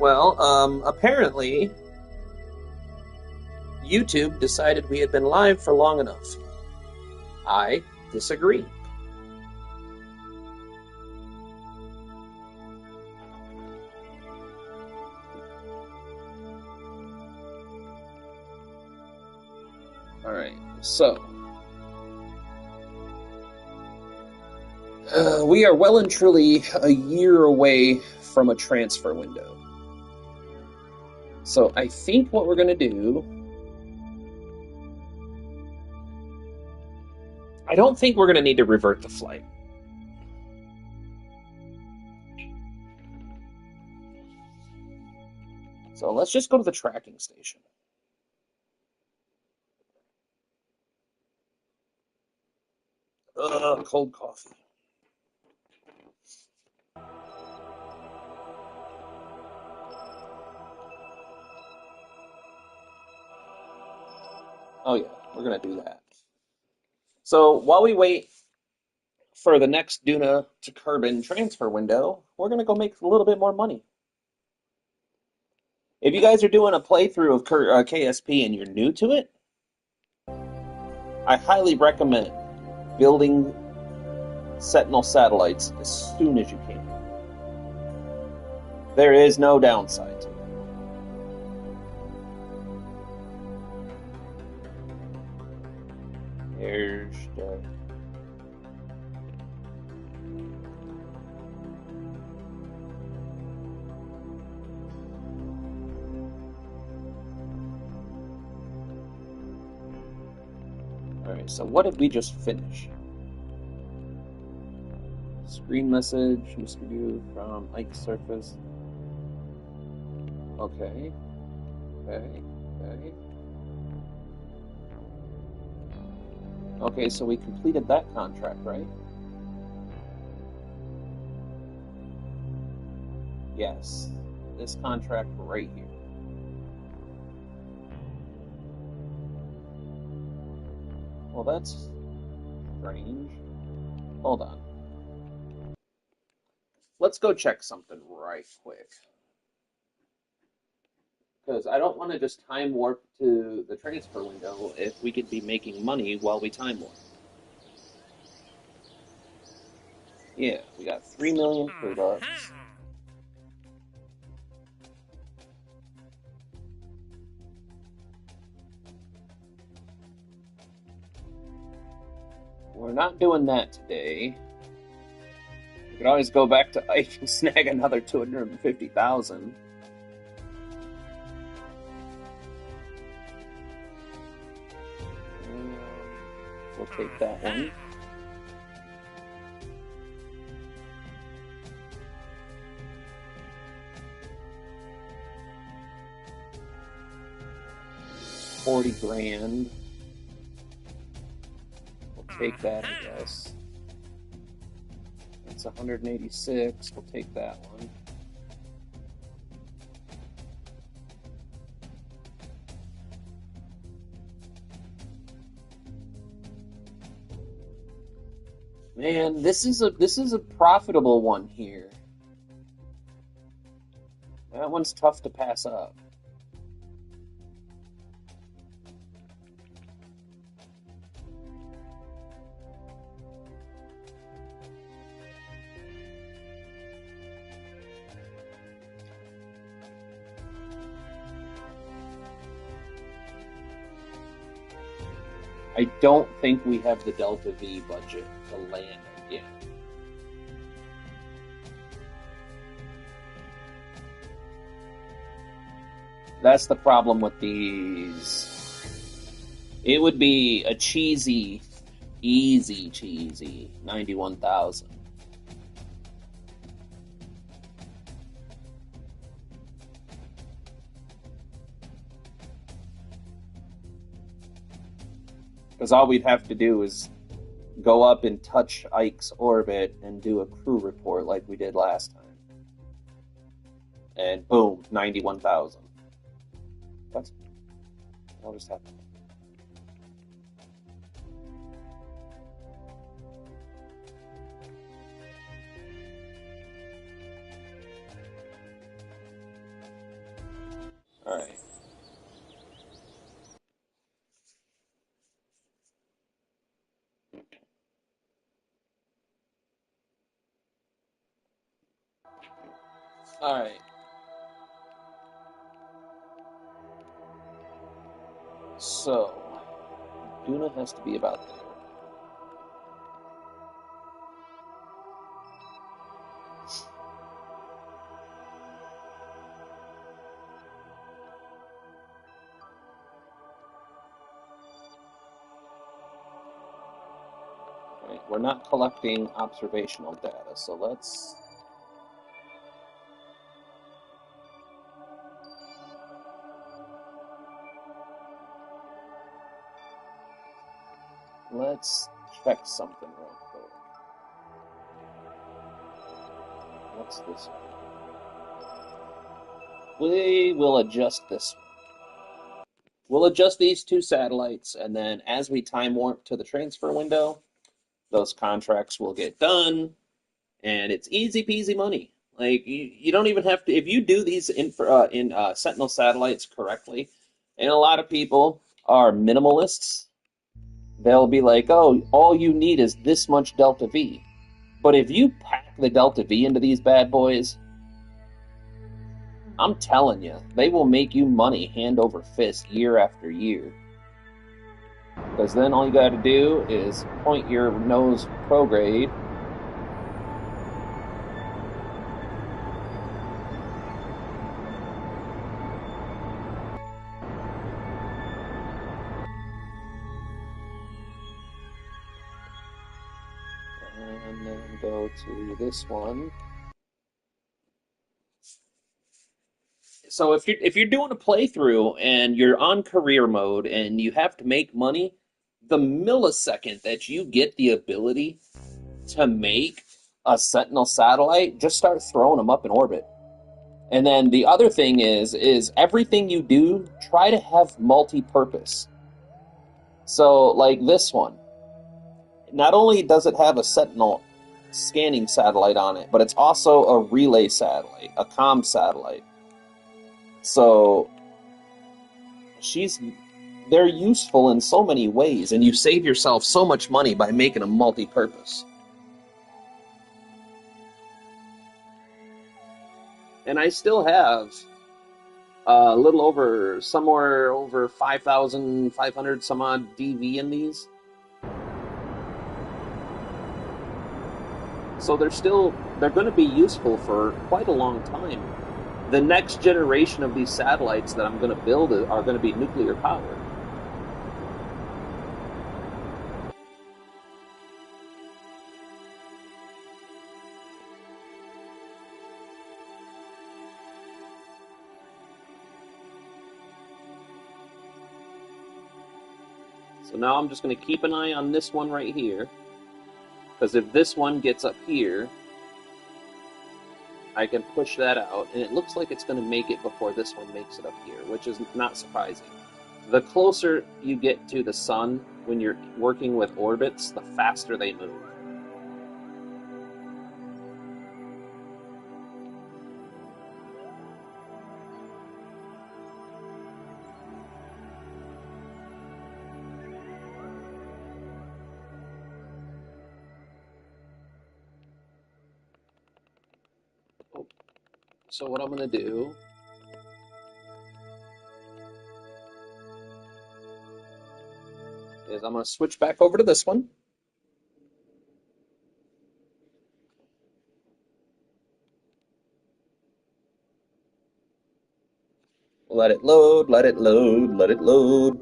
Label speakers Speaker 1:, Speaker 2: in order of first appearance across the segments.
Speaker 1: Well, apparently, YouTube decided we had been live for long enough. I disagree. Alright, so... we are well and truly a year away from a transfer window. So I think what we're going to do... I don't think we're going to need to revert the flight. So let's just go to the tracking station. Cold coffee. Oh yeah, we're gonna do that. So while we wait for the next Duna to Kerbin transfer window, we're gonna go make a little bit more money. If you guys are doing a playthrough of KSP and you're new to it, I highly recommend building Sentinel satellites as soon as you can. There is no downside to it. There's the... Alright, so what did we just finish? Screen message, Mr. View from Ike's Surface. Okay. Okay. Okay. Okay, so we completed that contract, right? Yes. This contract right here. Well, that's strange. Hold on. Let's go check something right quick. Because I don't want to just time warp to the transfer window if we could be making money while we time warp. Yeah, we got 3 million $3. We're not doing that today. We could always go back to Ike and snag another 250,000. We'll take that one. $40 grand. We'll take that, I guess. That's 186. We'll take that one. Man, this is a profitable one here. That one's tough to pass up. I don't think we have the Delta V budget to land again. That's the problem with these. It would be a cheesy, easy cheesy 91,000. Because all we'd have to do is go up and touch Ike's orbit and do a crew report like we did last time. And boom, 91,000. What just happened? All right. All right. So, Duna has to be about there. Right. We're not collecting observational data, so let's check something real quick. What's this one? We will adjust this one. We'll adjust these two satellites, and then as we time warp to the transfer window, those contracts will get done, and it's easy peasy money. Like you don't even have to if you do these in Sentinel satellites correctly, and a lot of people are minimalists. They'll be like, "Oh, all you need is this much delta V." But if you pack the delta V into these bad boys, I'm telling you, they will make you money hand over fist year after year. Because then all you got to do is point your nose prograde. And then go to this one. So if you're doing a playthrough and you're on career mode and you have to make money, the millisecond that you get the ability to make a Sentinel satellite, just start throwing them up in orbit. And then the other thing is everything you do, try to have multi-purpose. So like this one, not only does it have a Sentinel scanning satellite on it, but it's also a relay satellite, a comm satellite. So they're useful in so many ways, and you save yourself so much money by making them multi-purpose. And I still have a little over, somewhere over 5,500 some odd DV in these. So they're going to be useful for quite a long time. The next generation of these satellites that I'm going to build are going to be nuclear powered. So now I'm just going to keep an eye on this one right here, because if this one gets up here, I can push that out, and it looks like it's going to make it before this one makes it up here, which is not surprising. The closer you get to the sun when you're working with orbits, the faster they move. So what I'm going to do is I'm going to switch back over to this one. Let it load, let it load, let it load.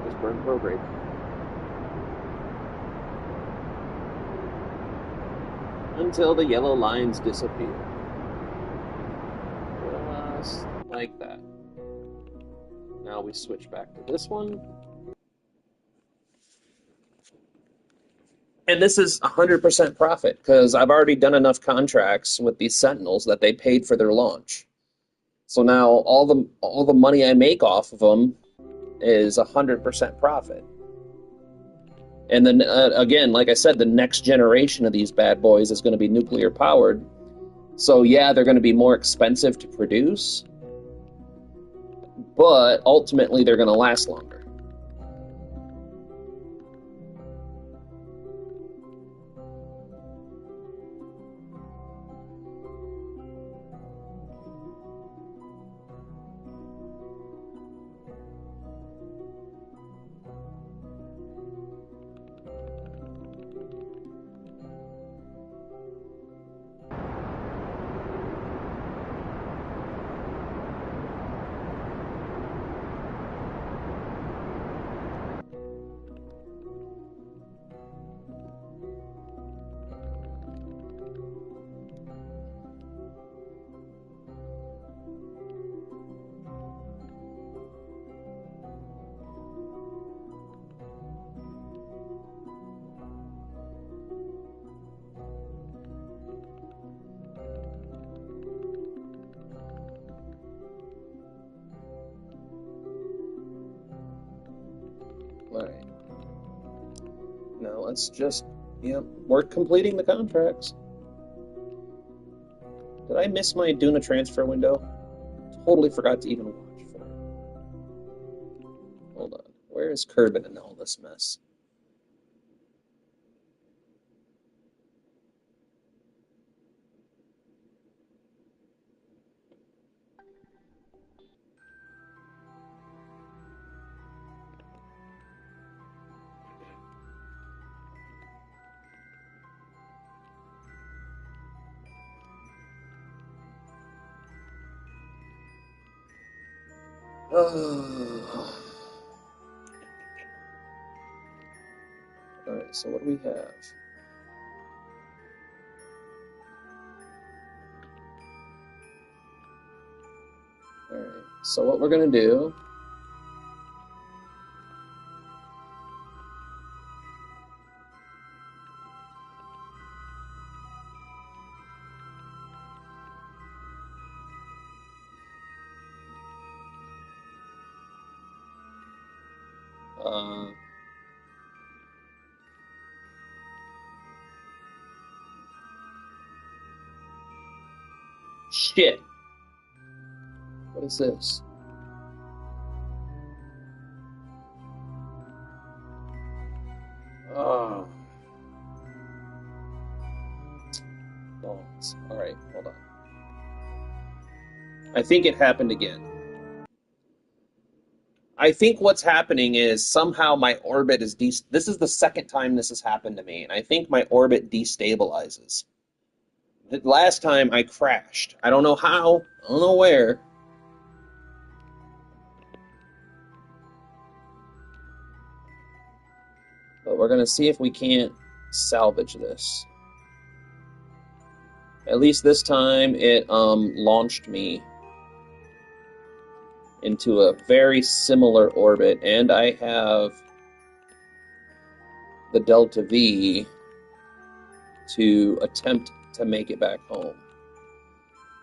Speaker 1: Just burn prograde. until the yellow lines disappear. Just like that. Now we switch back to this one. And this is 100% profit because I've already done enough contracts with these Sentinels that they paid for their launch. So now all the money I make off of them is 100% profit. And then again, like I said, the next generation of these bad boys is going to be nuclear powered. So yeah, they're going to be more expensive to produce, but ultimately they're going to last longer. All right. Now let's just, we're completing the contracts. Did I miss my Duna transfer window? Totally forgot to even watch for it. Hold on. Where is Kerbin in all this mess? Alright, so what do we have? Alright, so what we're going to do... Shit! What is this? Oh. Balls. Alright, hold on. I think it happened again. I think what's happening is somehow my orbit is this is the second time this has happened to me, and I think my orbit destabilizes. The last time I crashed. I don't know how, I don't know where. But we're gonna see if we can't salvage this. At least this time it launched me into a very similar orbit, and I have the Delta V to attempt to make it back home.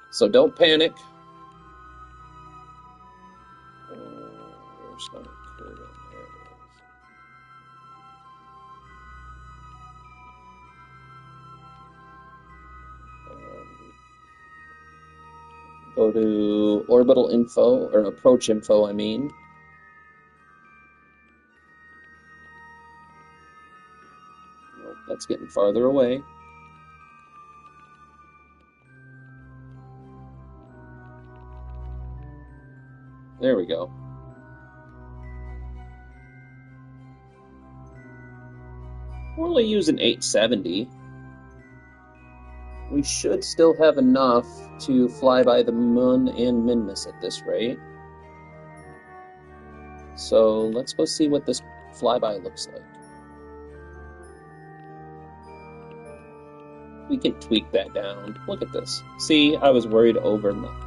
Speaker 1: So don't panic. Where's my curve? There it is. Go to orbital info, or approach info, I mean. Nope, that's getting farther away. There we go. We're only using 870. We should still have enough to fly by the Moon and Minmus at this rate. So let's go see what this flyby looks like. We can tweak that down. Look at this. See, I was worried over nothing.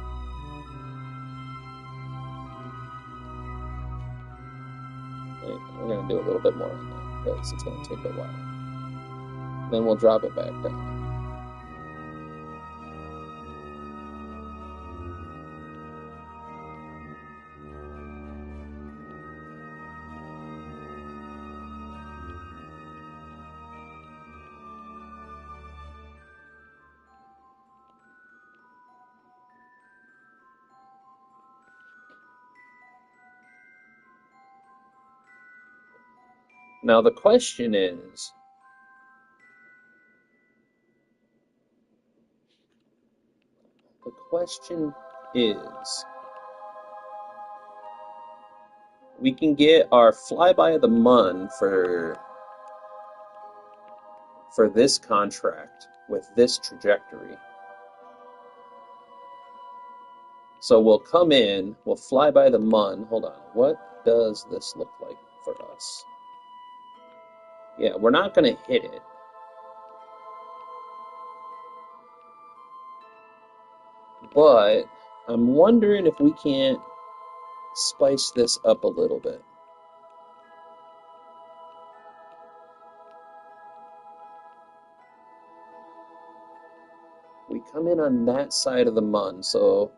Speaker 1: We're going to do a little bit more on that because it's going to take a while. Then we'll drop it back down. Now the question is, we can get our flyby of the month for this contract with this trajectory. So we'll come in, we'll fly by the month. Hold on, what does this look like for us? Yeah, we're not going to hit it. But I'm wondering if we can't spice this up a little bit. We come in on that side of the mun, so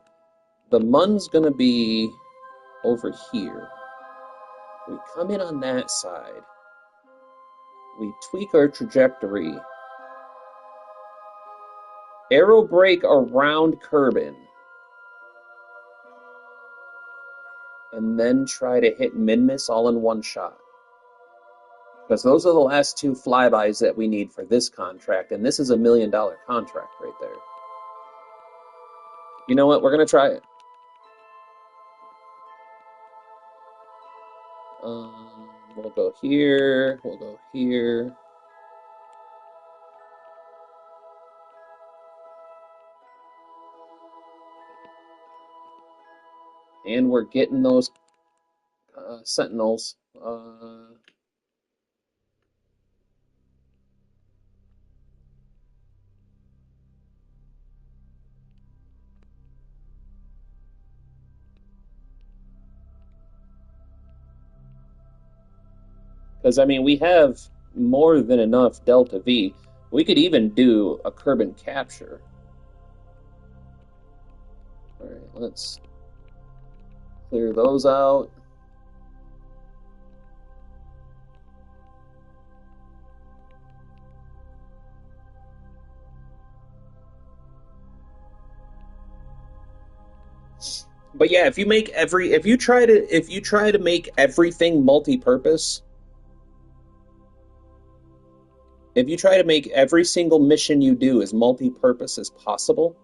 Speaker 1: the mun's going to be over here. We come in on that side. We tweak our trajectory. Arrow brake around Kerbin. And then try to hit mid-miss all in one shot. Because those are the last two flybys that we need for this contract, and this is $1 million contract right there. You know what? We're going to try it. We'll go here. We'll go here. And we're getting those sentinels. Because, I mean, we have more than enough Delta V. We could even do a Kerbin capture. All right, let's clear those out. But yeah, if you try to make everything multi-purpose, if you try to make every single mission you do as multi-purpose as possible,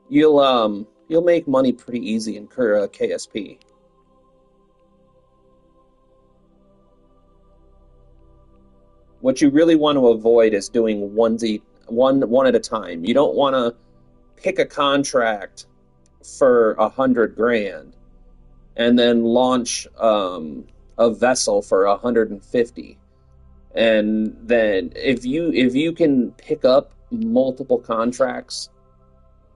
Speaker 1: you'll make money pretty easy in KSP. What you really want to avoid is doing one at a time. You don't want to pick a contract for 100 grand and then launch a vessel for 150. And then if you can pick up multiple contracts,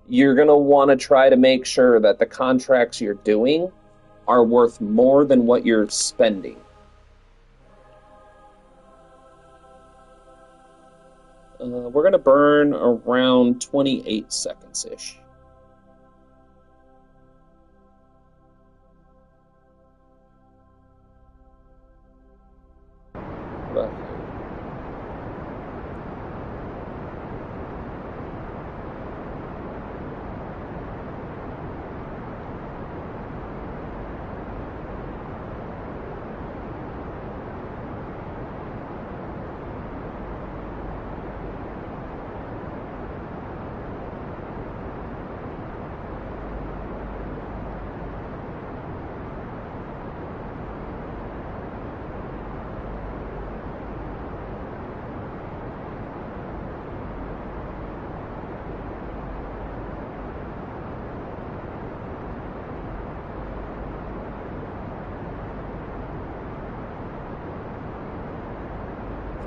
Speaker 1: you're going to want to try to make sure that the contracts you're doing are worth more than what you're spending. We're going to burn around 28 seconds-ish.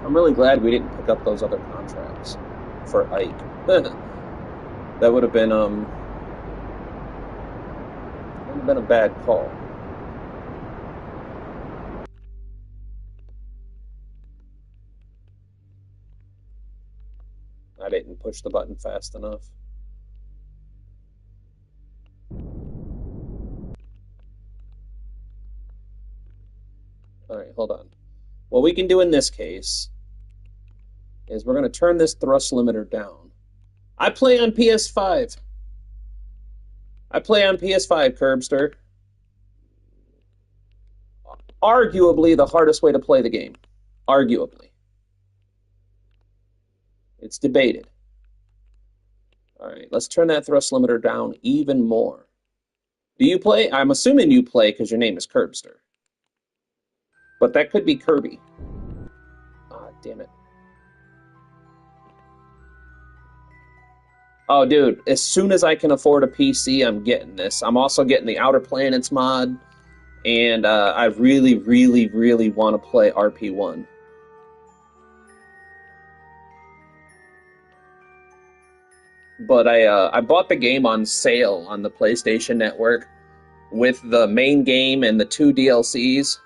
Speaker 1: I'm really glad we didn't pick up those other contracts for Ike. That would have been a bad call. I didn't push the button fast enough. All right, hold on. What we can do in this case is we're going to turn this thrust limiter down. I play on PS5. I play on PS5, Curbster. Arguably the hardest way to play the game. Arguably. It's debated. All right, let's turn that thrust limiter down even more. Do you play? I'm assuming you play because your name is Curbster. But that could be Kirby. Ah, damn it. Oh, dude, as soon as I can afford a PC, I'm getting this. I'm also getting the Outer Planets mod, and I really, really, really want to play RP1. But I bought the game on sale on the PlayStation Network with the main game and the 2 DLCs.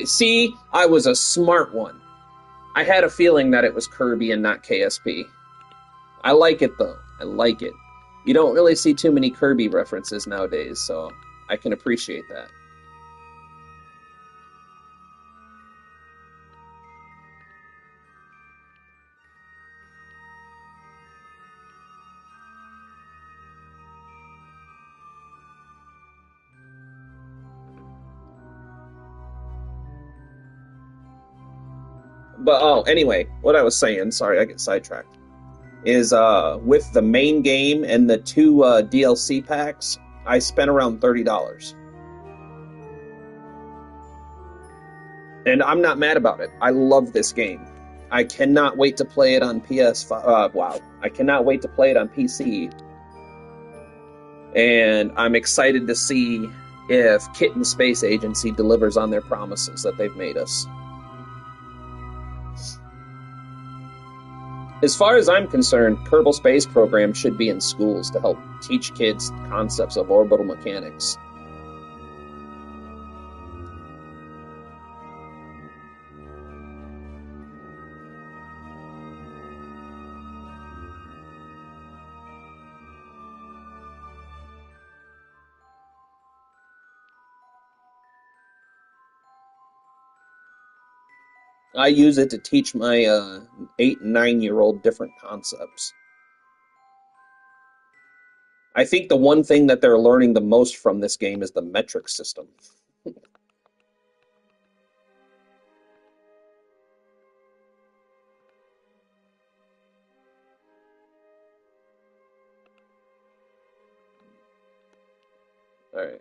Speaker 1: See, I was a smart one. I had a feeling that it was Kirby and not KSP. I like it, though. I like it. You don't really see too many Kirby references nowadays, so I can appreciate that. But, oh, anyway, what I was saying, sorry, I get sidetracked, is with the main game and the 2 DLC packs, I spent around $30. And I'm not mad about it. I love this game. I cannot wait to play it on PS5. Wow. I cannot wait to play it on PC. And I'm excited to see if Kitten Space Agency delivers on their promises that they've made us. As far as I'm concerned, Kerbal Space Program should be in schools to help teach kids concepts of orbital mechanics. I use it to teach my 8 and 9-year-old different concepts. I think the one thing that they're learning the most from this game is the metric system. All right.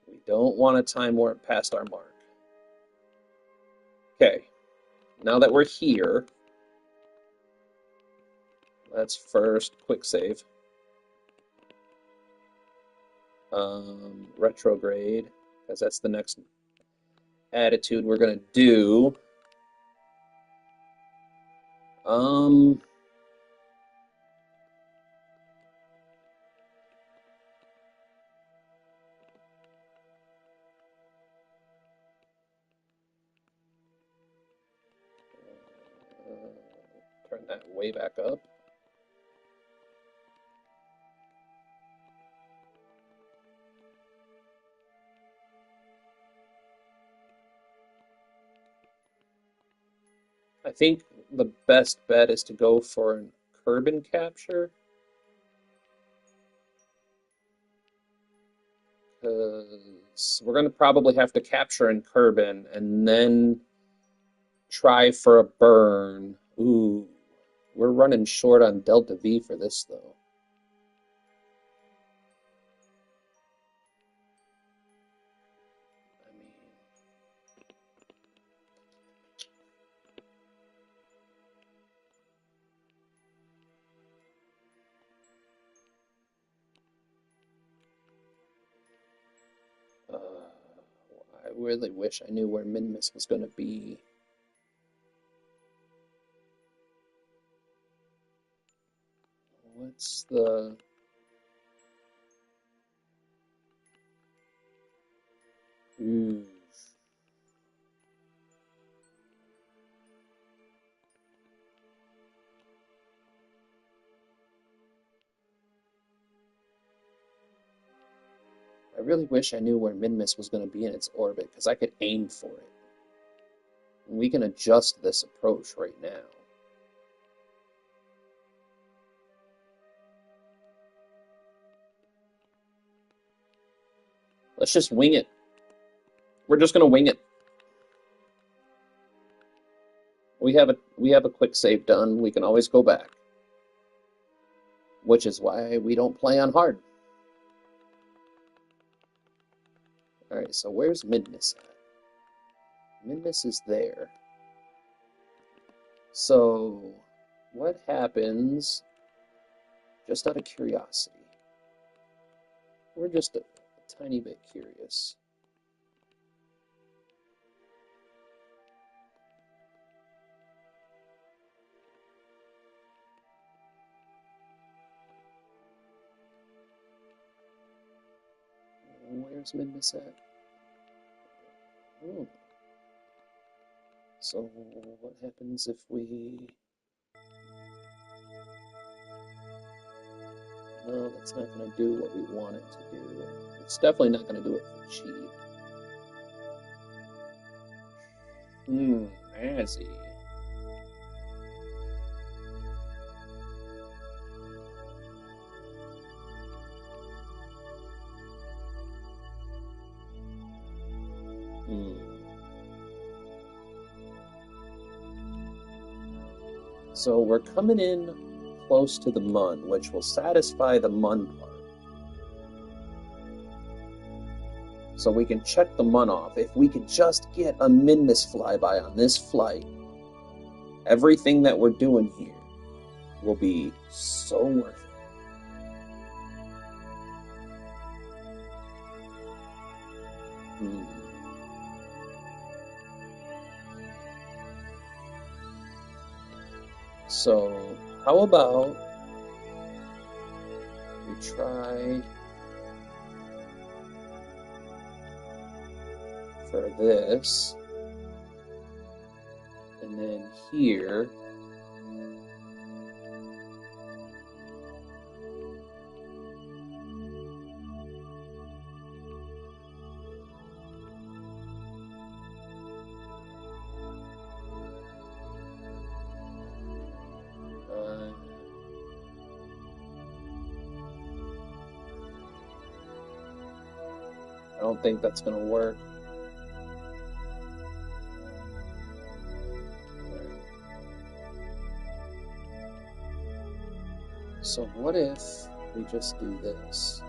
Speaker 1: We don't want to time warp past our mark. Okay. Now that we're here, let's first quick save. Retrograde, because that's the next attitude we're going to do. Turn that way back up. I think the best bet is to go for an Kerbin capture. Because we're going to probably have to capture in Kerbin and then try for a burn. Ooh, we're running short on Delta V for this, though. Why really wish I knew where Minmus was going to be. What's the... Ooh. I really wish I knew where Minmus was going to be in its orbit, because I could aim for it. And we can adjust this approach right now. Let's just wing it. We're just going to wing it. We have a quick save done. We can always go back. Which is why we don't play on hard. Alright, so where's Minmus at? Minmus is there. So, what happens, just out of curiosity? We're just a tiny bit curious. Where's Minmus at? Oh. So, what happens if we... No, that's not going to do what we want it to do. It's definitely not going to do it for cheap. Azzy. So we're coming in close to the Mun, which will satisfy the Mun part. So we can check the Mun off. If we could just get a Minmus flyby on this flight, everything that we're doing here will be so worth it. So, how about we try for this, and then here, I don't think that's going to work. So what if we just do this?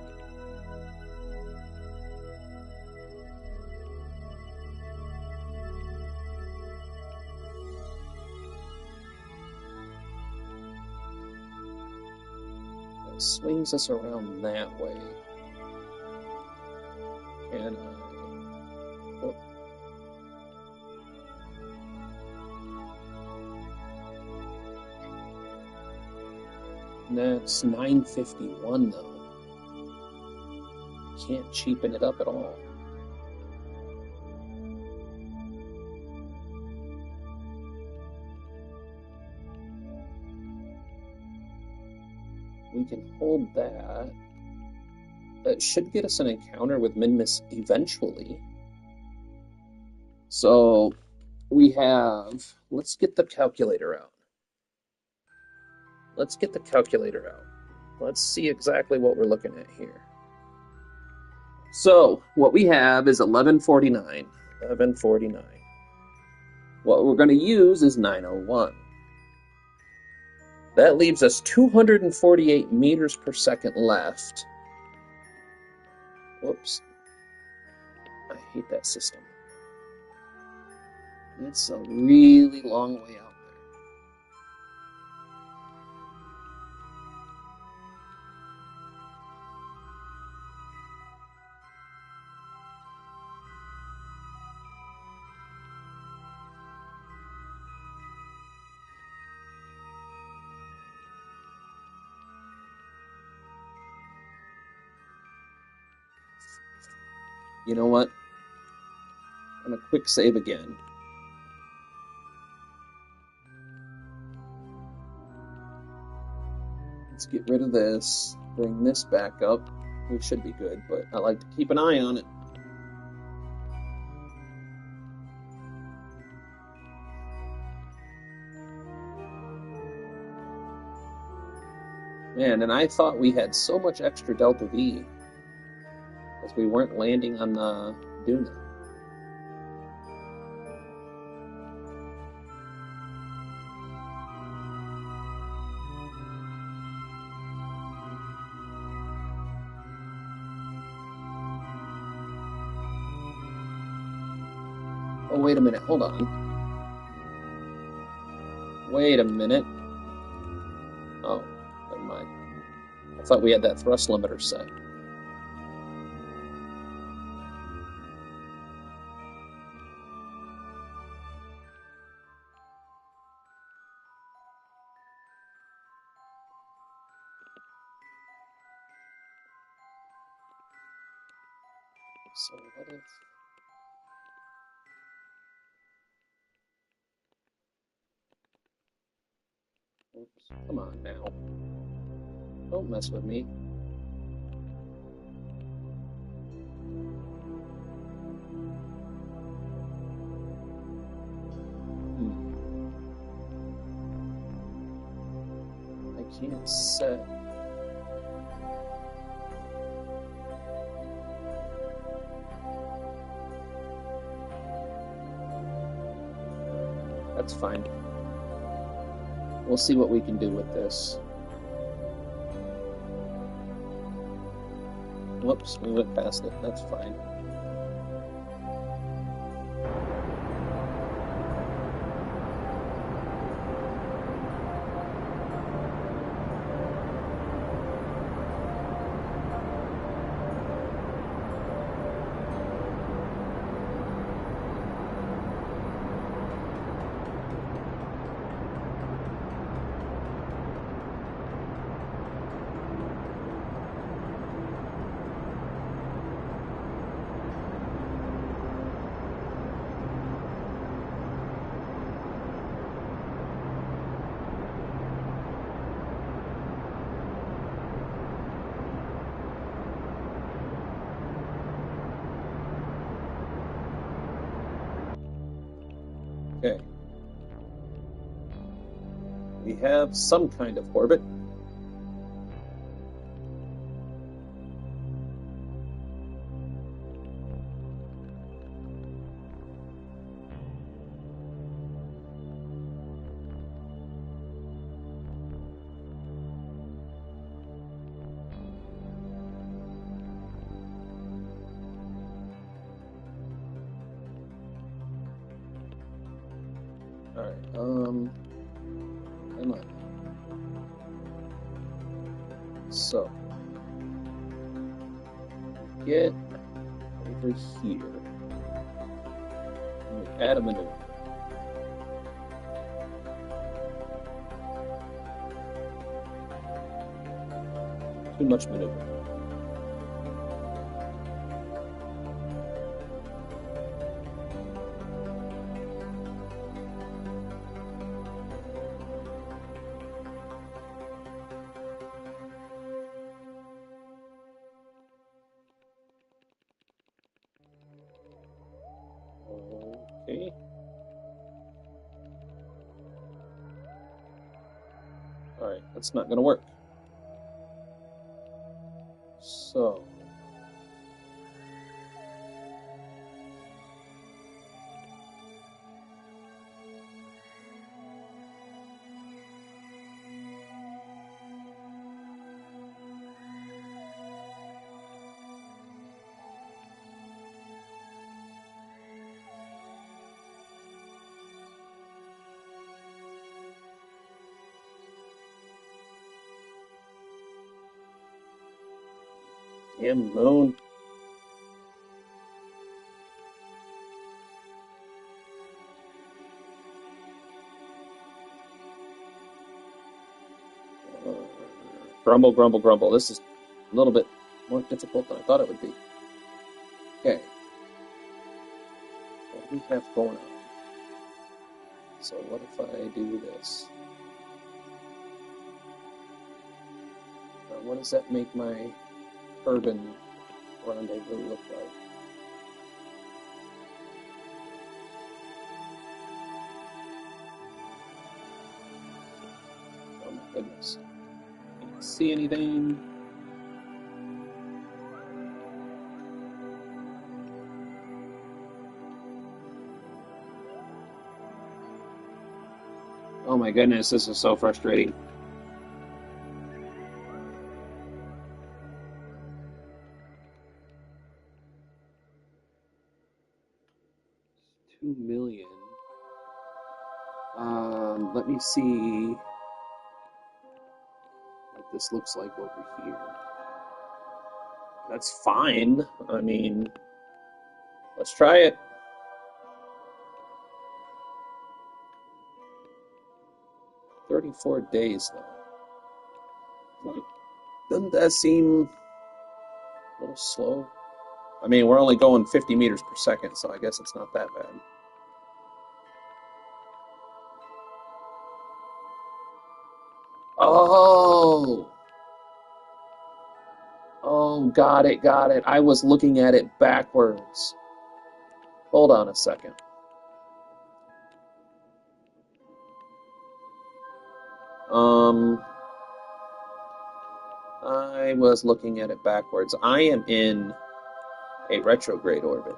Speaker 1: It swings us around that way. And that's 951 though. Can't cheapen it up at all. We can hold that. That should get us an encounter with Minmus eventually. So we have, let's get the calculator out. Let's get the calculator out. Let's see exactly what we're looking at here. So what we have is 1149. 1149. What we're going to use is 901. That leaves us 248 meters per second left. Whoops. I hate that system. It's a really long way out You know what? I'm gonna quick save again. Let's get rid of this, bring this back up. We should be good, but I like to keep an eye on it. Man, and I thought we had so much extra Delta V because we weren't landing on the Duna. Oh, wait a minute, hold on. Wait a minute. Oh, never mind. I thought we had that thrust limiter set. So what if... Oops, come on now. Don't mess with me. I can't set... That's fine. We'll see what we can do with this. Whoops, we went past it. That's fine. Okay. We have some kind of orbit. Alright, come on. So, get over here. And we add a maneuver. Too much maneuver. Okay. Alright, that's not gonna work. So... Damn moon. Grumble, grumble, grumble. This is a little bit more difficult than I thought it would be. Okay. What do we have going on? So what if I do this? What does that make my urban rendezvous look like? Oh my goodness. Can't see anything. Oh my goodness, this is so frustrating. $2 million. Let me see what this looks like over here. That's fine. I mean, let's try it. "34 days, though. Doesn't that seem a little slow? I mean, we're only going 50 meters per second, so I guess it's not that bad. Oh! Oh, got it, got it. I was looking at it backwards. Hold on a second. I was looking at it backwards. I am in a retrograde orbit.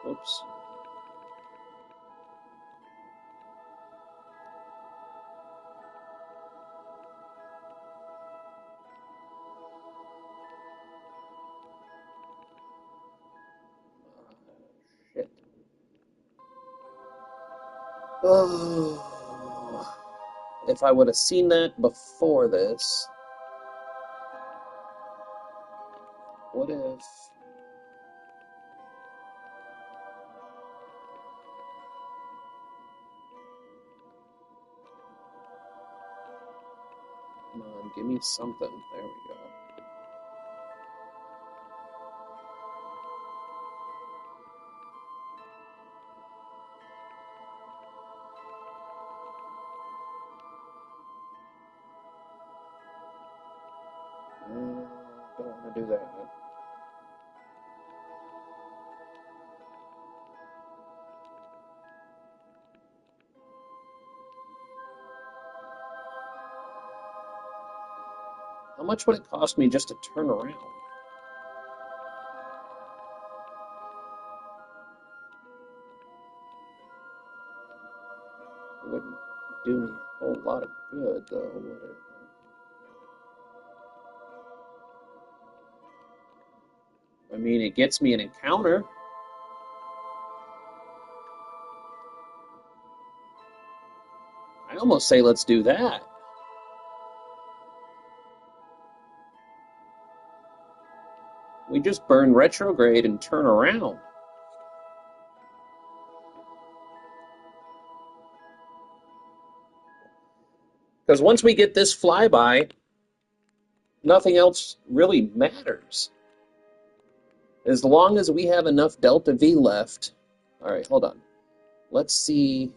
Speaker 1: Whoops. Shit. Oh. If I would have seen that before this, what if... Come on, give me something. There we go. Don't want to do that. How much would it cost me just to turn around? It wouldn't do me a whole lot of good, though, would it? I mean, it gets me an encounter. I almost say let's do that. We just burn retrograde and turn around. Because once we get this flyby, nothing else really matters. As long as we have enough delta V left. All right, hold on. Let's see.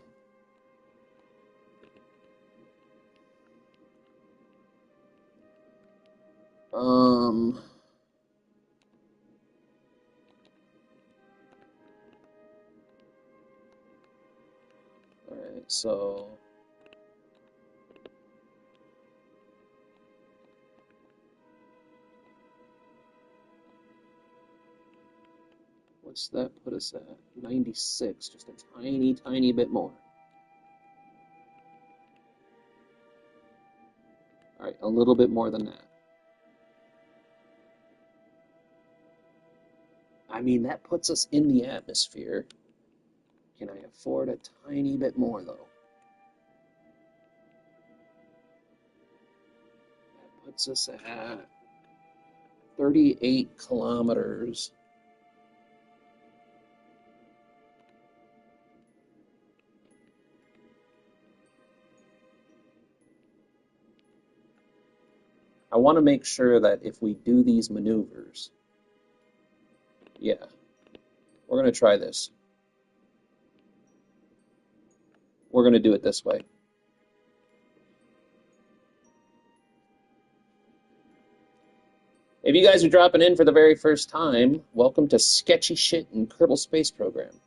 Speaker 1: All right, so what's that put us at? 96, just a tiny, tiny bit more. All right, a little bit more than that. I mean, that puts us in the atmosphere. Can I afford a tiny bit more, though? That puts us at 38 kilometers. I want to make sure that if we do these maneuvers, yeah, we're going to try this. We're going to do it this way. If you guys are dropping in for the very first time, welcome to Sketchy Shit in Kerbal Space Program.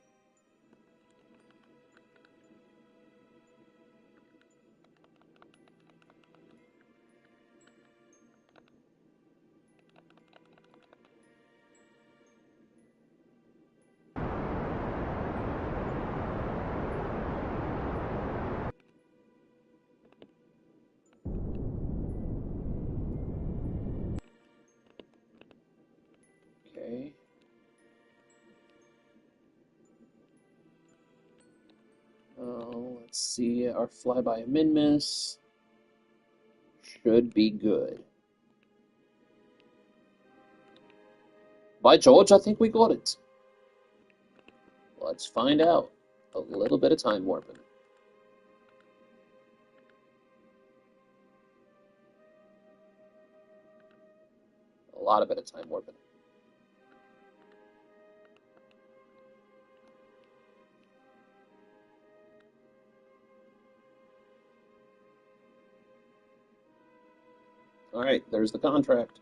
Speaker 1: Okay. Let's see. Our flyby min-miss should be good. By George, I think we got it. Let's find out. A little bit of time warping. A lot of bit of time warping. All right, there's the contract.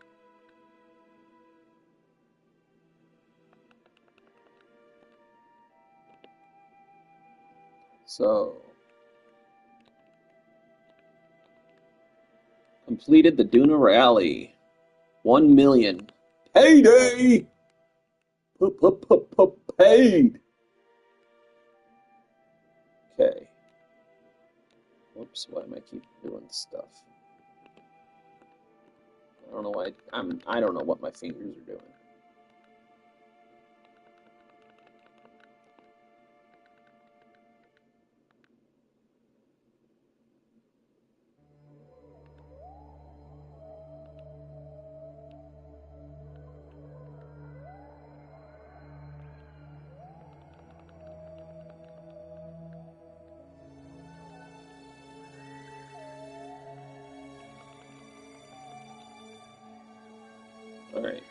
Speaker 1: So, completed the Duna Rally. 1 million. Payday! Paid! Okay. Whoops, why am I keep doing stuff? I don't know why I don't know what my fingers are doing. All right.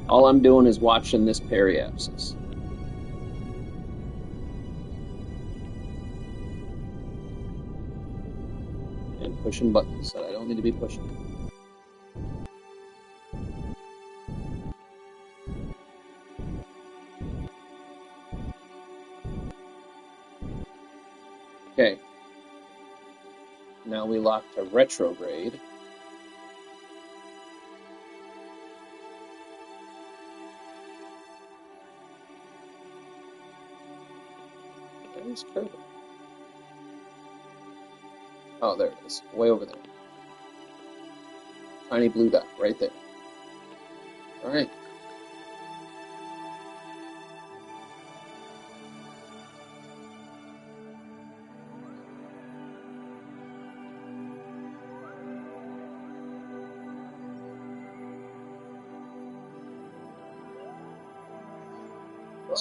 Speaker 1: All I'm doing is watching this periapsis. And pushing buttons that I don't need to be pushing. Okay. Now we lock to retrograde. Where's Kerbal? Oh, there it is. Way over there. Tiny blue dot right there. All right.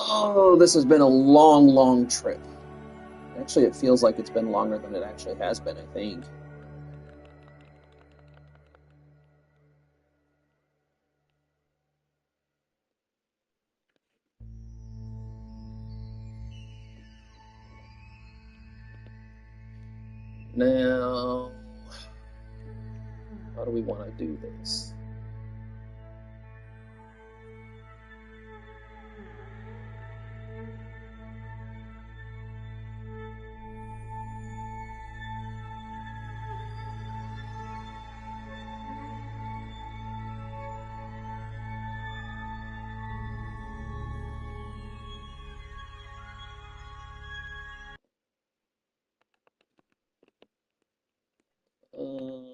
Speaker 1: Oh, this has been a long, long trip. Actually, it feels like it's been longer than it actually has been, I think. Now, how do we want to do this? Um,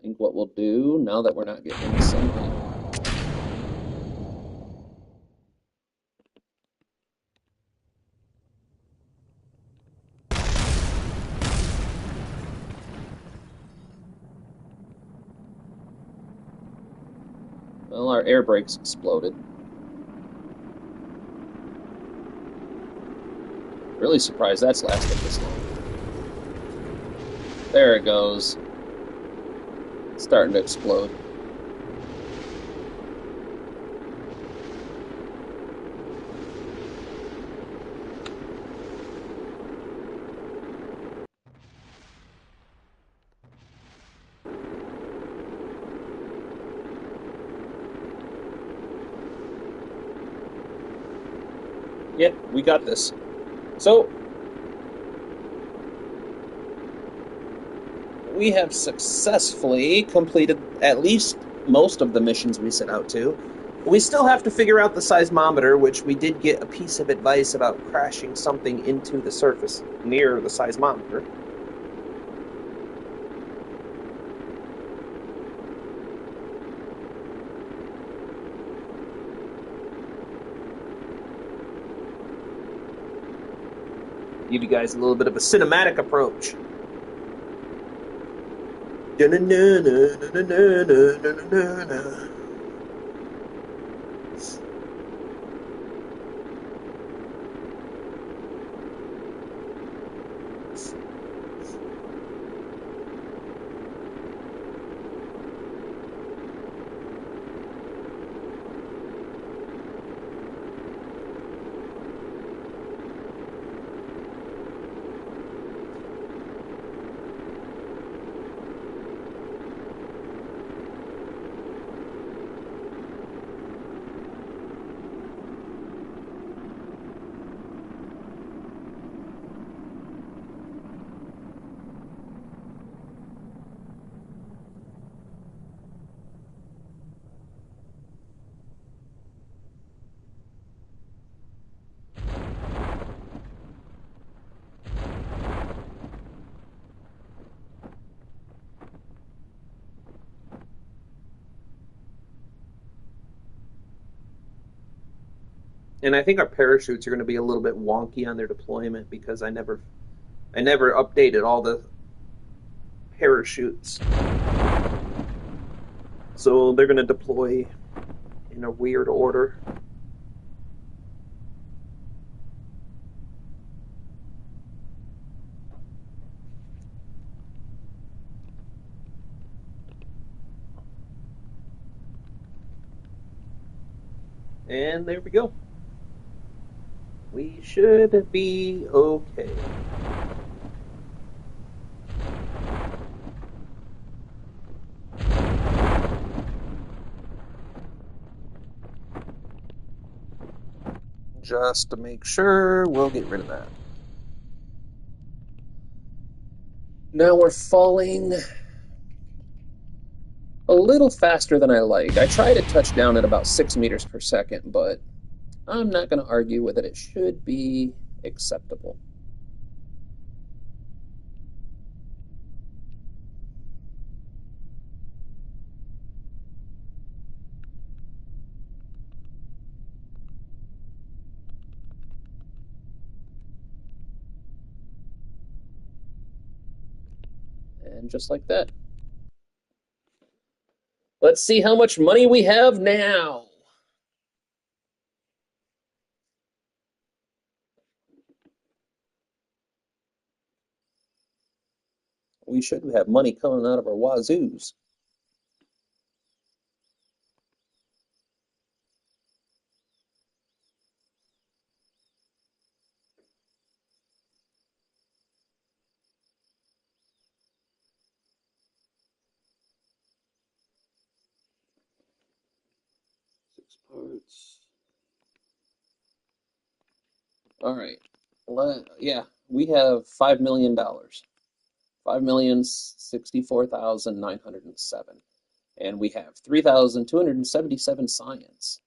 Speaker 1: think what we'll do, now that we're not getting any sunlight, well, our air brakes exploded. Really surprised that's lasted this long. There it goes. It's starting to explode. Yeah, we got this. So, we have successfully completed at least most of the missions we set out to. We still have to figure out the seismometer, which we did get a piece of advice about crashing something into the surface near the seismometer. Give you guys a little bit of a cinematic approach. And I think our parachutes are going to be a little bit wonky on their deployment because I never updated all the parachutes. So they're going to deploy in a weird order. And there we go. We should be okay. Just to make sure, we'll get rid of that. Now we're falling a little faster than I like. I try to touch down at about 6 meters per second, but I'm not going to argue with it. It should be acceptable. And just like that. Let's see how much money we have now. We should have money coming out of our wazoos. Six parts. All right. Yeah, we have $5 million. 5,064,907. And we have 3,277 science.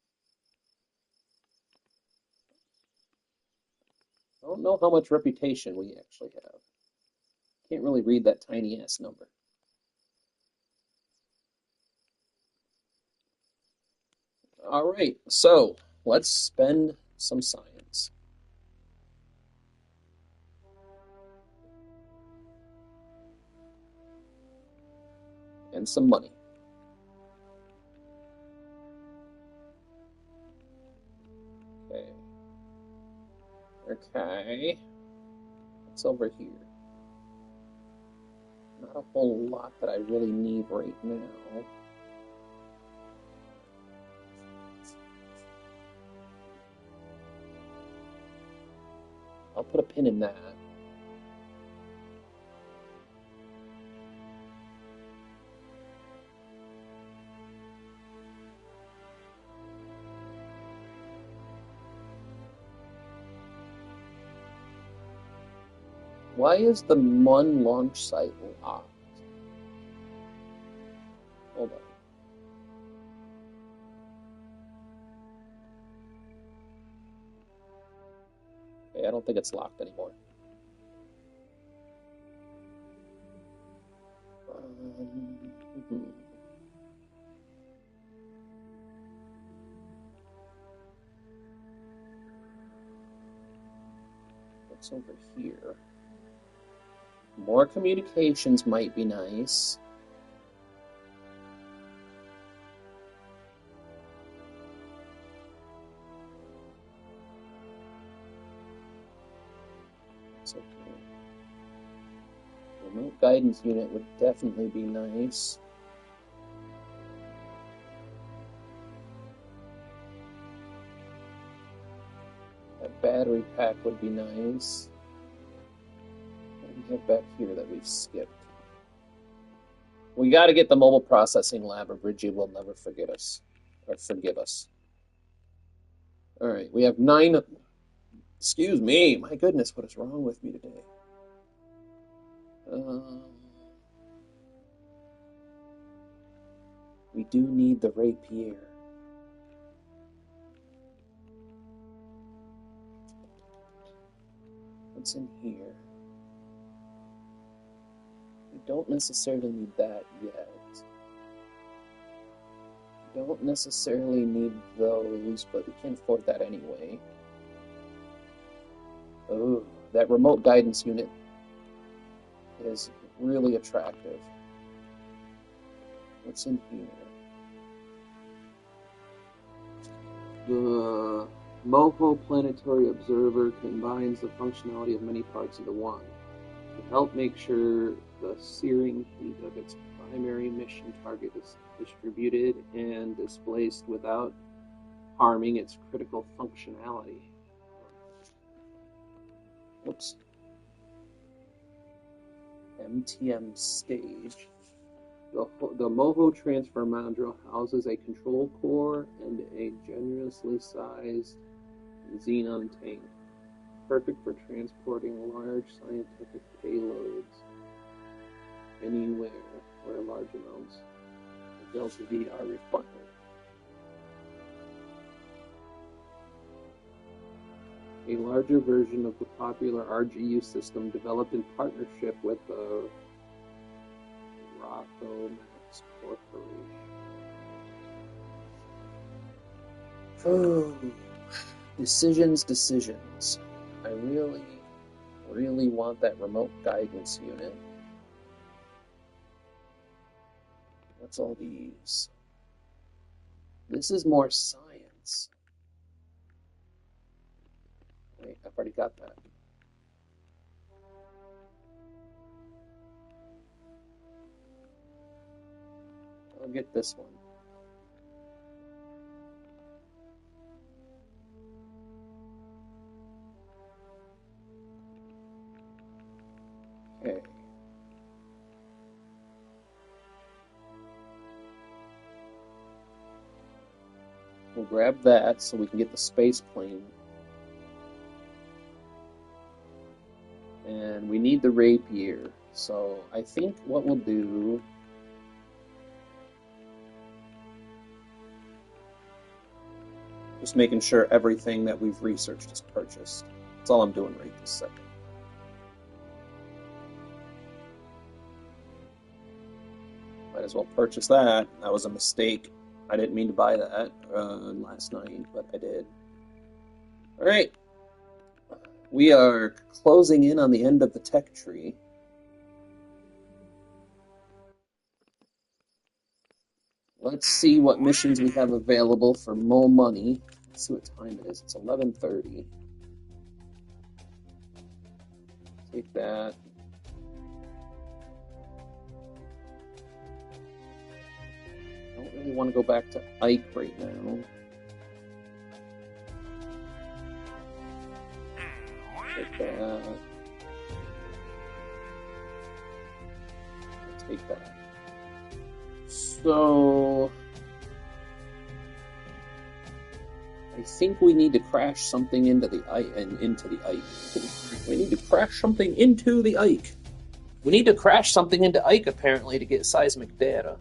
Speaker 1: I don't know how much reputation we actually have. Can't really read that tiny ass number. All right, so let's spend some science and some money. Okay. Okay. What's over here? Not a whole lot that I really need right now. I'll put a pin in that. Why is the one launch site locked? Hold on. Okay, I don't think it's locked anymore. Hmm. What's over here? More communications might be nice. It's okay. Remote guidance unit would definitely be nice. A battery pack would be nice. What do we have back here that we've skipped? We got to get the mobile processing lab, or Bridgie will never forget us, or forgive us. All right, we have 9. Excuse me, my goodness, what is wrong with me today? We do need the rapier. What's in here? We don't necessarily need that yet. We don't necessarily need those, but we can afford that anyway. Oh, that remote guidance unit is really attractive. What's in here? The Moho Planetary Observer combines the functionality of many parts of the One to help make sure the searing heat of its primary mission target is distributed and displaced without harming its critical functionality. Oops. MTM stage. The Moho transfer module houses a control core and a generously sized xenon tank, perfect for transporting large scientific payloads anywhere where large amounts of Delta V are required. A larger version of the popular RGU system developed in partnership with the Rockomax Corporation. Oh, decisions. I really want that remote guidance unit. What's all these? This is more science. Wait, I've already got that. I'll get this one. Okay. We'll grab that so we can get the space plane. And we need the rapier. So I think what we'll do... Just making sure everything that we've researched is purchased. That's all I'm doing right this second. Might as well purchase that. That was a mistake I didn't mean to buy that last night, but I did. All right. We are closing in on the end of the tech tree. Let's see what missions we have available for more money. Let's see what time it is. It's 11:30. Take that. I don't really want to go back to Ike right now. Take that. Take that. So I think we need to crash something into the Ike and into the Ike. We need to crash something into the Ike. We need to crash something into Ike apparently to get seismic data.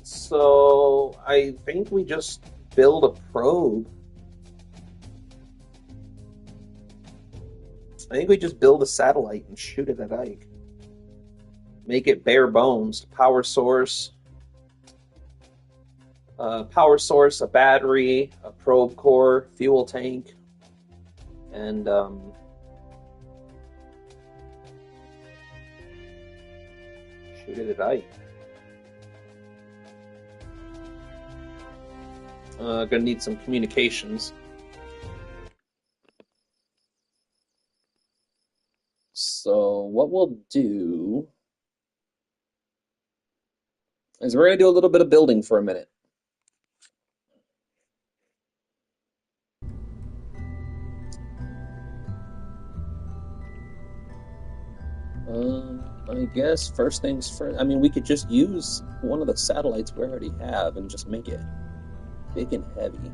Speaker 1: So I think we just build a probe. I think we just build a satellite and shoot it at Ike. Make it bare bones. Power source, a battery, a probe core, fuel tank, and shoot it at Ike. Gonna need some communications. So what we'll do is we're gonna do a little bit of building for a minute. I guess first things first. I mean, we could just use one of the satellites we already have and just make it big and heavy.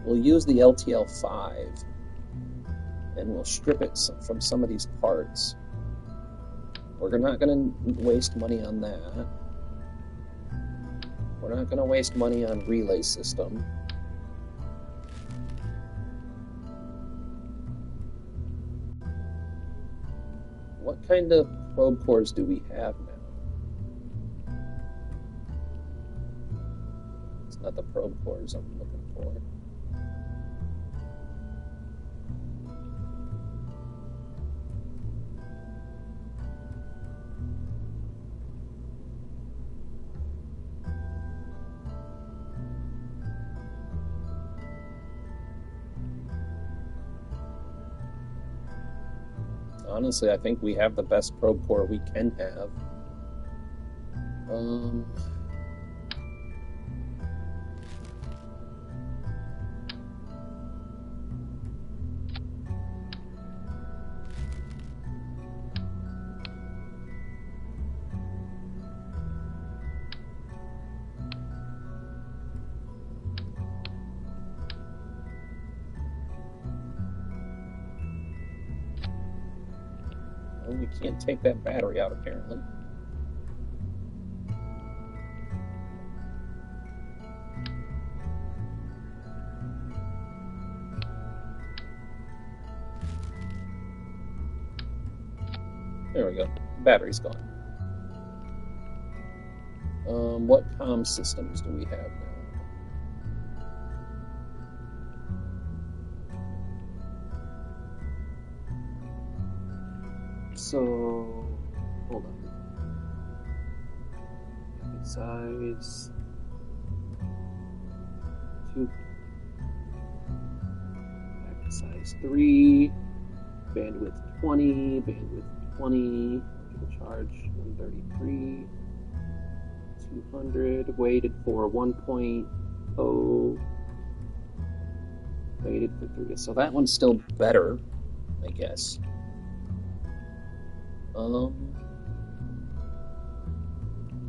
Speaker 1: We'll use the LTL-5 and we'll strip it from some of these parts. We're not going to waste money on that. We're not going to waste money on relay system. What kind of probe cores do we have now? It's not the probe cores I'm looking for. Honestly, I think we have the best probe core we can have. We can't take that battery out, apparently. There we go. Battery's gone. What comm systems do we have now? So, hold on. Size 2. Packet size 3. Bandwidth 20. Bandwidth 20. Charge 133. 200. Weighted for 1.0. Weighted for 3. So that one's still better, I guess.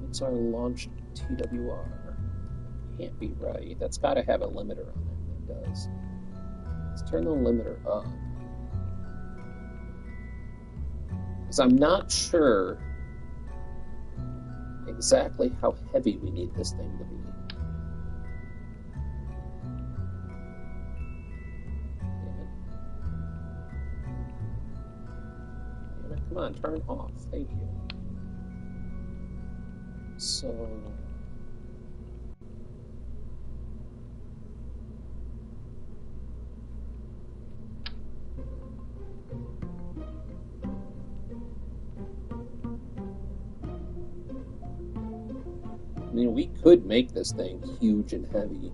Speaker 1: What's our launch TWR? Can't be right. That's got to have a limiter on it. It does. Let's turn the limiter up. Because I'm not sure exactly how heavy we need this thing to be. Come on, turn off. Thank you. So... I mean, we could make this thing huge and heavy.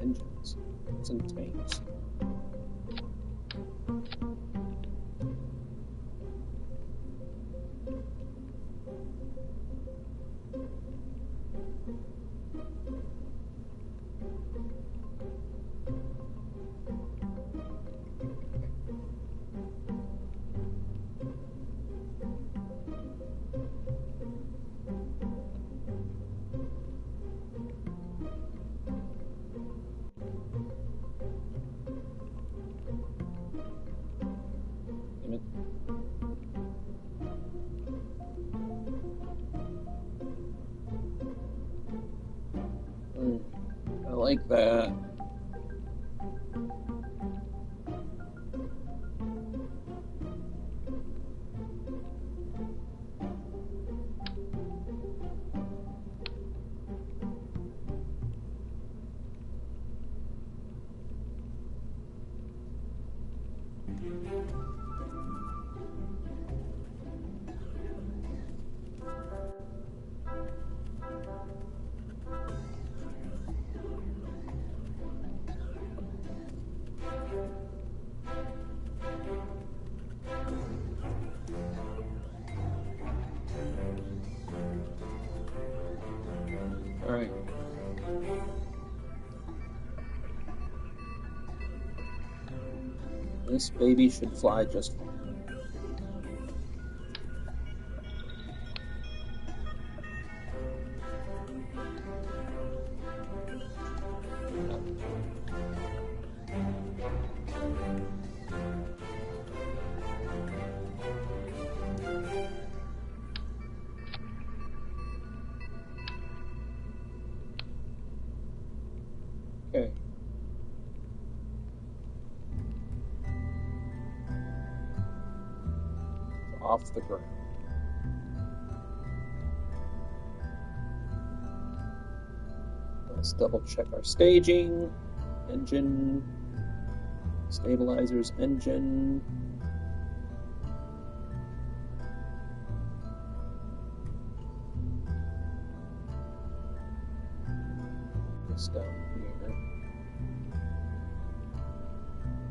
Speaker 1: Engines and tanks. I like that. All right. This baby should fly just fine. Okay. Off the ground. Let's double check our staging, engine, stabilizers, engine. This down here.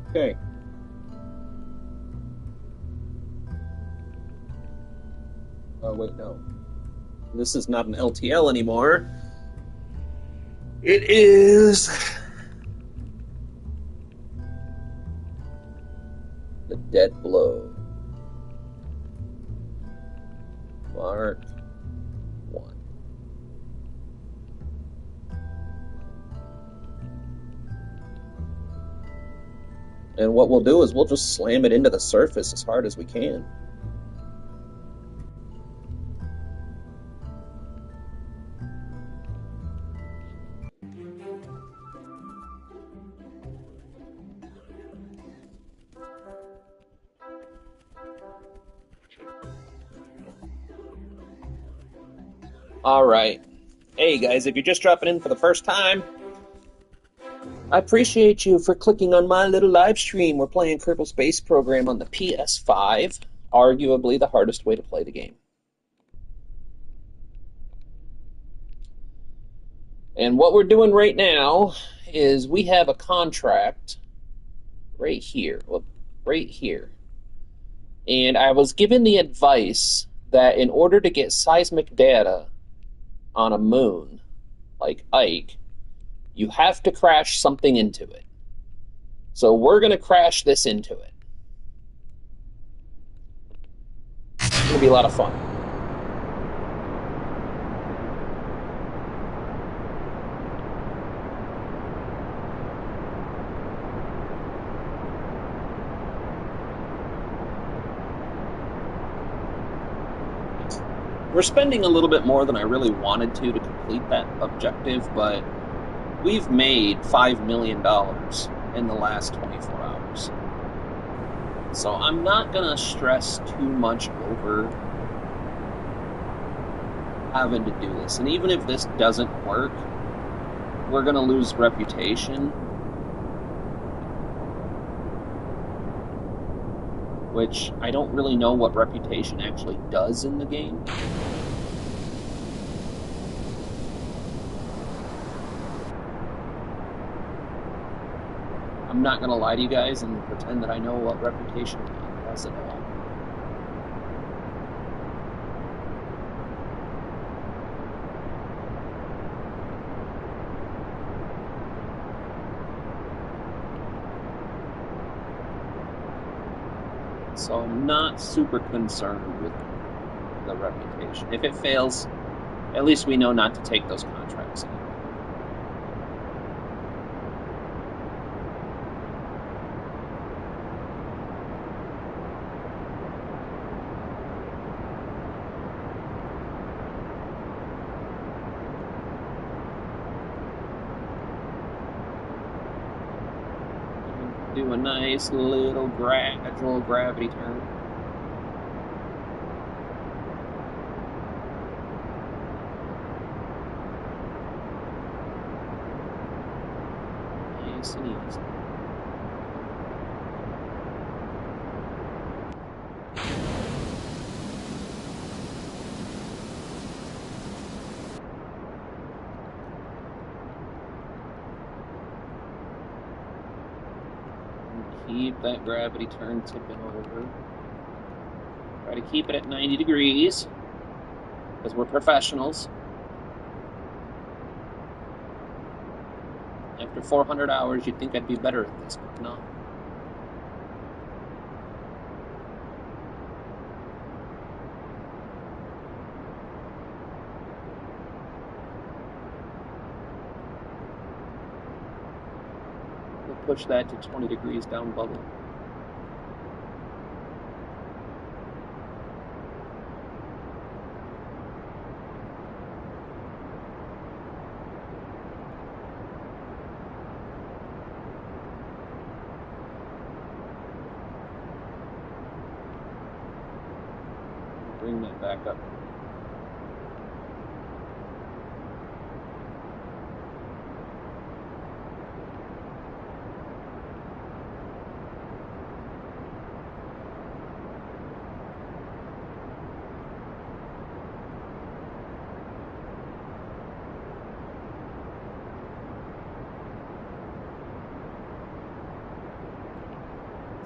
Speaker 1: Okay. Oh, wait, no. This is not an LTL anymore. It is the Dead Blow. Mark 1. And what we'll do is we'll just slam it into the surface as hard as we can. All right. Hey guys, if you're just dropping in for the first time, I appreciate you for clicking on my little live stream. We're playing Kerbal Space Program on the PS5, arguably the hardest way to play the game. And what we're doing right now is we have a contract right here, right here. And I was given the advice that in order to get seismic data on a moon like Ike, you have to crash something into it. So we're going to crash this into it. It's going to be a lot of fun. We're spending a little bit more than I really wanted to complete that objective, but we've made $5 million in the last 24 hours. So I'm not gonna stress too much over having to do this. And even if this doesn't work, we're gonna lose reputation, which I don't really know what reputation actually does in the game. I'm not gonna lie to you guys and pretend that I know what reputation does at all. So I'm not super concerned with the reputation. If it fails, at least we know not to take those contracts anymore. Do a nice little gradual gravity turn. Nice and easy. And keep that gravity turn tipping over. Try to keep it at 90 degrees, because we're professionals. After 400 hours, you'd think I'd be better at this, but I'm not. We'll push that to 20 degrees down bubble. And bring that back up.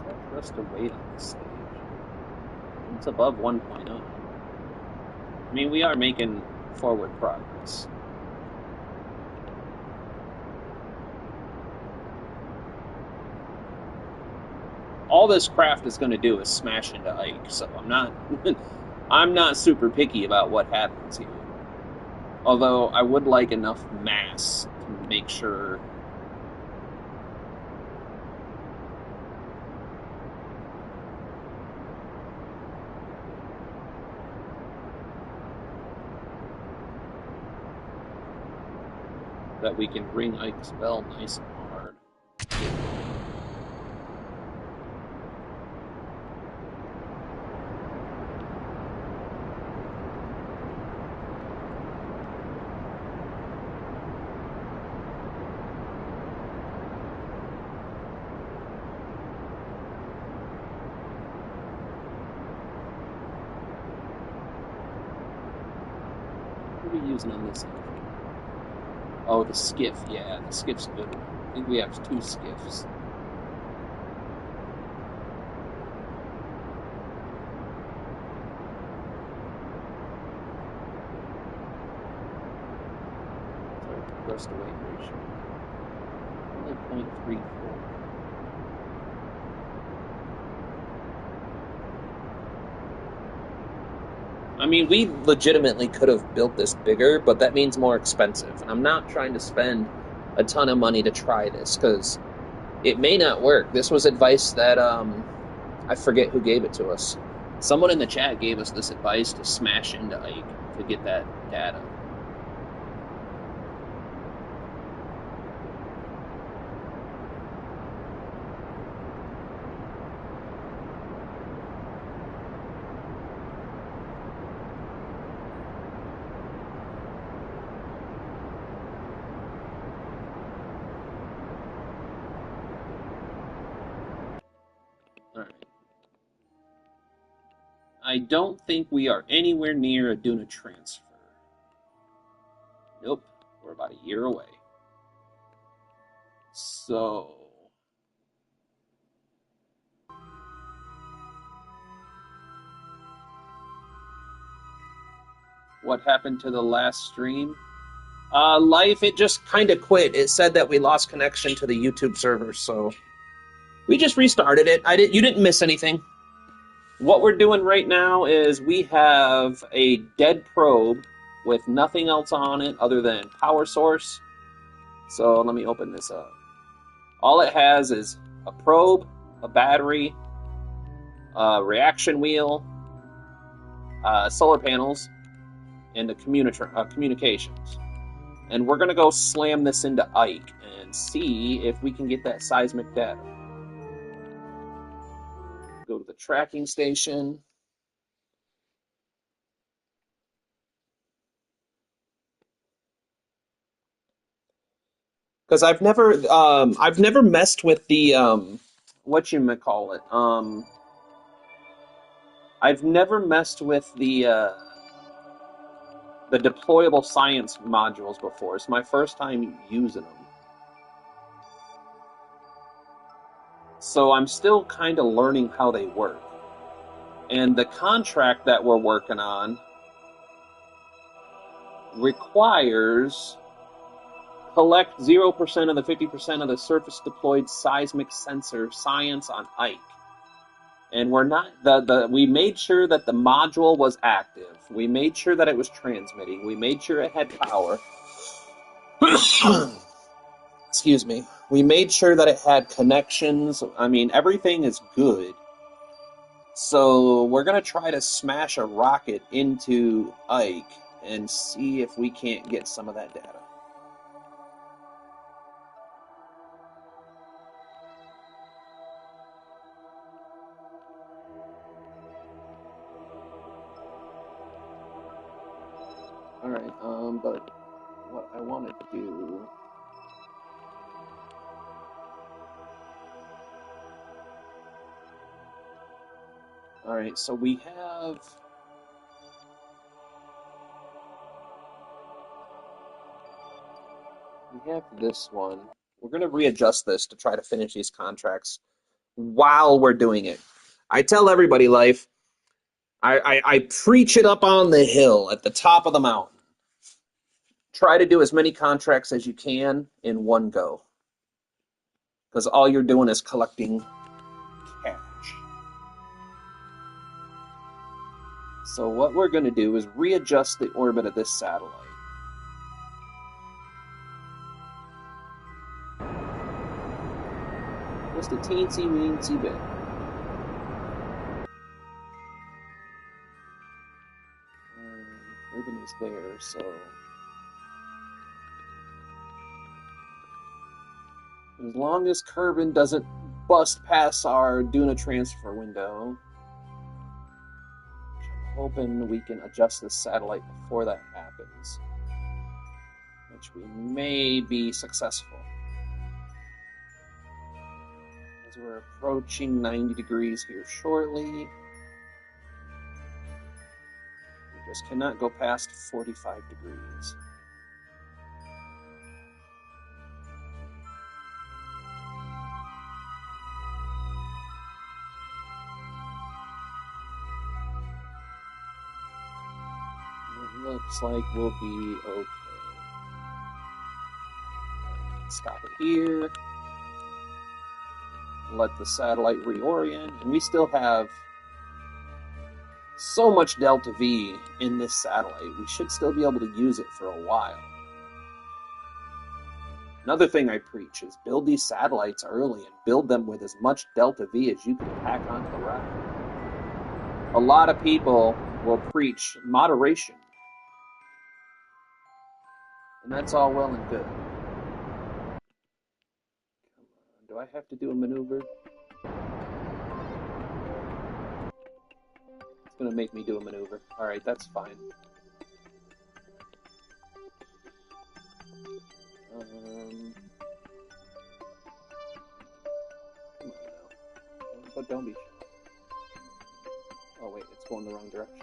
Speaker 1: What's that thrust of weight on this stage? It's above 1.0. I mean, we are making forward progress. All this craft is going to do is smash into Ike, so I'm not super picky about what happens here. Although I would like enough mass to make sure that we can ring Ike's bell nice and hard. What are we using on this engine? Oh, the skiff. Yeah, the skiff's a good one. I think we have two skiffs. What's our thrust to weight ratio here? Only 0.34. I mean, we legitimately could have built this bigger, but that means more expensive. And I'm not trying to spend a ton of money to try this because it may not work. This was advice that I forget who gave it to us. Someone in the chat gave us this advice to smash into Ike to get that data. Alright. I don't think we are anywhere near a Duna transfer. Nope. We're about a year away. So... what happened to the last stream? Life, it just kind of quit. It said that we lost connection to the YouTube server, so we just restarted it. You didn't miss anything. What we're doing right now is we have a dead probe with nothing else on it other than power source. So let me open this up. All it has is a probe, a battery, a reaction wheel, solar panels, and a communications. And we're going to go slam this into Ike and see if we can get that seismic data. Go to the tracking station. Because I've never messed with the what you might call it. I've never messed with the deployable science modules before. It's my first time using them. So I'm still kind of learning how they work. And the contract that we're working on requires collect 0% of the 50% of the surface deployed seismic sensor science on Ike. And we're not we made sure that the module was active. We made sure that it was transmitting. We made sure it had power. Excuse me. We made sure that it had connections. I mean, everything is good. So we're going to try to smash a rocket into Ike and see if we can't get some of that data. Alright, but what I want to do... Alright, so we have this one. We're going to readjust this to try to finish these contracts while we're doing it. I tell everybody, Life, I preach it up on the hill at the top of the mountain. Try to do as many contracts as you can in one go. Because all you're doing is collecting cash. So what we're going to do is readjust the orbit of this satellite. Just a teensy-weensy bit. Urban is there, so... as long as Kerbin doesn't bust past our Duna transfer window, I'm hoping we can adjust this satellite before that happens, which we may be successful. As we're approaching 90 degrees here shortly, we just cannot go past 45 degrees. Looks like we'll be okay. Stop it here. Let the satellite reorient. And we still have so much delta V in this satellite. We should still be able to use it for a while. Another thing I preach is build these satellites early and build them with as much delta V as you can pack onto the rocket. a lot of people will preach moderation. And that's all well and good. Do I have to do a maneuver? It's going to make me do a maneuver. Alright, that's fine. Come on now. But don't be shy. Oh wait, it's going the wrong direction.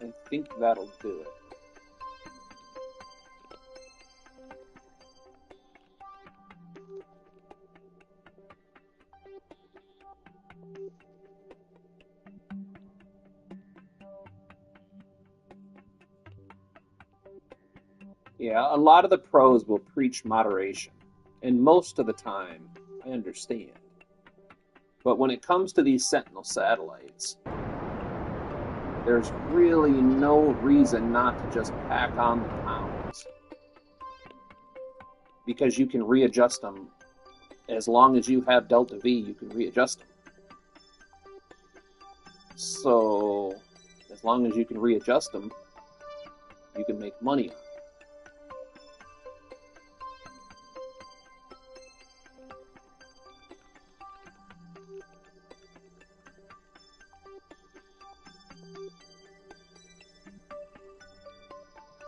Speaker 1: I think that'll do it. Yeah, a lot of the pros will preach moderation, and most of the time, I understand. But when it comes to these Sentinel satellites, there's really no reason not to just pack on the pounds. Because you can readjust them. As long as you have Delta V, you can readjust them. So, as long as you can readjust them, you can make money on them.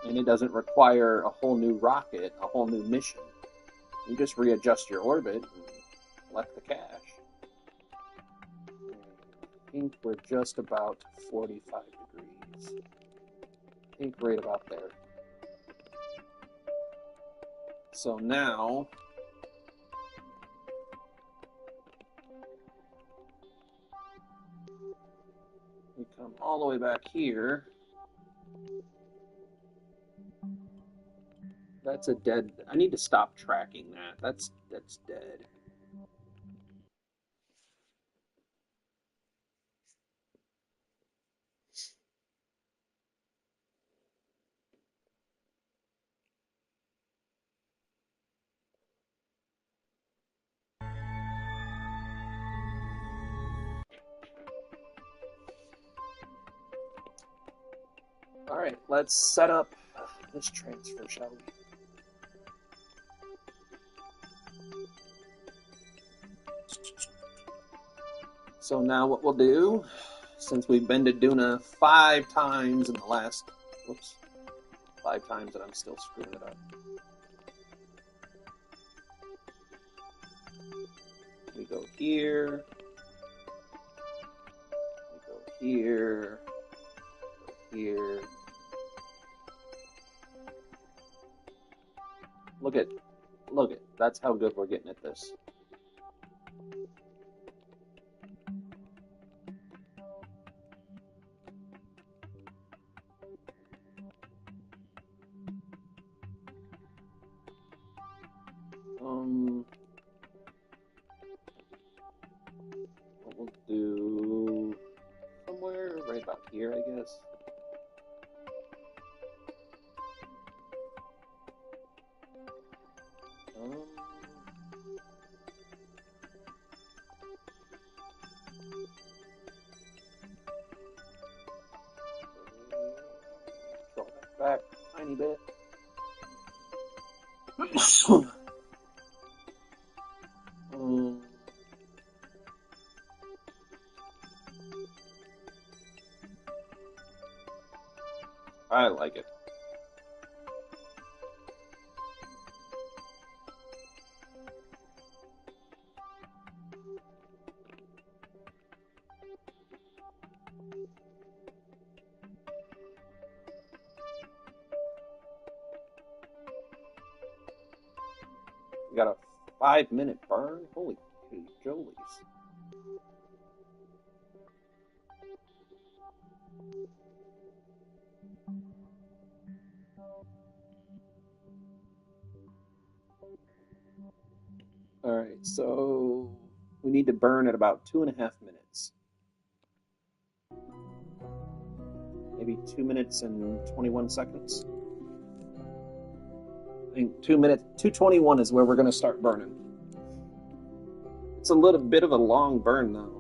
Speaker 1: And it doesn't require a whole new rocket, a whole new mission. You just readjust your orbit and collect the cash. I think we're just about 45 degrees. I think right about there. So now, we come all the way back here. That's a dead. I need to stop tracking that. That's dead. All right, let's set up this transfer, shall we? So now what we'll do, since we've been to Duna 5 times in the last, 5 times and I'm still screwing it up. We go here, we go here, go here. Look at, that's how good we're getting at this. What we'll do somewhere right about here, I guess. Scroll that back a tiny bit. I like it. We got a 5-minute burn? Holy jolies. Alright, so we need to burn at about 2.5 minutes. Maybe 2 minutes and 21 seconds. think 2 minutes, 2:21 is where we're going to start burning. It's a little bit of a long burn, though.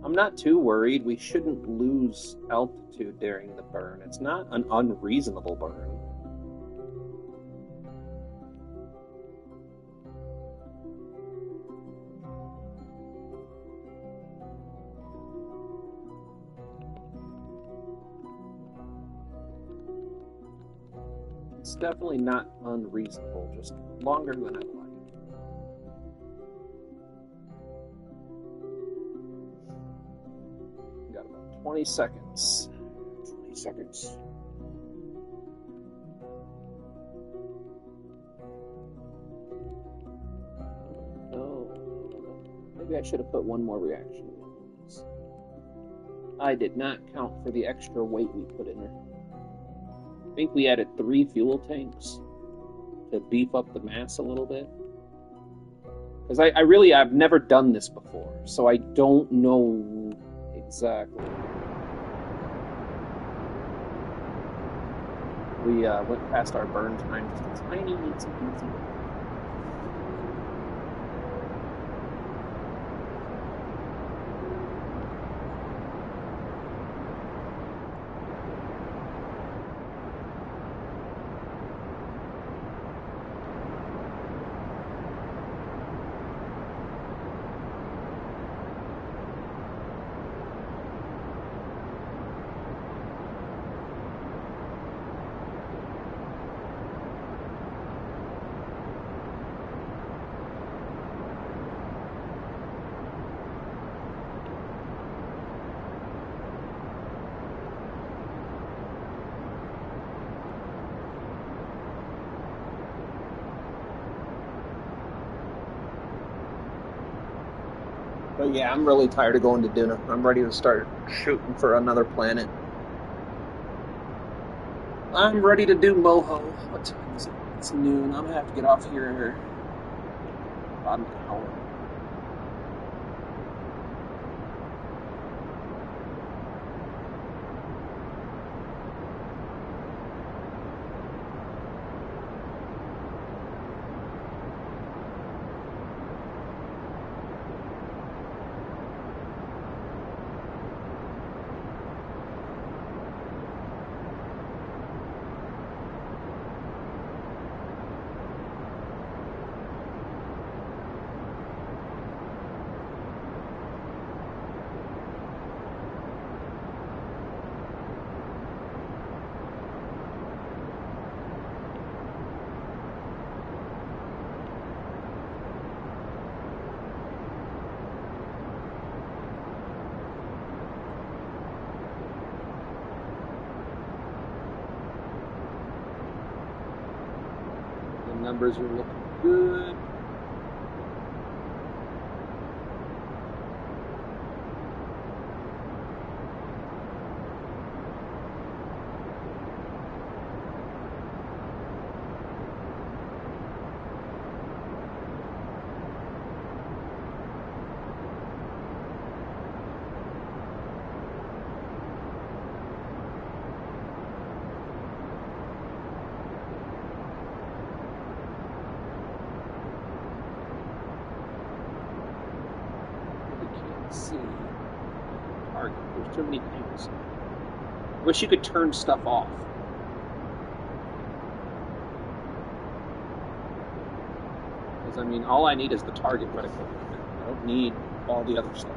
Speaker 1: I'm not too worried. We shouldn't lose altitude during the burn. It's not an unreasonable burn. It's definitely not unreasonable, just longer than I'd like. We got about 20 seconds. 20 seconds. Oh, maybe I should have put one more reaction in this. I did not count for the extra weight we put in there. I think we added 3 fuel tanks to beef up the mass a little bit. Because I've never done this before, so I don't know exactly. We went past our burn time just a tiny itsy bitsy bit. But yeah, I'm really tired of going to Duna. I'm ready to start shooting for another planet. I'm ready to do Moho. What time is it? It's noon. I'm gonna have to get off here in about an hour. The numbers are looking good. See target. There's too many things. I wish you could turn stuff off. Because I mean, all I need is the target reticle right now. I don't need all the other stuff.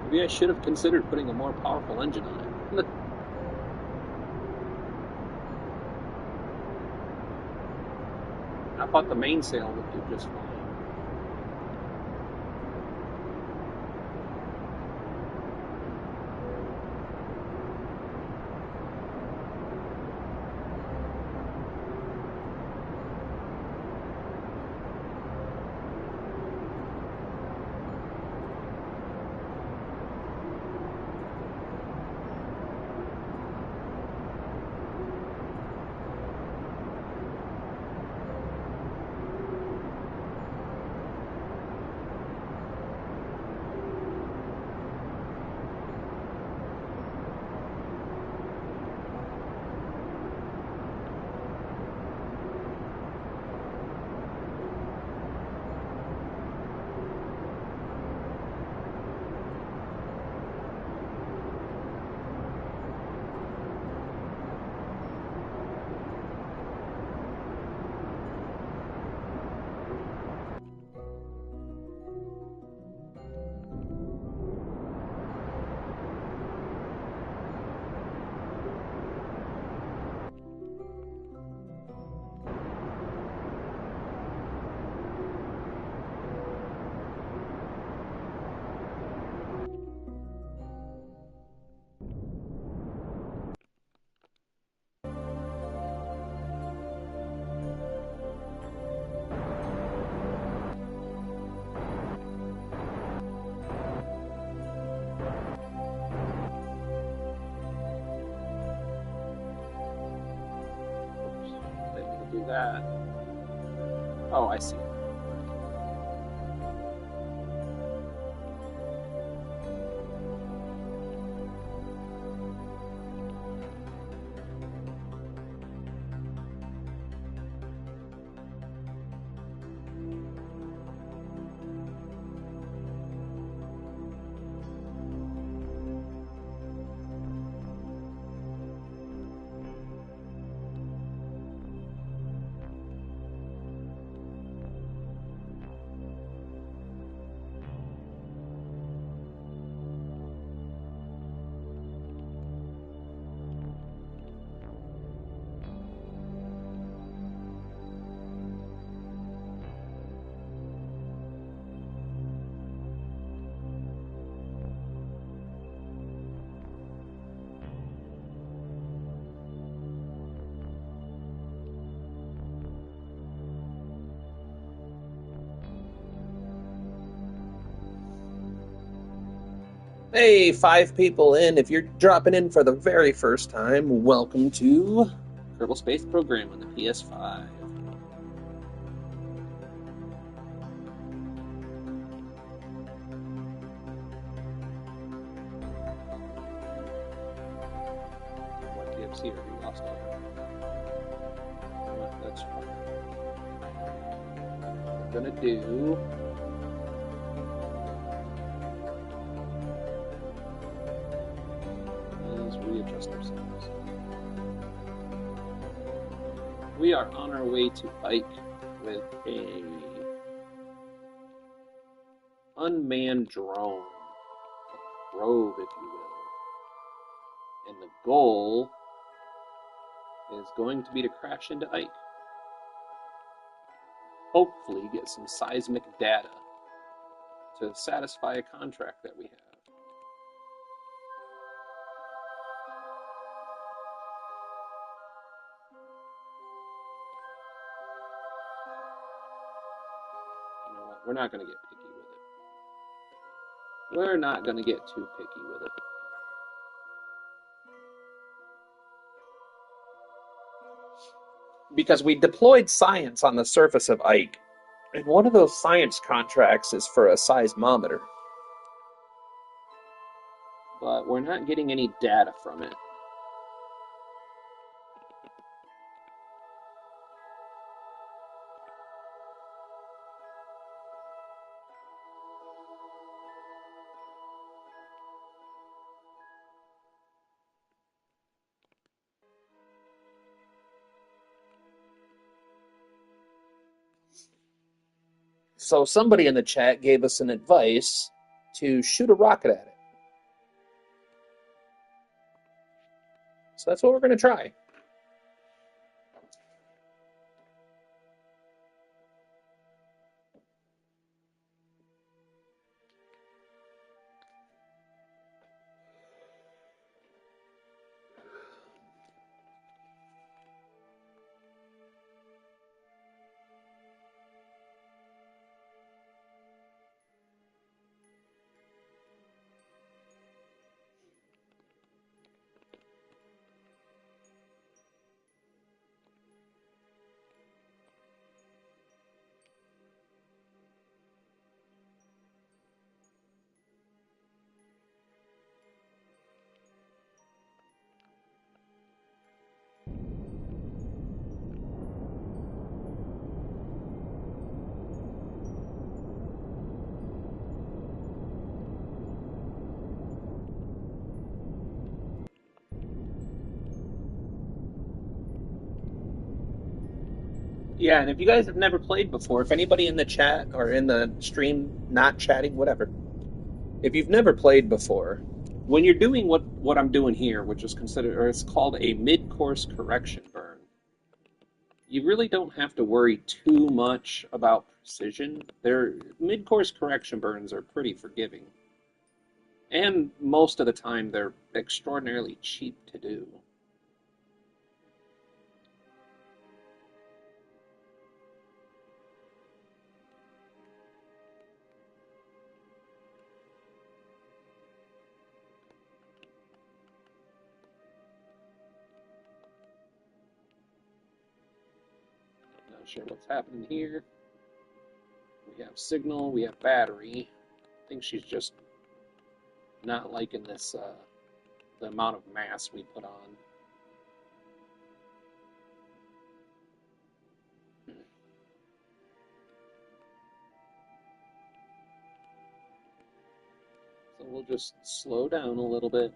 Speaker 1: Maybe I should have considered putting a more powerful engine on it. I thought the mainsail would do just fine. do that. Oh, I see. Hey, 5 people in. If you're dropping in for the very first time, welcome to Kerbal Space Program on the PS5. What gives here? We lost all. That's fine. What we're gonna do. Readjust ourselves. We are on our way to Ike with a unmanned drone, a probe, if you will. And the goal is going to be to crash into Ike. Hopefully get some seismic data to satisfy a contract that we have. We're not going to get picky with it. We're not going to get too picky with it. Because we deployed science on the surface of Ike, and one of those science contracts is for a seismometer. But we're not getting any data from it. So somebody in the chat gave us an advice to shoot a rocket at it. So that's what we're going to try. Yeah, and if you guys have never played before, if anybody in the chat or in the stream not chatting, whatever, if you've never played before, when you're doing what I'm doing here, which is considered, or it's called a mid-course correction burn, you really don't have to worry too much about precision. Mid-course correction burns are pretty forgiving. And most of the time, they're extraordinarily cheap to do. sure what's happening here. We have signal, we have battery. I think she's just not liking this, the amount of mass we put on. So we'll just slow down a little bit.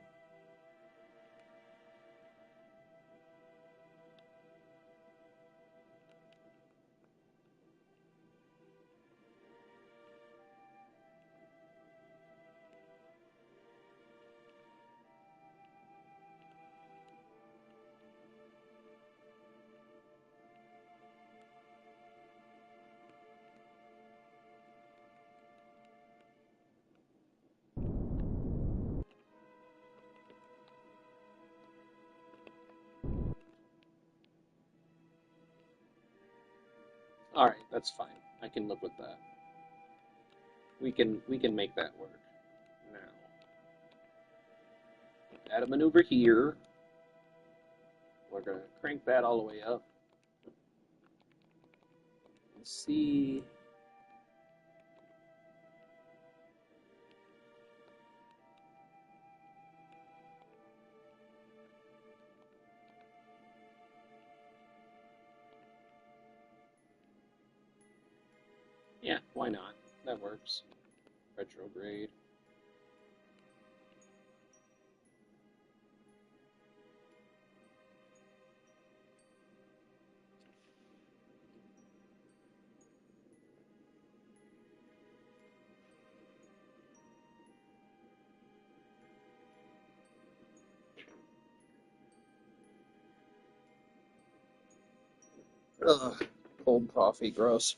Speaker 1: All right, that's fine. I can live with that. We can make that work. Now, add a maneuver here. We're gonna crank that all the way up. Let's see. Yeah, why not? That works. Retrograde. Ugh, cold coffee, gross.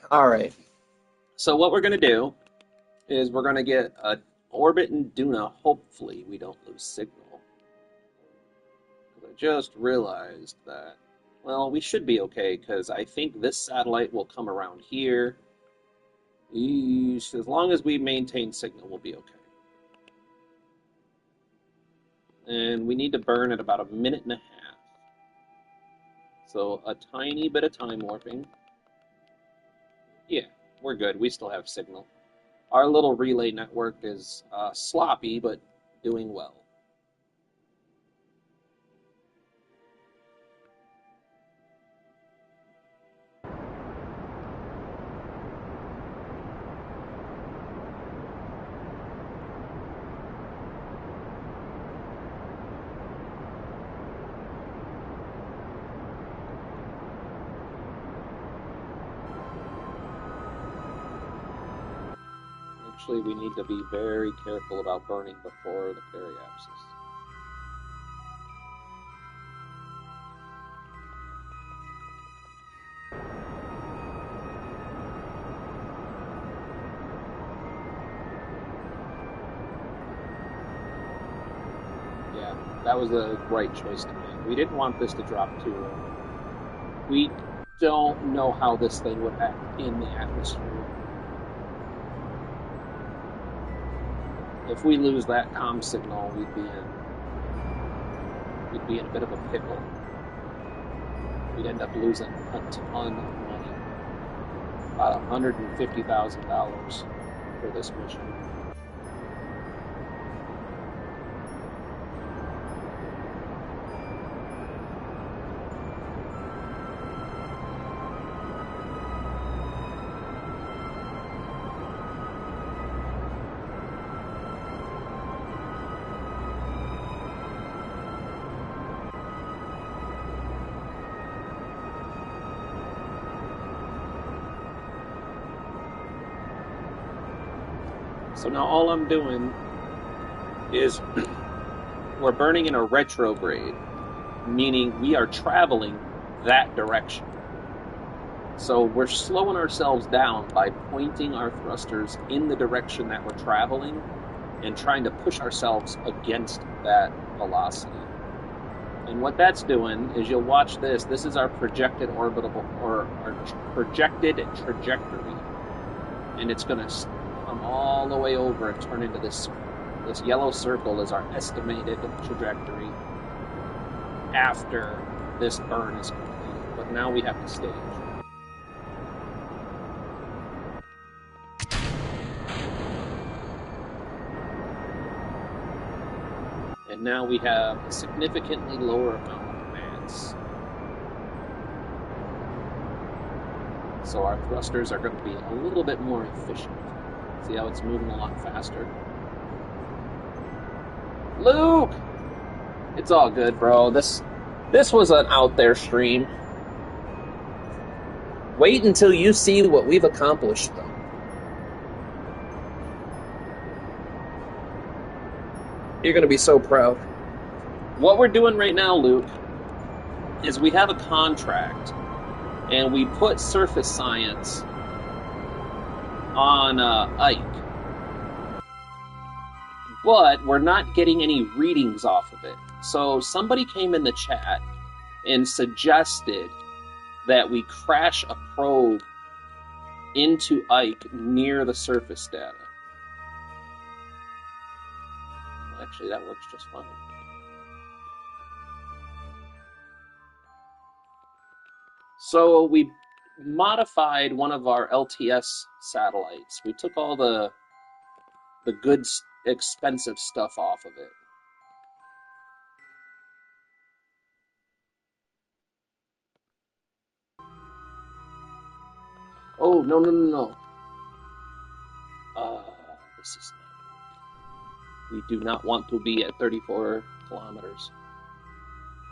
Speaker 1: All right. So what we're going to do is we're going to get an orbit in Duna. Hopefully we don't lose signal. I just realized that, well, we should be okay because I think this satellite will come around here. As long as we maintain signal, we'll be okay. And we need to burn at about 1.5 minutes. So a tiny bit of time warping. Yeah, we're good. We still have signal. Our little relay network is sloppy, but doing well. Actually, we need to be very careful about burning before the periapsis. Yeah, that was the right choice to make. We didn't want this to drop too low. We don't know how this thing would act in the atmosphere. If we lose that comm signal, we'd be in a bit of a pickle. We'd end up losing a ton of money, about $150,000 for this mission. So now all I'm doing is we're burning in a retrograde, meaning we are traveling that direction. So we're slowing ourselves down by pointing our thrusters in the direction that we're traveling and trying to push ourselves against that velocity. And what that's doing is, you'll watch this. This is our projected orbital, or our projected trajectory. And it's going to come all the way over and turn into this circle. This yellow circle is our estimated trajectory after this burn is completed. But now we have to stage. And now we have a significantly lower amount of mass. So our thrusters are going to be a little bit more efficient. See how it's moving a lot faster? Luke! It's all good, bro. This was an out there stream. Wait until you see what we've accomplished, though. You're going to be so proud. What we're doing right now, Luke, is we have a contract, and we put surface science on Ike. But we're not getting any readings off of it. So somebody came in the chat and suggested that we crash a probe into Ike near the surface data. Actually, that works just fine. So we modified one of our LTS satellites. We took all the good, expensive stuff off of it. Oh, no. This is not... We do not want to be at 34 kilometers.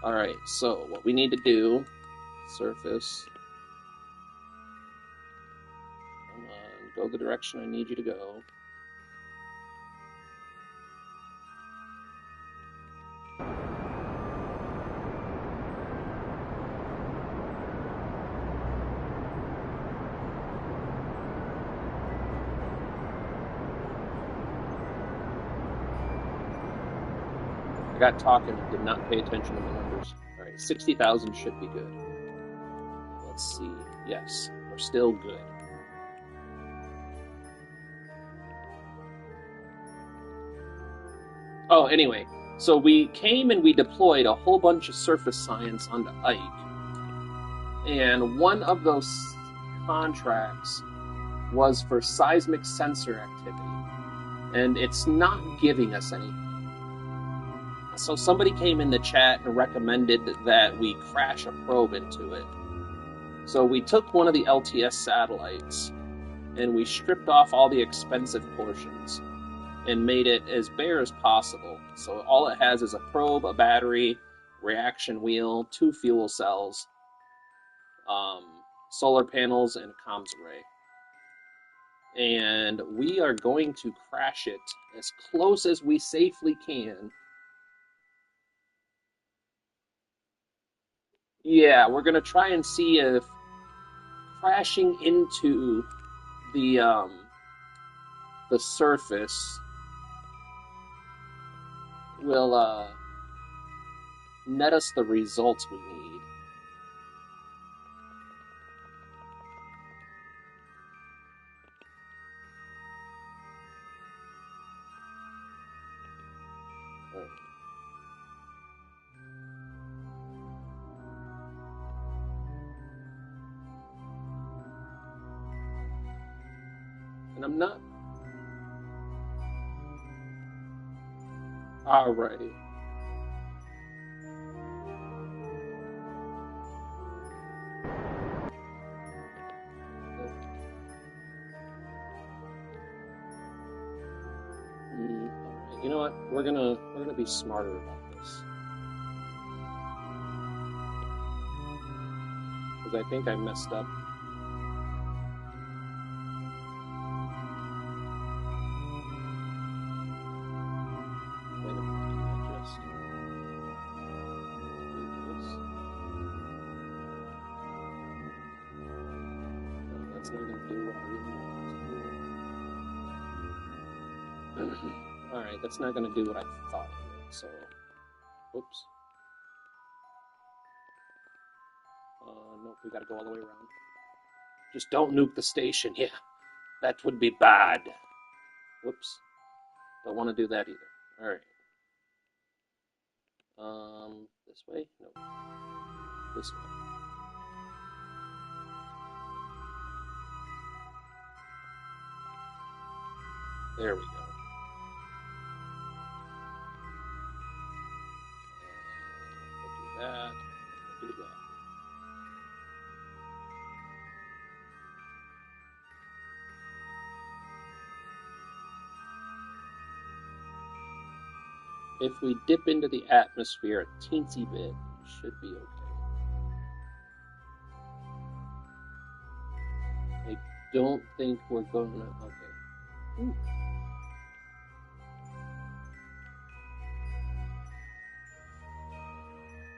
Speaker 1: Alright, so what we need to do... Surface. Come on, go the direction I need you to go. I got talking and did not pay attention to the numbers. Alright, 60,000 should be good. Let's see. Yes, we're still good. Oh, anyway, so we came and we deployed a whole bunch of surface science onto Ike. And one of those contracts was for seismic sensor activity. And it's not giving us any. So somebody came in the chat and recommended that we crash a probe into it. So we took one of the LTS satellites and we stripped off all the expensive portions and made it as bare as possible. So all it has is a probe, a battery, reaction wheel, 2 fuel cells, solar panels, and a comms array. And we are going to crash it as close as we safely can. Yeah, we're going to try and see if crashing into the surface will net us the results we need. And I'm not... Alrighty. Alright, you know what? We're gonna be smarter about this. Because I think I messed up. That's not going to do what I really want to do. Alright, that's not going to do what I thought it would, so... Oops. Nope, we gotta go all the way around. Just don't nuke the station, yeah. That would be bad. Whoops. Don't want to do that either. Alright. This way? No. This way. There we go. We'll do that. We'll do that. If we dip into the atmosphere a teensy bit, it should be okay. I don't think we're gonna... Okay. Ooh.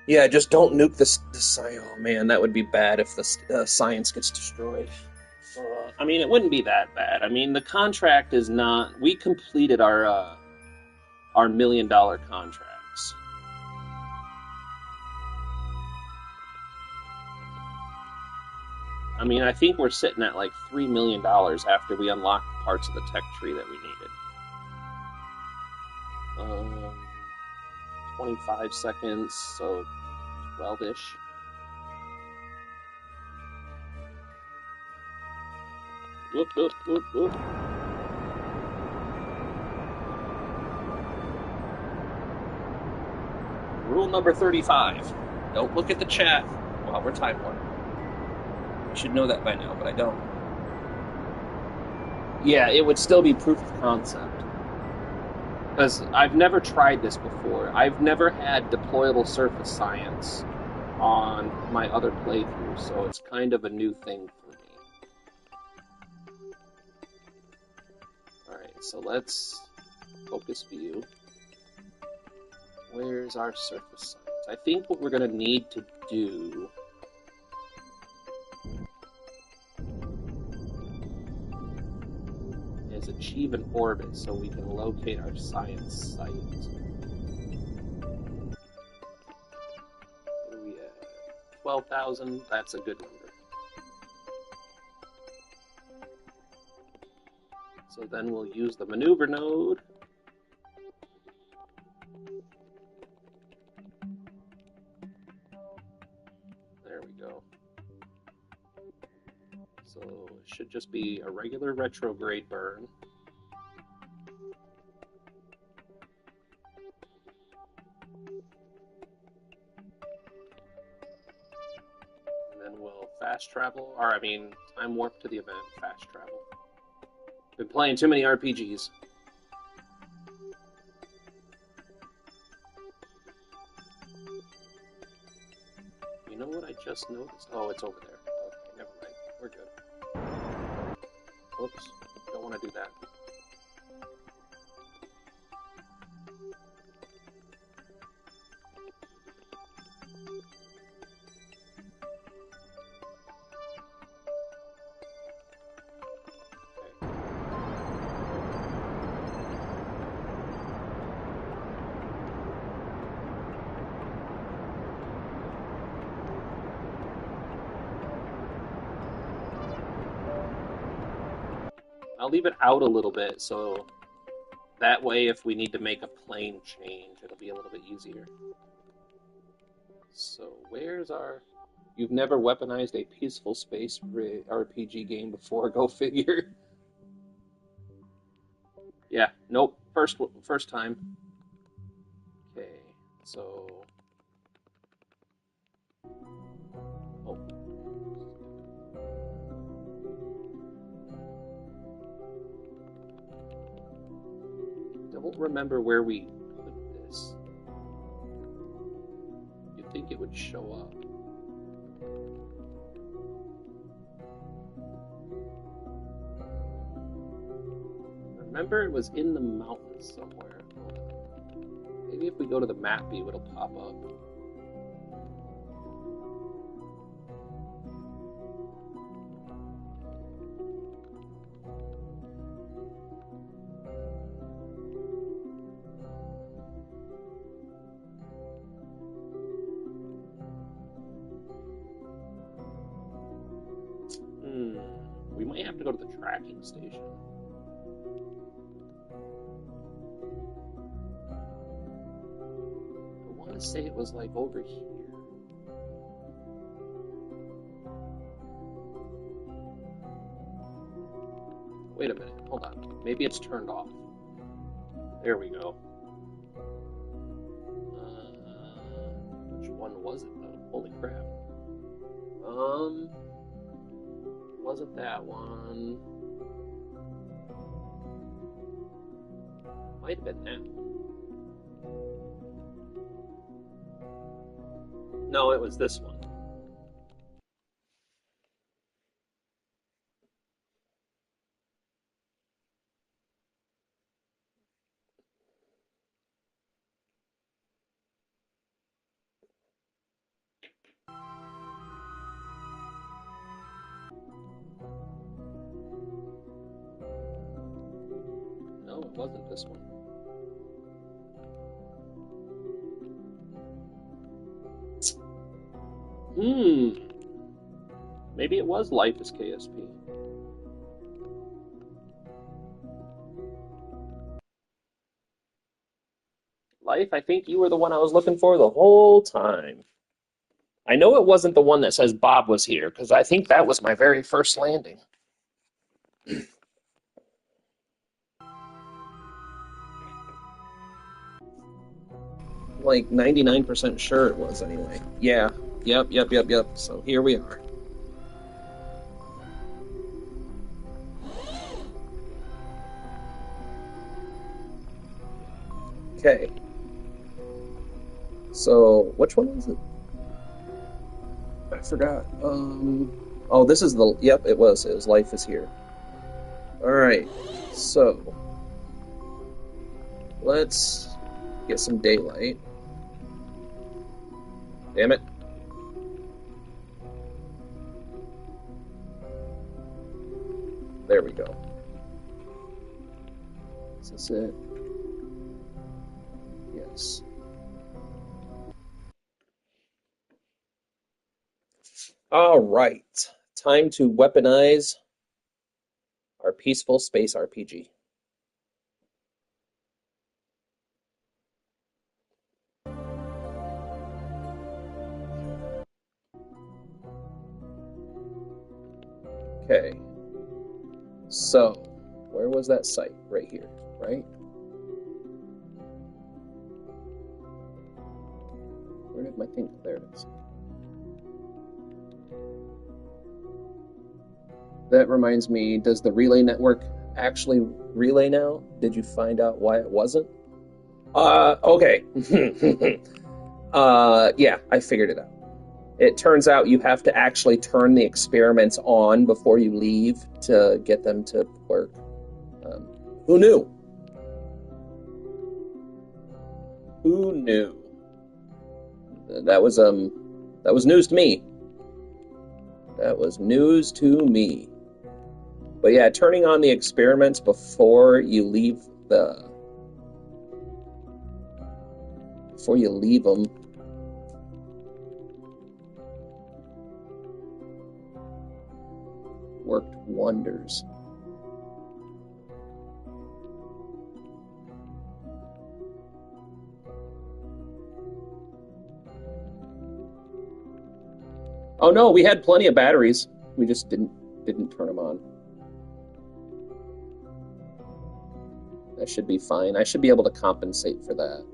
Speaker 1: Yeah, just don't nuke the science. Oh man, that would be bad if the science gets destroyed. I mean, it wouldn't be that bad. I mean, the contract is not... We completed our $1 million contracts. I mean, I think we're sitting at like $3 million after we unlocked parts of the tech tree that we needed. 25 seconds, so 12-ish. Whoop, whoop, whoop, whoop. Rule number 35. Don't look at the chat while we're time warping. I should know that by now, but I don't. Yeah, it would still be proof of concept. Because I've never tried this before. I've never had deployable surface science on my other playthroughs, so it's kind of a new thing for me. Alright, so let's focus view. Where's our surface science? I think what we're going to need to do is achieve an orbit so we can locate our science site. What are we at? 12,000? That's a good number. So then we'll use the maneuver node. There we go. So it should just be a regular retrograde burn. And then we'll fast travel, or I mean, time warp to the event, fast travel. Been playing too many RPGs. You know what I just noticed? Oh, it's over there. Okay, never mind. We're good. Oops. Don't want to do that. I'll leave it out a little bit, so that way if we need to make a plane change, it'll be a little bit easier. So where's our... You've never weaponized a peaceful space RPG game before, go figure. Yeah, nope, first time. Okay, so... Oh. Don't remember where we put this. You'd think it would show up. Remember it was in the mountains somewhere. Maybe if we go to the map view, it'll pop up. to go to the tracking station. I want to say it was like over here. Wait a minute, hold on. Maybe it's turned off. There we go. Which one was it though? Holy crap. Wasn't that one? Might have been that one. No, it was this one. No, it wasn't this one. Maybe it was Life is KSP. Life, I think you were the one I was looking for the whole time. I know it wasn't the one that says Bob was here, because I think that was my very first landing. Like 99% sure it was anyway. Yeah. Yep. So here we are. Okay. So, which one was it? I forgot. Oh, this is the, yep, it was Life is Here. Alright, so, let's get some daylight. Damn it. There we go. Is this it? Yes. All right. Time to weaponize our peaceful space RPG. Okay. So, where was that site? Right here, right? Where did my thing? There it is. That reminds me, does the relay network actually relay now? Did you find out why it wasn't? Okay. Yeah, I figured it out. It turns out you have to actually turn the experiments on before you leave to get them to work. Who knew? Who knew? That was news to me. That was news to me. But yeah, turning on the experiments before you leave them worked wonders. Oh no, we had plenty of batteries. We just didn't turn them on. That should be fine. I should be able to compensate for that.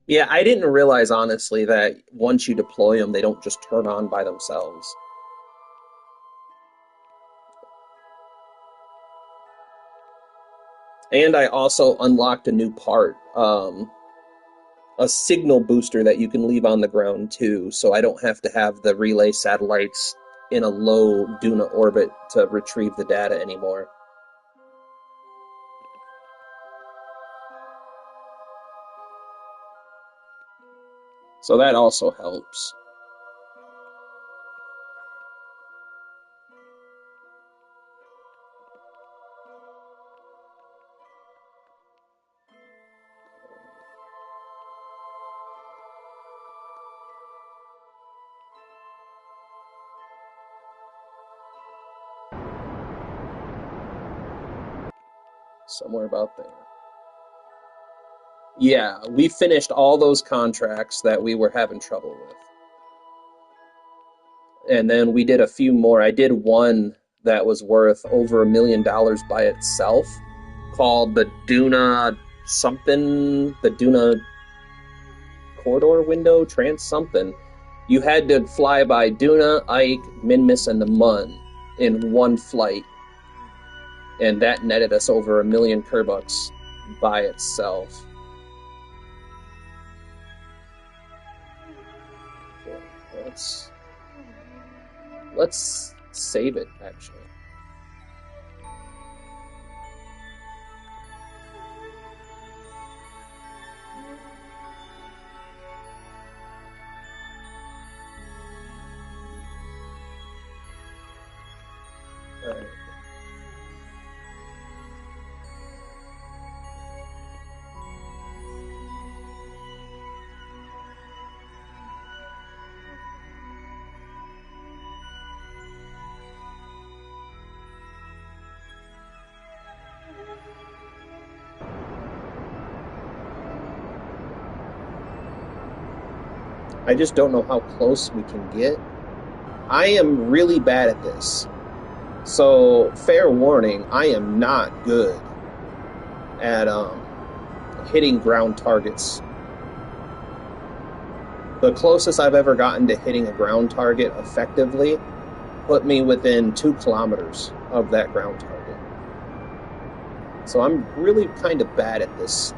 Speaker 1: Yeah, I didn't realize, honestly, that once you deploy them, they don't just turn on by themselves. And I also unlocked a new part, a signal booster that you can leave on the ground too, so I don't have to have the relay satellites in a low Duna orbit to retrieve the data anymore. So that also helps. Somewhere about there. Yeah, we finished all those contracts that we were having trouble with. And then we did a few more. I did one that was worth over $1 million by itself, called the Duna something, the Duna corridor window, trans something. You had to fly by Duna, Ike, Minmus, and the Mun in one flight, and that netted us over $1 million Kerbucks by itself. Okay, let's save it, actually. All right. I just don't know how close we can get. I am really bad at this. So, fair warning, I am not good at hitting ground targets. The closest I've ever gotten to hitting a ground target effectively put me within 2 kilometers of that ground target. So I'm really kind of bad at this.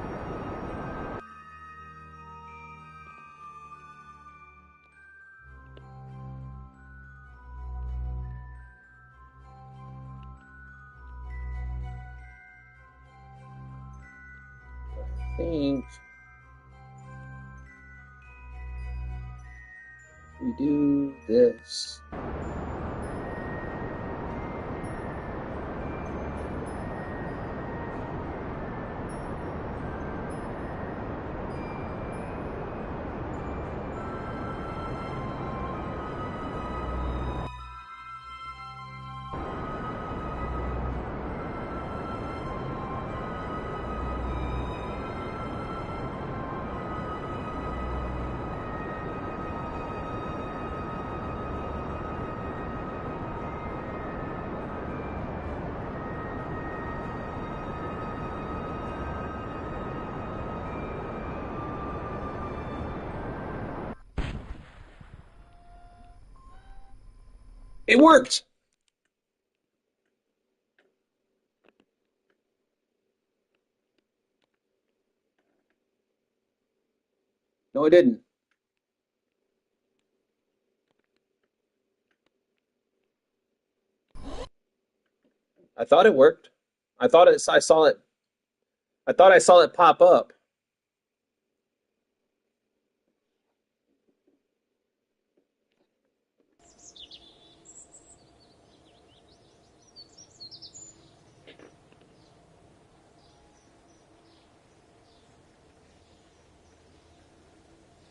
Speaker 1: I think we do this. It worked! No, it didn't. I thought it worked. I thought I saw it. I thought I saw it pop up.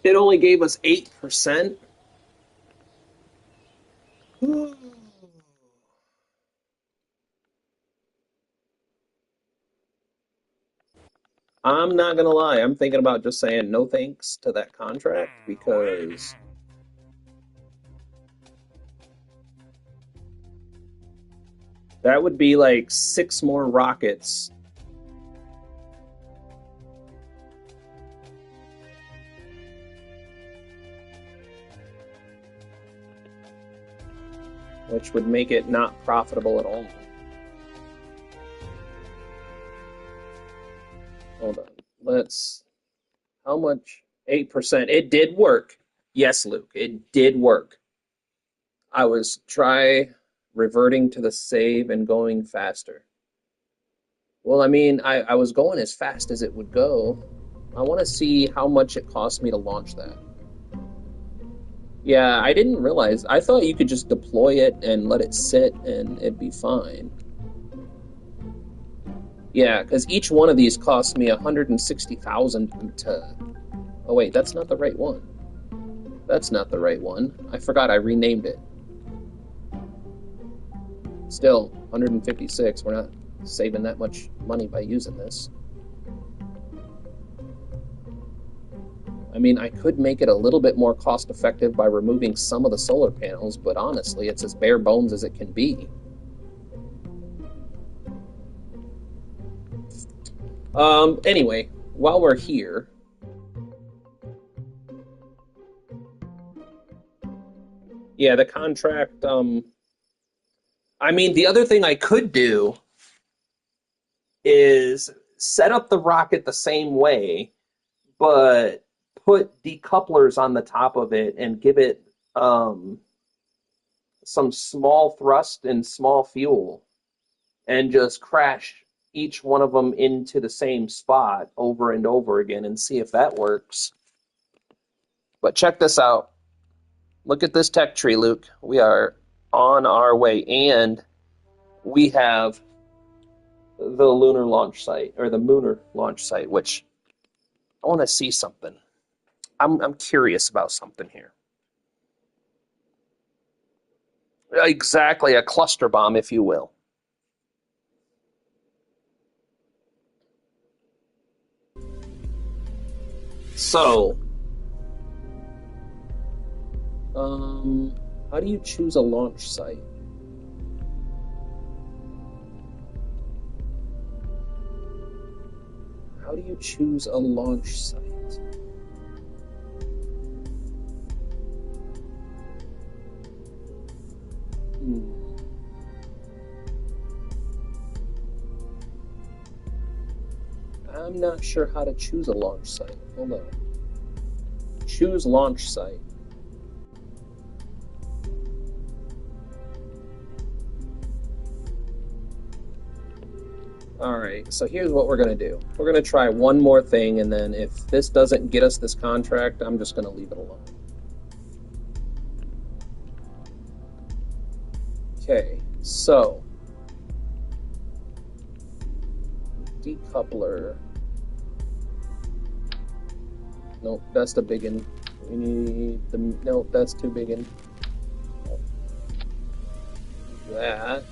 Speaker 1: It only gave us 8%. I'm not gonna lie, I'm thinking about just saying no thanks to that contract because that would be like 6 more rockets. Which would make it not profitable at all. Hold on. How much? 8%. It did work. Yes, Luke, it did work. I was reverting to the save and going faster. Well, I mean, I was going as fast as it would go. I want to see how much it cost me to launch that. Yeah, I didn't realize. I thought you could just deploy it and let it sit and it'd be fine. Yeah, because each one of these cost me 160,000 to... Oh wait, that's not the right one. That's not the right one. I forgot I renamed it. Still, 156. We're not... saving that much money by using this. I mean, I could make it a little bit more cost effective by removing some of the solar panels, but honestly, it's as bare bones as it can be. Anyway, while we're here, yeah, the contract, I mean, the other thing I could do is set up the rocket the same way, but put decouplers on the top of it and give it some small thrust and small fuel and just crash each one of them into the same spot over and over again and see if that works. But check this out. Look at this tech tree, Luke. We are on our way, and we have the lunar launch site, or the Mooner launch site, which I want to see something. I'm curious about something here. Exactly, a cluster bomb, if you will. So, how do you choose a launch site? How do you choose a launch site? I'm not sure how to choose a launch site. Hold on. Choose launch site. Alright, so here's what we're going to do. We're going to try one more thing, and then if this doesn't get us this contract, I'm just going to leave it alone. Okay, so decoupler. Nope, that's the big one. We need the, nope, that's too big one. That.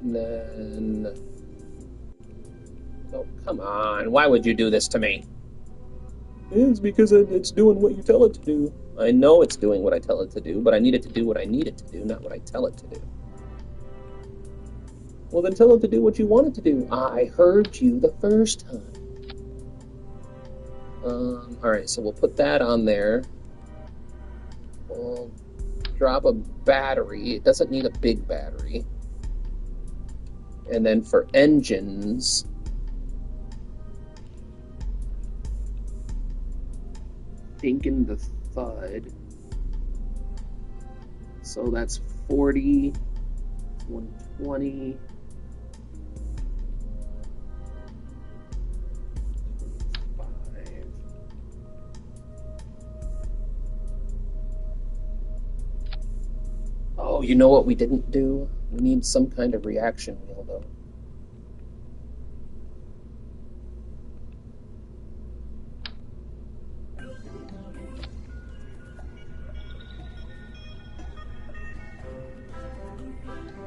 Speaker 1: And then, oh, come on, why would you do this to me? It's because it's doing what you tell it to do. I know it's doing what I tell it to do, but I need it to do what I need it to do, not what I tell it to do. Well, then tell it to do what you want it to do. I heard you the first time. Alright, so we'll put that on there. We'll drop a battery. It doesn't need a big battery. And then for engines, thinking the thud. So that's 40, 120, 25. Oh, you know what we didn't do? We need some kind of reaction wheel, though.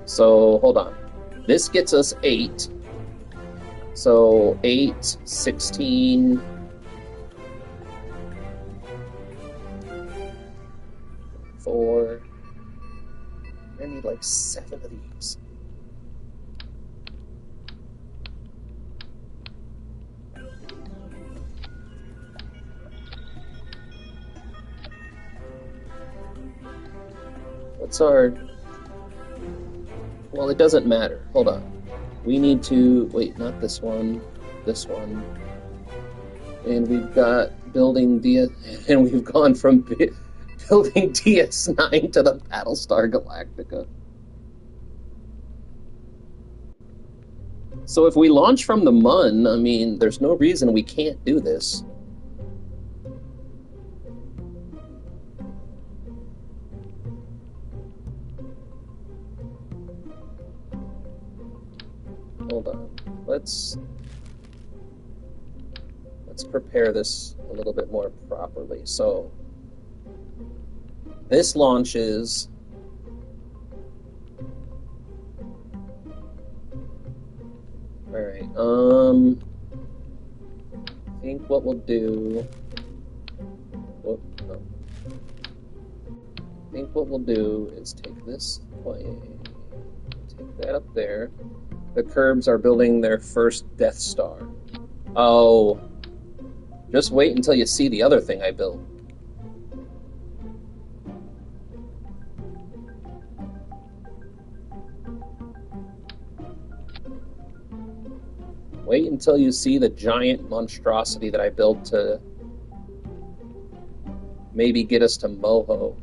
Speaker 1: So, hold on. This gets us 8. So, 8, 16... 4... I need like 7 of these. What's our... Well, it doesn't matter. Hold on. We need to... Wait, not this one. This one. And we've got building DS... And we've gone from building DS9 to the Battlestar Galactica. So if we launch from the Mun, I mean, there's no reason we can't do this. Hold on. Let's prepare this a little bit more properly. So this launches Alright, I think what we'll do... Whoop, no. I think what we'll do is take this plane, take that up there. The Curbs are building their first Death Star. Oh, just wait until you see the other thing I built. Wait until you see the giant monstrosity that I built to maybe get us to Moho.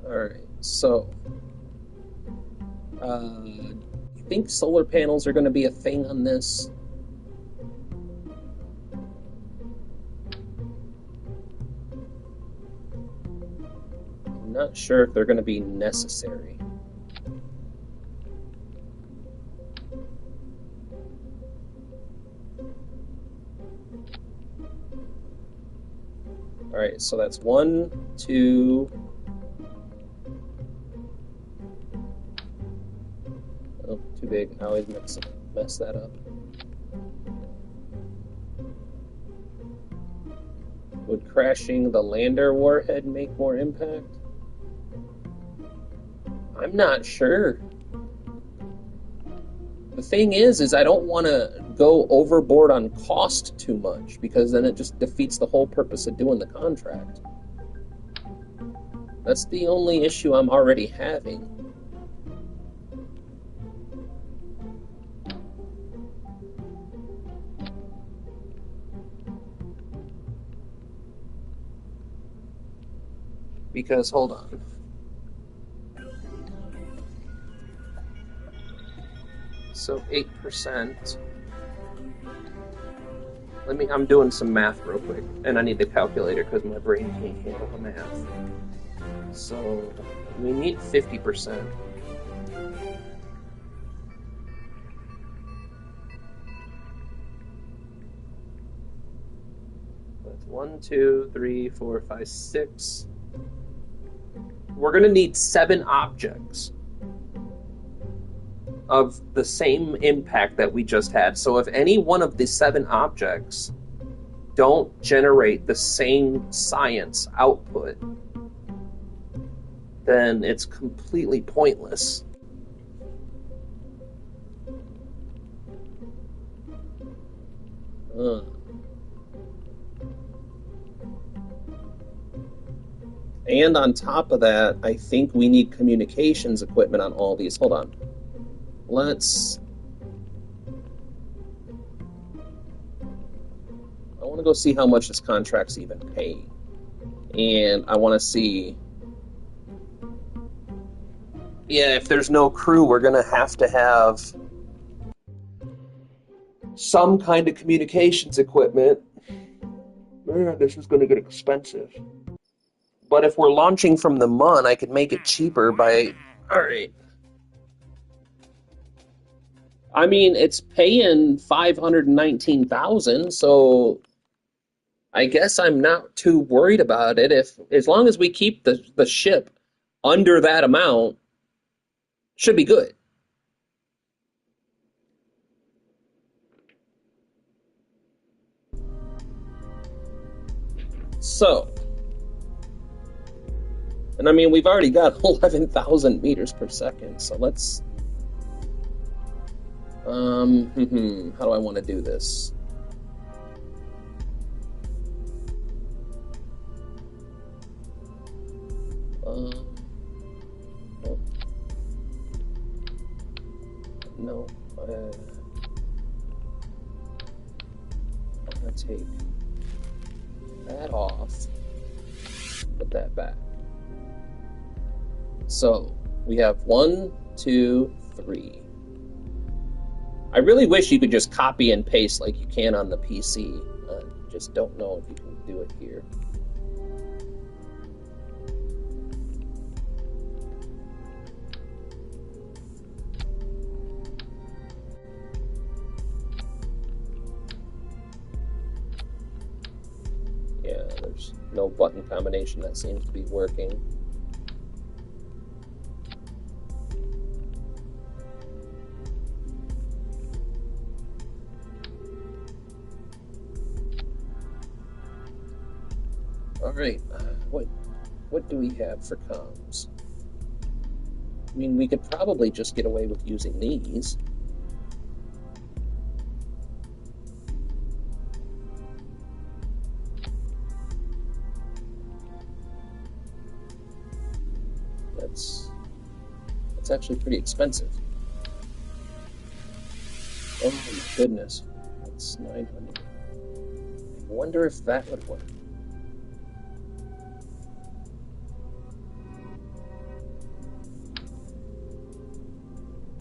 Speaker 1: Alright, so you think solar panels are going to be a thing on this? I'm not sure if they're going to be necessary. Alright, so that's 1, 2... Oh, too big. I always mess that up. Would crashing the lander warhead make more impact? I'm not sure. The thing is I don't want to go overboard on cost too much, because then it just defeats the whole purpose of doing the contract. That's the only issue I'm already having. Because, hold on. So 8%. I'm doing some math real quick, and I need the calculator because my brain can't handle the math. So we need 50%. That's 1, 2, 3, 4, 5, 6. We're going to need 7 objects of the same impact that we just had. So if any one of the 7 objects don't generate the same science output, then it's completely pointless. And on top of that, I think we need communications equipment on all these. Hold on. I want to go see how much this contract's even paying. And I want to see... Yeah, if there's no crew, we're going to have some kind of communications equipment. Man, this is going to get expensive. But if we're launching from the Mun, I could make it cheaper by... Alright. I mean, it's paying $519,000, so I guess I'm not too worried about it. As long as we keep the ship under that amount, should be good. So, and I mean, we've already got 11,000 meters per second, so let's... how do I want to do this? No. I'm going to take that off, put that back. So, we have 1, 2, 3. I really wish you could just copy and paste like you can on the PC. Just don't know if you can do it here. Yeah, there's no button combination that seems to be working. Alright, what do we have for comms? I mean, we could probably just get away with using these. That's actually pretty expensive. Oh my goodness, that's 900. I wonder if that would work.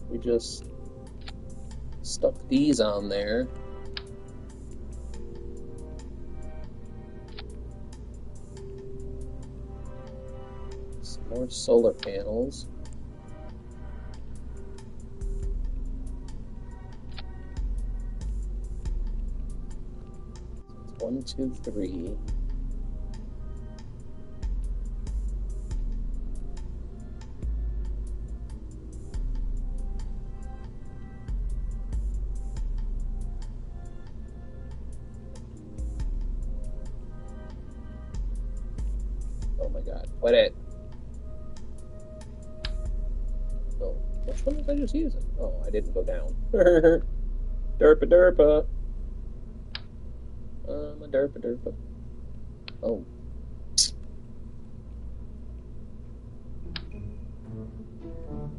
Speaker 1: We just stuck these on there. Some more solar panels. So it's 1, 2, 3. Oh my god, what it? Oh, which one was I just using? Oh, I didn't go down. Derpa derpa. I'm a derpa derpa. Oh.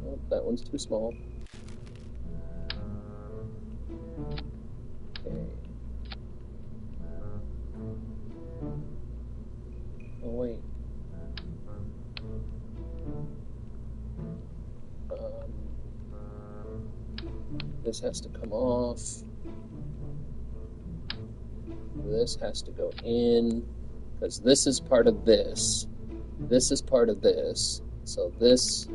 Speaker 1: Oh, that one's too small. Okay. Oh, wait. This has to come off. This has to go in, because this is part of this. This is part of this. So this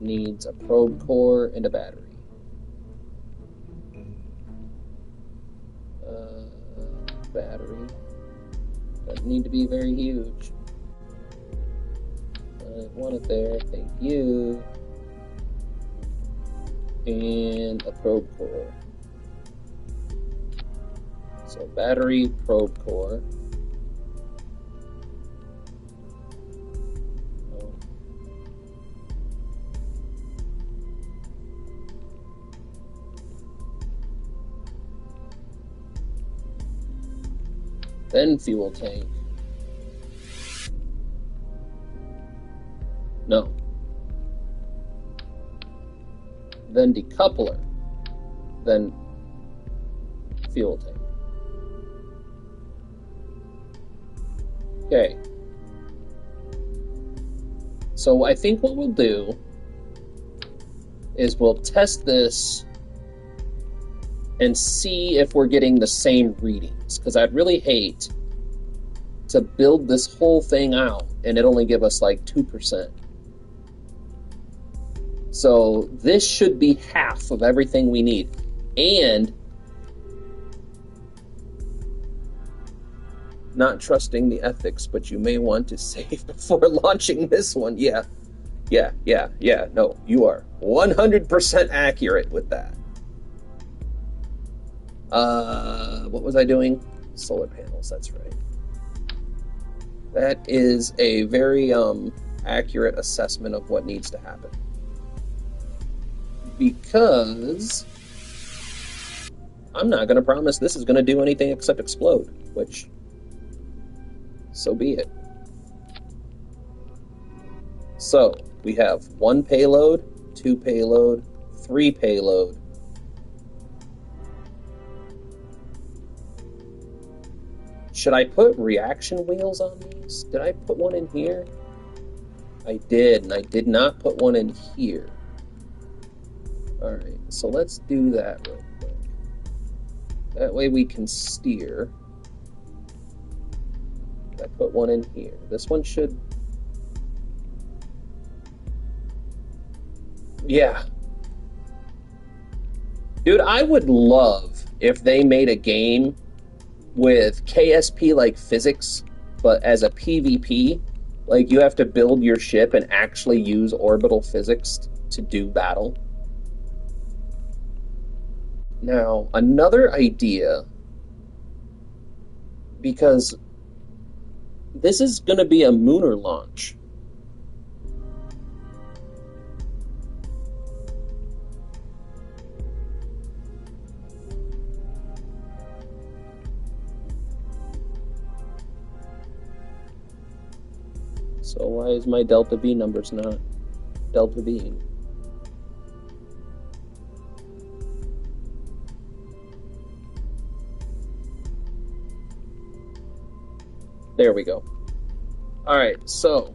Speaker 1: needs a probe core and a battery. Battery. Doesn't need to be very huge. I want it there, thank you. And a probe core. So battery, probe core. Then fuel tank. No. Then decoupler. Then fuel tank. Okay. So I think what we'll do is we'll test this and see if we're getting the same readings, because I'd really hate to build this whole thing out and it only give us like 2%. So this should be half of everything we need. And not trusting the ethics, but you may want to save before launching this one. Yeah, no, you are 100% accurate with that. What was I doing? Solar panels, that's right. That is a very accurate assessment of what needs to happen. Because I'm not going to promise this is going to do anything except explode, which, so be it. So, we have 1 payload, 2 payload, 3 payload. Should I put reaction wheels on these? Did I put one in here? I did, and I did not put one in here. Alright, so let's do that real quick. That way we can steer. I put one in here. This one should... Yeah. Dude, I would love if they made a game with KSP like physics, but as a PvP, like you have to build your ship and actually use orbital physics to do battle. Now, another idea, because This is going to be a Mooner launch. So why is my Delta V numbers not Delta V? There we go. All right, so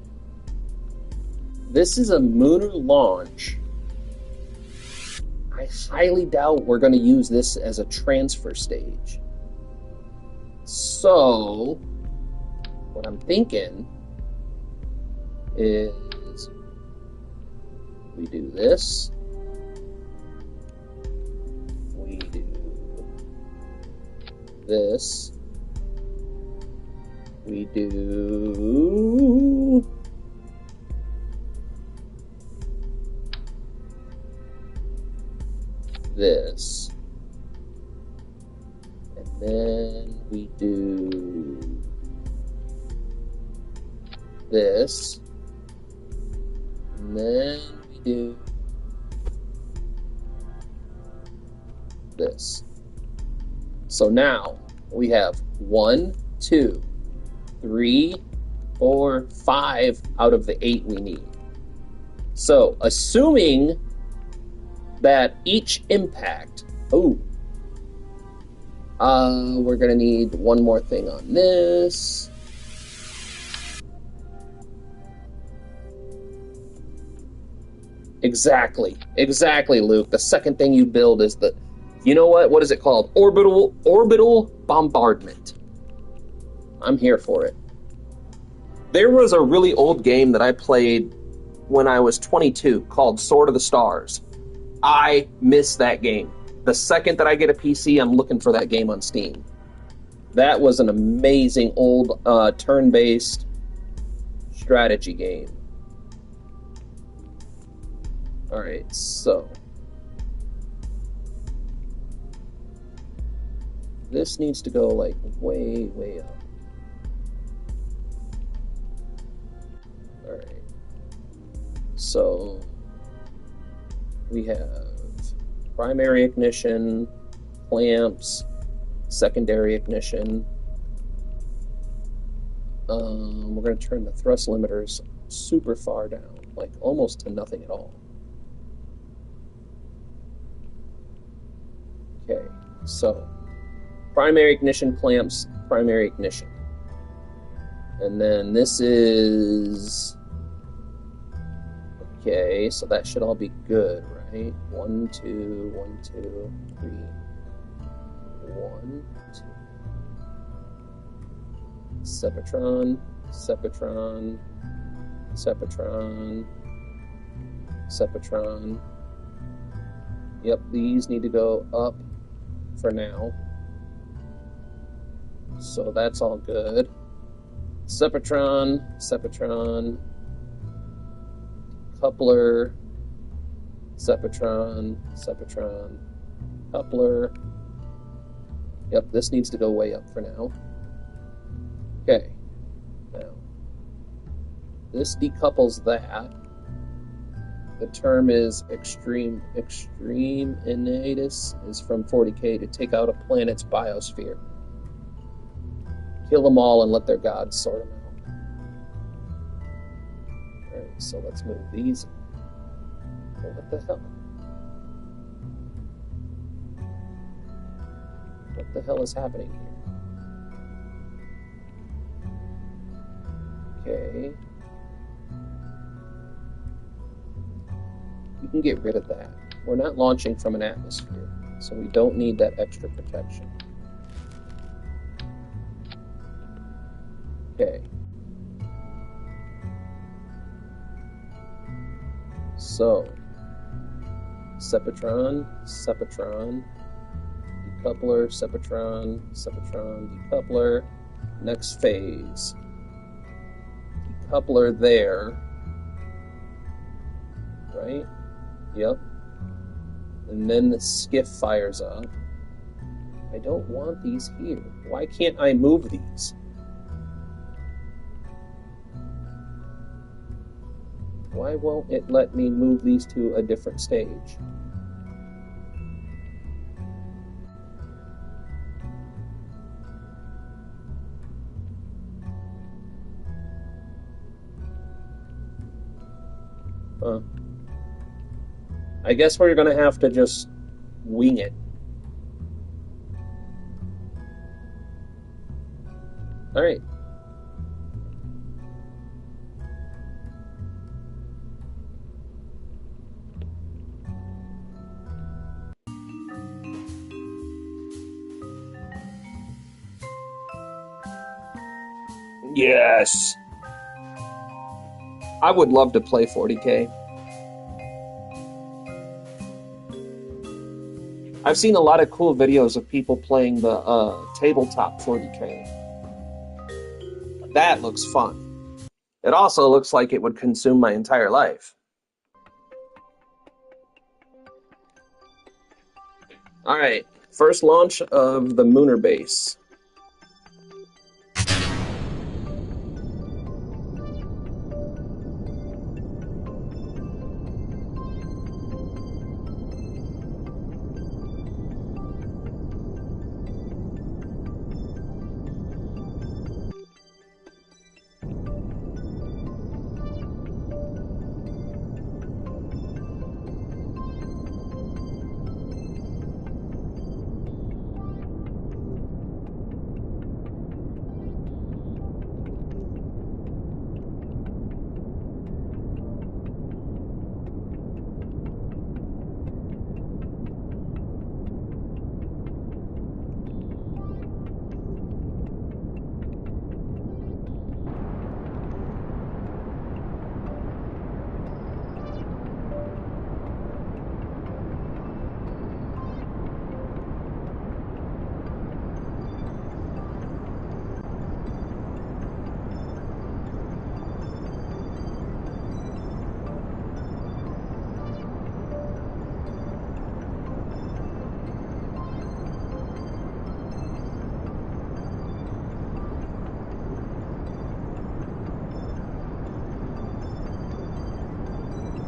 Speaker 1: this is a Mooner launch. I highly doubt we're going to use this as a transfer stage. So what I'm thinking is we do this. We do this. We do this. And then we do this. And then we do this. So now we have 1, 2, 3, 4, 5 out of the 8 we need. So, assuming that each impact, we're gonna need one more thing on this. Exactly, Luke. The second thing you build is the, you know what is it called? Orbital bombardment. I'm here for it. There was a really old game that I played when I was 22 called Sword of the Stars. I miss that game. The second that I get a PC, I'm looking for that game on Steam. That was an amazing old turn-based strategy game. All right, so this needs to go like way, way up. All right, so we have primary ignition, clamps, secondary ignition. We're going to turn the thrust limiters super far down, like almost to nothing at all. Okay, so primary ignition, clamps, primary ignition. And then this is... Okay, so that should all be good, right? 1, 2, 1, 2, 3, 1, 2. Sepatron, Sepatron, Sepatron, Sepatron. Yep, these need to go up for now. So that's all good. Sepatron, Sepatron, coupler, Sepatron, Sepatron, coupler. Yep, this needs to go way up for now. Okay, now this decouples that. The term is extreminatus is from 40K, to take out a planet's biosphere. Kill them all and let their gods sort them out. Alright, so let's move these. Oh, what the hell? What the hell is happening here? Okay. We can get rid of that. We're not launching from an atmosphere, so we don't need that extra protection. Okay. So, Sepatron, Sepatron, decoupler, Sepatron, Sepatron, decoupler. Next phase. Decoupler there. Right? Yep. And then the skiff fires up. I don't want these here. Why can't I move these? Why won't it let me move these to a different stage? I guess we're gonna have to just wing it. Alright. Yes! I would love to play 40K. I've seen a lot of cool videos of people playing the tabletop 40K. That looks fun. It also looks like it would consume my entire life. Alright, first launch of the Mooner base.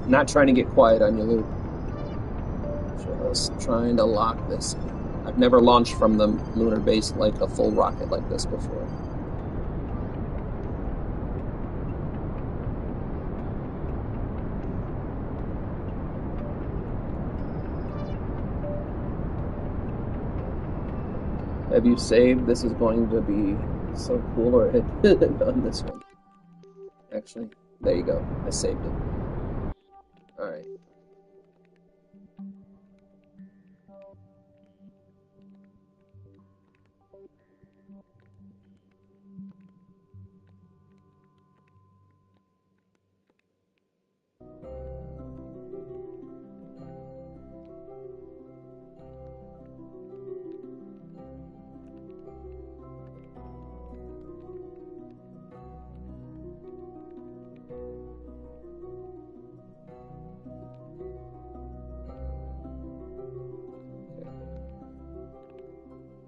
Speaker 1: Not trying to get quiet on you, Luke. Just trying to lock this in. I've never launched from the lunar base like a full rocket like this before. Have you saved? This is going to be so cool, or hit on this one. Actually, there you go. I saved it. Alright.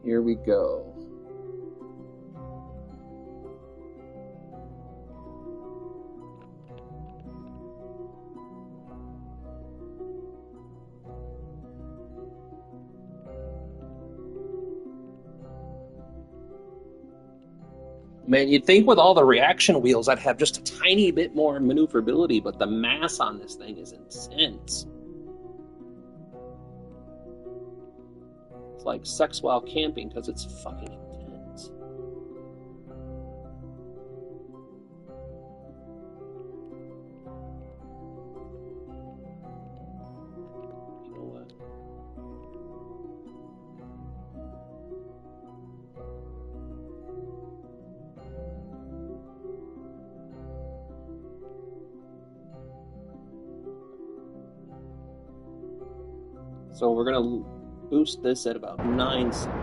Speaker 1: Here we go. Man, you'd think with all the reaction wheels I'd have just a tiny bit more maneuverability, but the mass on this thing is intense. It's like sex while camping because it's fucking intense. You know what? So we're gonna boost this at about 9 seconds.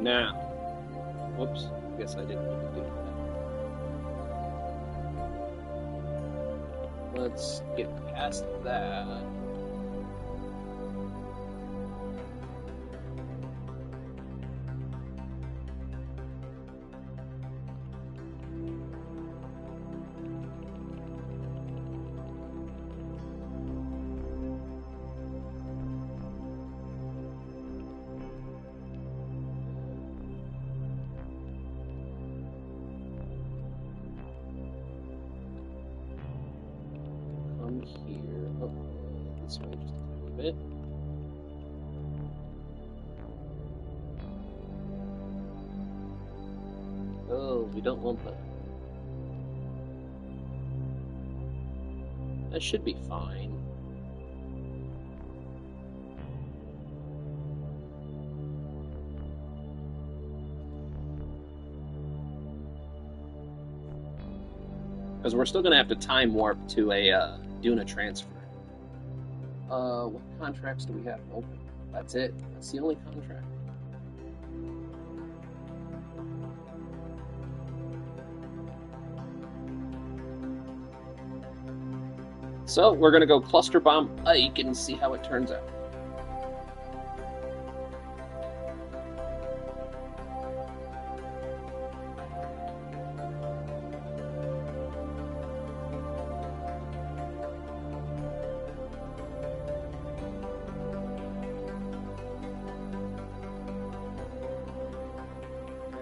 Speaker 1: Now, whoops, I guess I didn't mean to do that. Let's get past that. Here. Oh, this way just a tiny bit. Oh, we don't want that. That should be fine. Because we're still going to have to time warp to a Duna transfer. What contracts do we have open? That's it. That's the only contract. So we're going to go cluster bomb Ike and see how it turns out.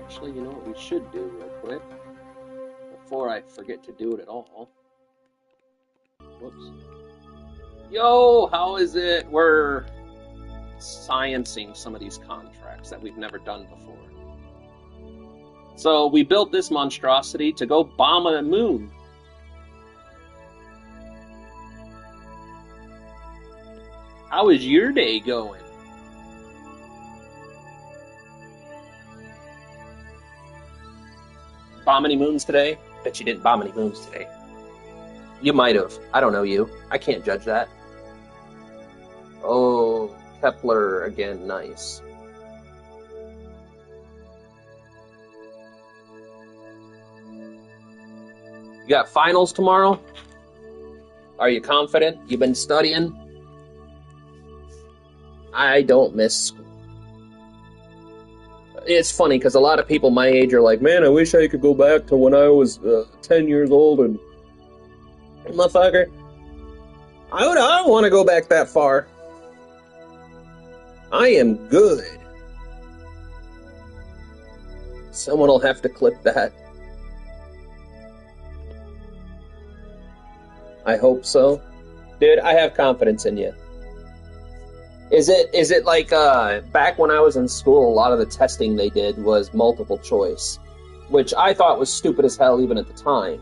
Speaker 1: Actually, you know what we should do real quick before I forget to do it at all. Whoops. Yo, how is it? We're sciencing some of these contracts that we've never done before. So we built this monstrosity to go bomb a moon. How is your day going? Bomb any moons today? Bet you didn't bomb any moons today. You might have. I don't know you. I can't judge that. Oh, Kepler again. Nice. You got finals tomorrow? Are you confident? You've been studying? I don't miss school. It's funny because a lot of people my age are like, man, I wish I could go back to when I was 10 years old and... Motherfucker, I don't want to go back that far. I am good. Someone will have to clip that. I hope so. Dude, I have confidence in you. Is it like back when I was in school, a lot of the testing they did was multiple choice, which I thought was stupid as hell even at the time,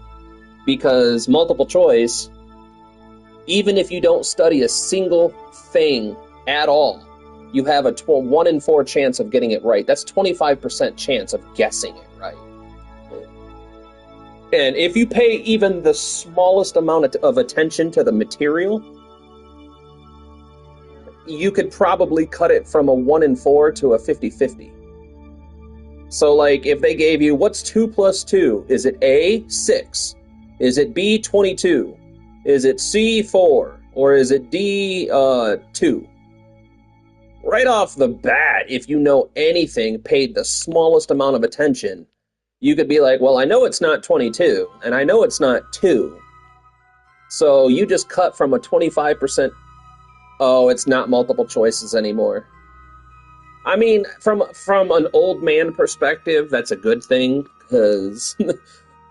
Speaker 1: because multiple choice, even if you don't study a single thing at all, you have a 1 in 4 chance of getting it right. That's 25% chance of guessing it right. And if you pay even the smallest amount of attention to the material, you could probably cut it from a 1 in 4 to a 50-50. So, like, if they gave you, what's 2 plus 2? Is it A, 6? Is it B, 22? Is it C, 4? Or is it D, 2? Right off the bat, if you know anything, paid the smallest amount of attention, you could be like, well, I know it's not 22, and I know it's not 2. So you just cut from a 25%. Oh, it's not multiple choices anymore. I mean, from an old man perspective, that's a good thing, because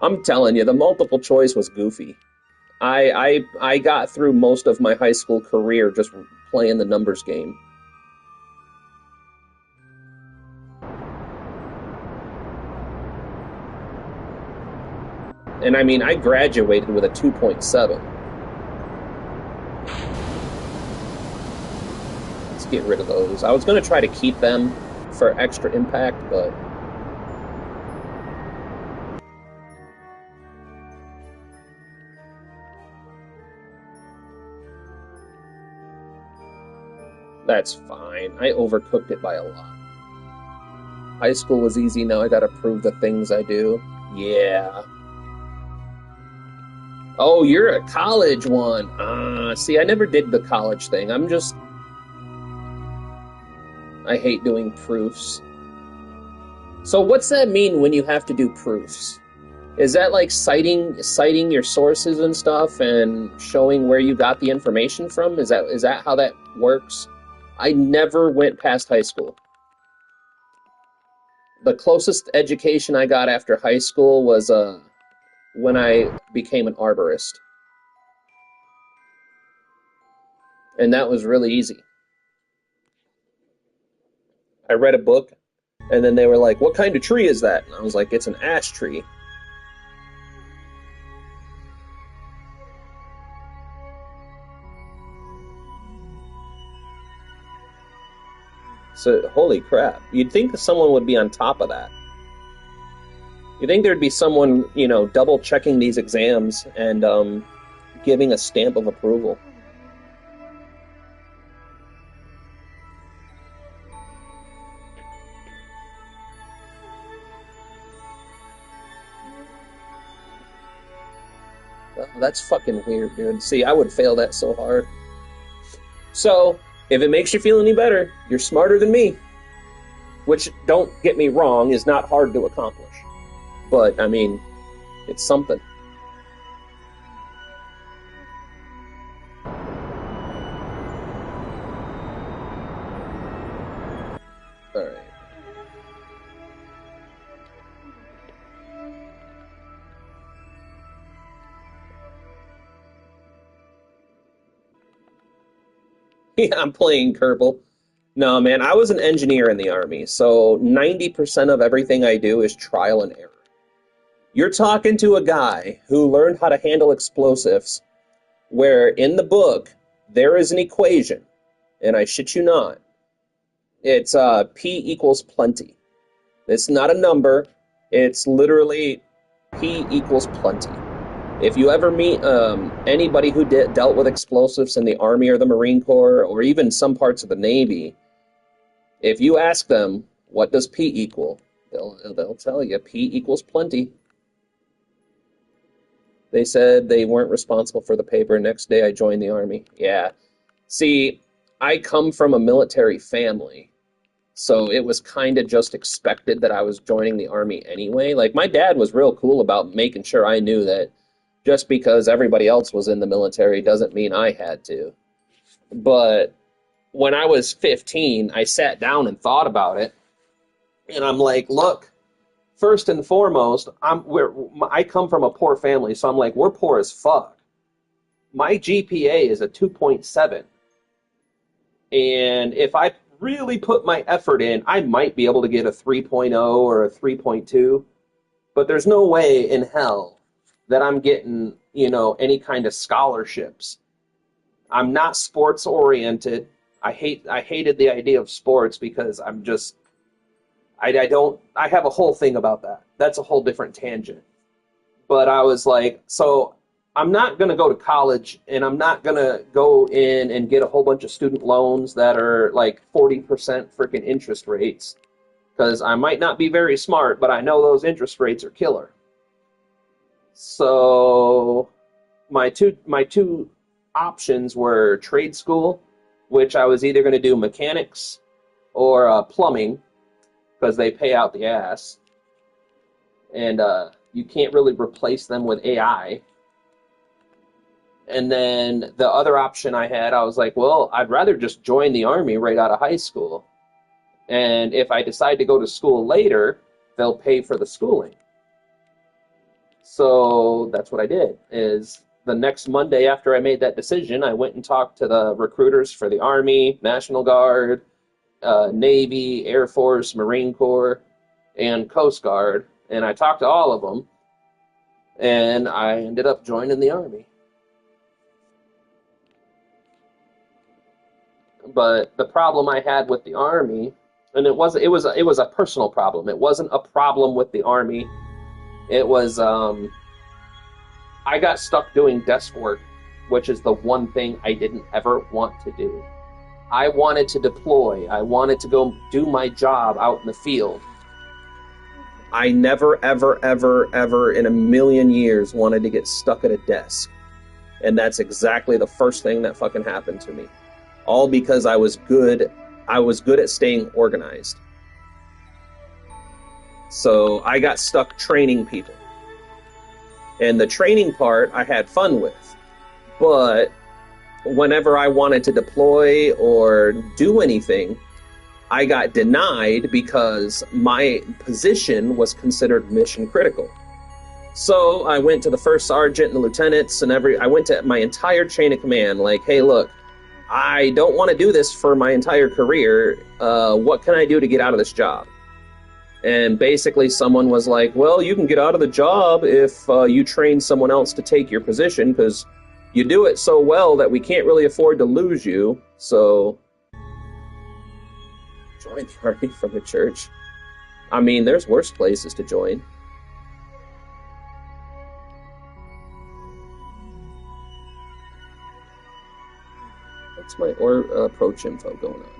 Speaker 1: I'm telling you, the multiple choice was goofy. I got through most of my high school career just playing the numbers game. And I mean, I graduated with a 2.7. Let's get rid of those. I was going to try to keep them for extra impact, but... that's fine. I overcooked it by a lot. High school was easy, now I gotta prove the things I do. Yeah. Oh, you're a college one. See, I never did the college thing. I hate doing proofs. So what's that mean when you have to do proofs? Is that like citing your sources and stuff and showing where you got the information from? Is that how that works? I never went past high school. The closest education I got after high school was when I became an arborist. And that was really easy. I read a book, and then they were like, "What kind of tree is that?" And I was like, "It's an ash tree." So, holy crap. You'd think that someone would be on top of that. You'd think there'd be someone, double checking these exams and giving a stamp of approval. Well, that's fucking weird, dude. See, I would fail that so hard. So, if it makes you feel any better, you're smarter than me. Which, don't get me wrong, is not hard to accomplish. But, I mean, it's something. Alright. Yeah, I'm playing Kerbal. No, man, I was an engineer in the Army, so 90% of everything I do is trial and error. You're talking to a guy who learned how to handle explosives, where in the book, there is an equation, and I shit you not, it's P equals plenty. It's not a number, it's literally P equals plenty. If you ever meet anybody who dealt with explosives in the Army or the Marine Corps, or even some parts of the Navy, if you ask them, what does P equal? They'll tell you, P equals plenty. They said they weren't responsible for the paper. Next day I joined the Army. Yeah. See, I come from a military family, so it was kind of just expected that I was joining the Army anyway. Like, my dad was real cool about making sure I knew that just because everybody else was in the military doesn't mean I had to. But when I was 15, I sat down and thought about it, and I'm like, look, first and foremost, I come from a poor family, so I'm like, we're poor as fuck. My GPA is a 2.7, and if I really put my effort in, I might be able to get a 3.0 or a 3.2, but there's no way in hell that I'm getting, any kind of scholarships. I'm not sports oriented. I hated the idea of sports because I have a whole thing about that. That's a whole different tangent. But I was like, so I'm not going to go to college, and I'm not going to go in and get a whole bunch of student loans that are like 40% freaking interest rates, because I might not be very smart, but I know those interest rates are killer. So my two options were trade school, which I was either going to do mechanics or plumbing, because they pay out the ass, and you can't really replace them with AI. And then the other option I had, I was like, well, I'd rather just join the Army right out of high school, and if I decide to go to school later, they'll pay for the schooling. So that's what I did. Is the next Monday after I made that decision, I went and talked to the recruiters for the Army, National Guard, Navy, Air Force, Marine Corps, and Coast Guard, and I talked to all of them, and I ended up joining the Army. But the problem I had with the Army, and it was a personal problem. It wasn't a problem with the Army. It was I got stuck doing desk work, which is the one thing I didn't ever want to do. I wanted to deploy. I wanted to go do my job out in the field. I never, ever, ever, ever in a million years wanted to get stuck at a desk. And that's exactly the first thing that fucking happened to me. All because I was good at staying organized. So I got stuck training people. And the training part I had fun with. But whenever I wanted to deploy or do anything, I got denied because my position was considered mission critical. So I went to the first sergeant and the lieutenants and I went to my entire chain of command like, hey, look, I don't want to do this for my entire career. What can I do to get out of this job? And basically someone was like, well, you can get out of the job if you train someone else to take your position because you do it so well that we can't really afford to lose you. So join the army from the church. I mean, there's worse places to join. What's my approach info going on here?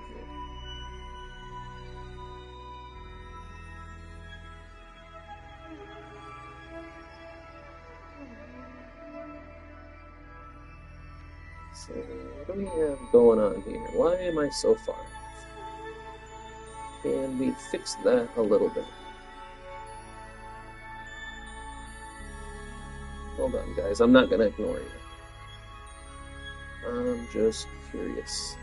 Speaker 1: So what do we have going on here? Why am I so far? Can we fix that a little bit? Hold on, guys. I'm not going to ignore you. I'm just curious.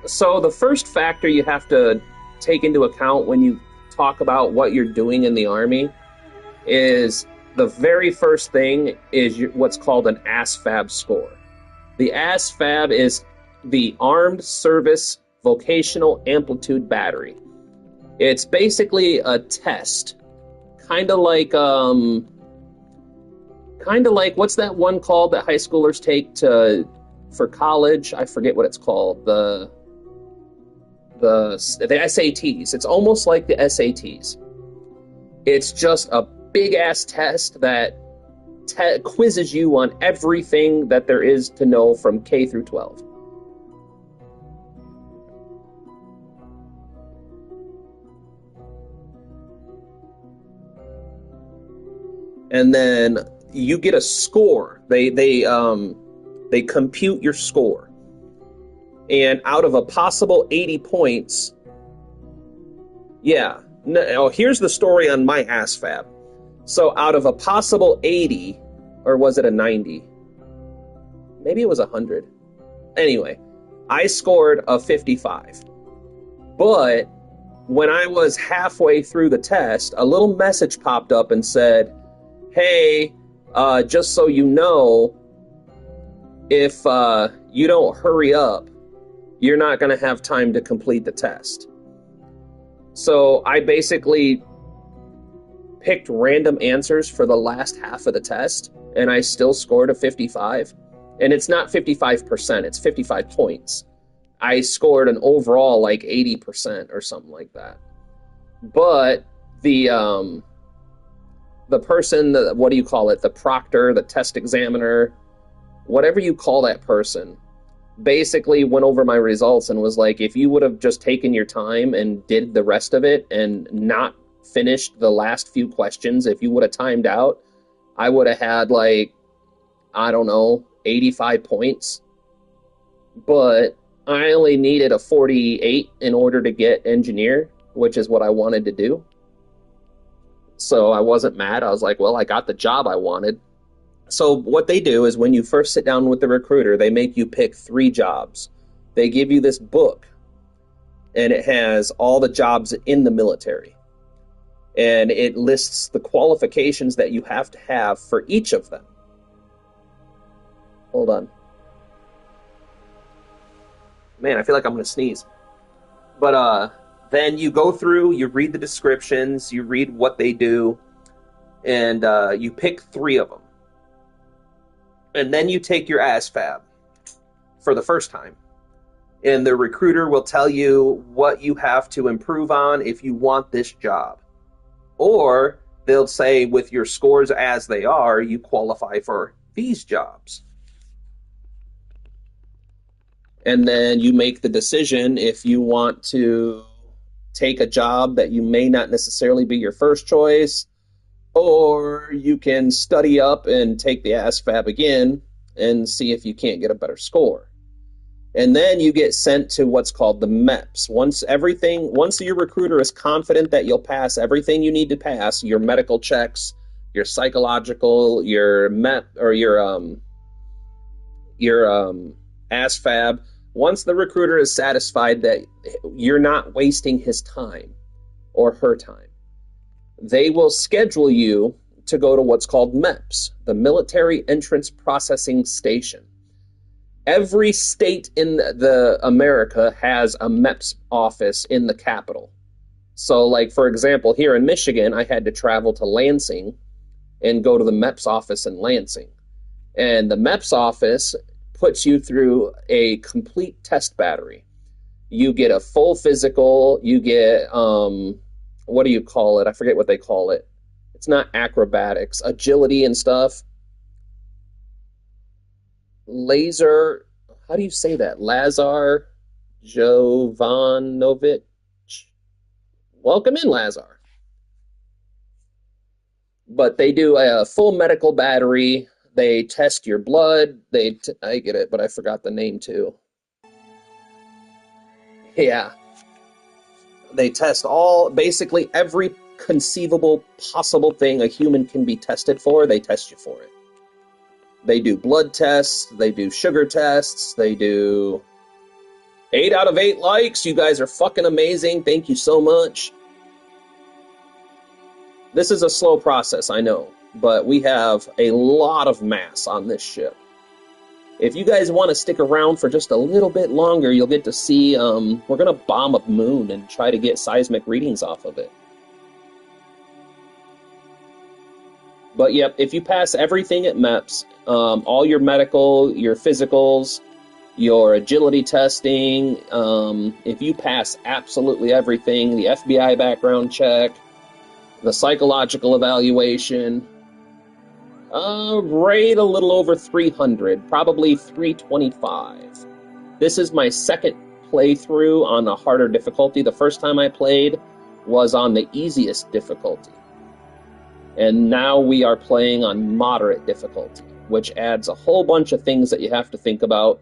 Speaker 1: So the first factor you have to take into account when you talk about what you're doing in the Army is the very first thing is what's called an ASVAB score. The ASVAB is the Armed Service Vocational Amplitude Battery. It's basically a test, kind of like what's that one called that high schoolers take for college? I forget what it's called. The SATs. It's almost like the SATs. It's just a big ass test that quizzes you on everything that there is to know from K through 12. And then you get a score. They compute your score. And out of a possible 80 points, here's the story on my ASVAB. So out of a possible 80, or was it a 90? Maybe it was 100. Anyway, I scored a 55. But when I was halfway through the test, a little message popped up and said, hey, just so you know, if you don't hurry up, you're not going to have time to complete the test. So I basically picked random answers for the last half of the test, and I still scored a 55. And it's not 55%, it's 55 points. I scored an overall like 80% or something like that. But the person, what do you call it? The proctor, the test examiner, whatever you call that person, basically went over my results and was like, if you would have just taken your time and did the rest of it and not finished the last few questions, if you would have timed out, I would have had 85 points. But I only needed a 48 in order to get engineer, which is what I wanted to do. So I wasn't mad. I was like, well, I got the job I wanted. So what they do is when you first sit down with the recruiter, they make you pick 3 jobs. They give you this book, and it has all the jobs in the military. And it lists the qualifications that you have to have for each of them. Hold on. Man, I feel like I'm going to sneeze. But then you go through, you read the descriptions, you read what they do, and you pick 3 of them. And then you take your ASVAB for the first time. And the recruiter will tell you what you have to improve on if you want this job. Or they'll say, with your scores as they are, you qualify for these jobs. And then you make the decision if you want to take a job that you may not necessarily be your first choice, or you can study up and take the ASVAB again and see if you can't get a better score. And then you get sent to what's called the MEPS. Once your recruiter is confident that you'll pass everything you need to pass, your medical checks, your psychological, your MEP or your ASVAB, once the recruiter is satisfied that you're not wasting his time or her time, they will schedule you to go to what's called MEPS, the Military Entrance Processing Station. Every state in the America has a MEPS office in the capital. So, like, for example, here in Michigan, I had to travel to Lansing and go to the MEPS office in Lansing. And the MEPS office puts you through a complete test battery. You get a full physical, you get, what do you call it? I forget what they call it. It's not acrobatics, agility and stuff. Laser, how do you say that? Lazar Jovanovic. Welcome in, Lazar. But they do a full medical battery. They test your blood. I get it, but I forgot the name too. Yeah. They test basically every conceivable possible thing a human can be tested for, they test you for it. They do blood tests, they do sugar tests, they do 8 out of 8 likes. You guys are fucking amazing. Thank you so much. This is a slow process, I know, but we have a lot of mass on this ship. If you guys want to stick around for just a little bit longer, you'll get to see, we're going to bomb a moon and try to get seismic readings off of it. But yep, if you pass everything at MEPS, all your medical, your physicals, your agility testing, if you pass absolutely everything, the FBI background check, the psychological evaluation, rate a little over 300, probably 325. This is my second playthrough on a harder difficulty. The first time I played was on the easiest difficulty. And now we are playing on moderate difficulty, which adds a whole bunch of things that you have to think about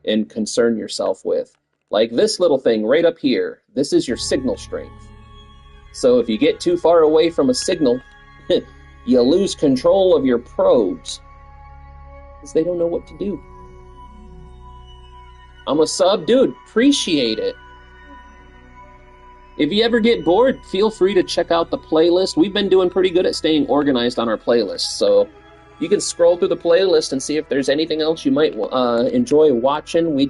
Speaker 1: and concern yourself with. Like this little thing right up here, this is your signal strength. So if you get too far away from a signal, you lose control of your probes, because they don't know what to do. I'm a sub, dude, appreciate it. If you ever get bored, feel free to check out the playlist. We've been doing pretty good at staying organized on our playlist, so you can scroll through the playlist and see if there's anything else you might enjoy watching. We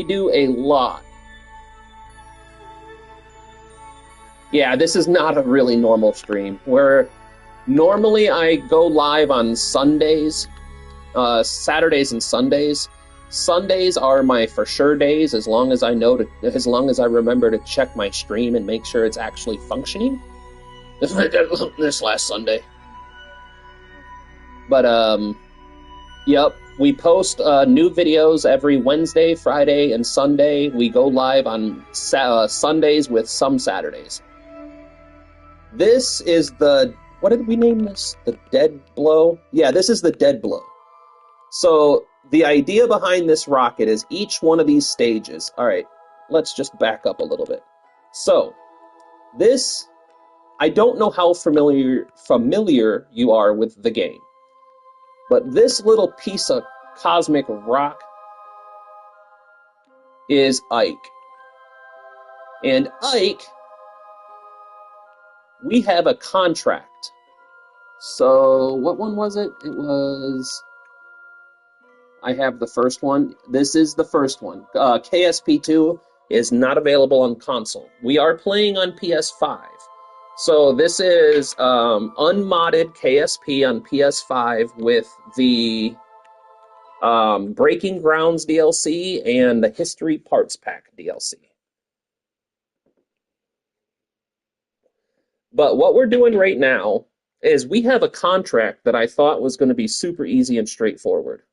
Speaker 1: do a lot. Yeah, this is not a really normal stream. Normally I go live on Sundays, Saturdays and Sundays. Sundays are my for sure days, as long as I remember to check my stream and make sure it's actually functioning. This last Sunday. But yep, we post new videos every Wednesday, Friday, and Sunday. We go live on Sundays with some Saturdays. This is what did we name this? The Dead Blow? Yeah, this is the Dead Blow. So the idea behind this rocket is each one of these stages. All right, let's just back up a little bit. So this, I don't know how familiar you are with the game, but this little piece of cosmic rock is Ike. And Ike, we have a contract. So what one was it? It was... I have the first one. This is the first one. KSP2 is not available on console. We are playing on PS5. So this is unmodded KSP on PS5 with the Breaking Grounds DLC and the History Parts Pack DLC. But what we're doing right now is we have a contract that I thought was going to be super easy and straightforward.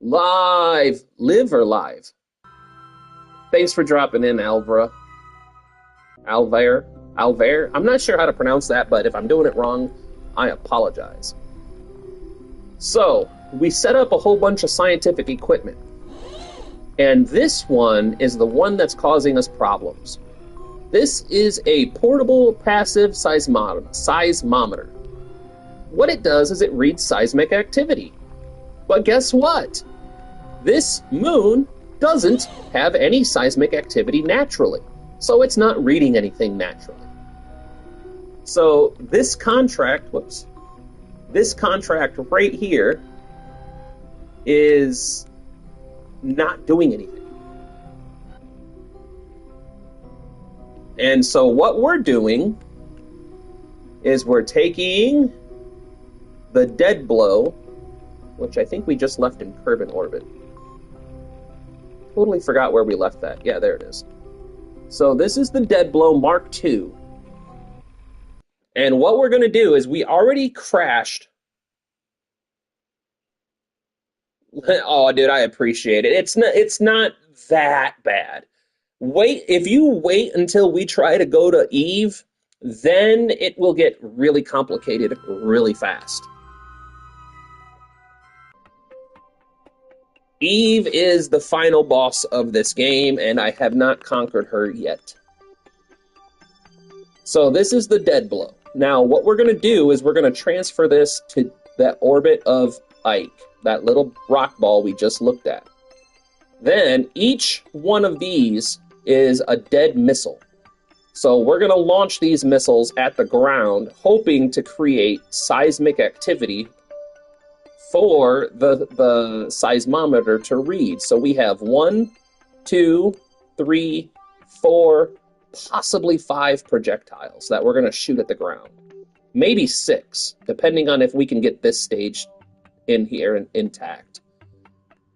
Speaker 1: Live! Live or live? Thanks for dropping in, Alvara. Alvair? Alvair? I'm not sure how to pronounce that, but if I'm doing it wrong, I apologize. So, we set up a whole bunch of scientific equipment. And this one is the one that's causing us problems. This is a portable passive seismometer. What it does is it reads seismic activity. But guess what? This moon doesn't have any seismic activity naturally. So it's not reading anything naturally. So this contract right here is not doing anything. And so what we're doing is we're taking the dead blow, which I think we just left in Kerbin orbit. Totally forgot where we left that. Yeah, there it is. So this is the dead blow Mark II. And what we're going to do is we already crashed. Oh, dude, I appreciate it. It's not that bad. If you wait until we try to go to Eve, then it will get really complicated really fast. Eve is the final boss of this game, and I have not conquered her yet. So this is the dead blow. Now, what we're going to do is we're going to transfer this to that orbit of Ike, that little rock ball we just looked at. Then, each one of these is a dead missile. So we're going to launch these missiles at the ground, hoping to create seismic activity for the seismometer to read. So we have 1, 2, 3, 4, possibly 5 projectiles that we're going to shoot at the ground. Maybe 6, depending on if we can get this stage in here intact.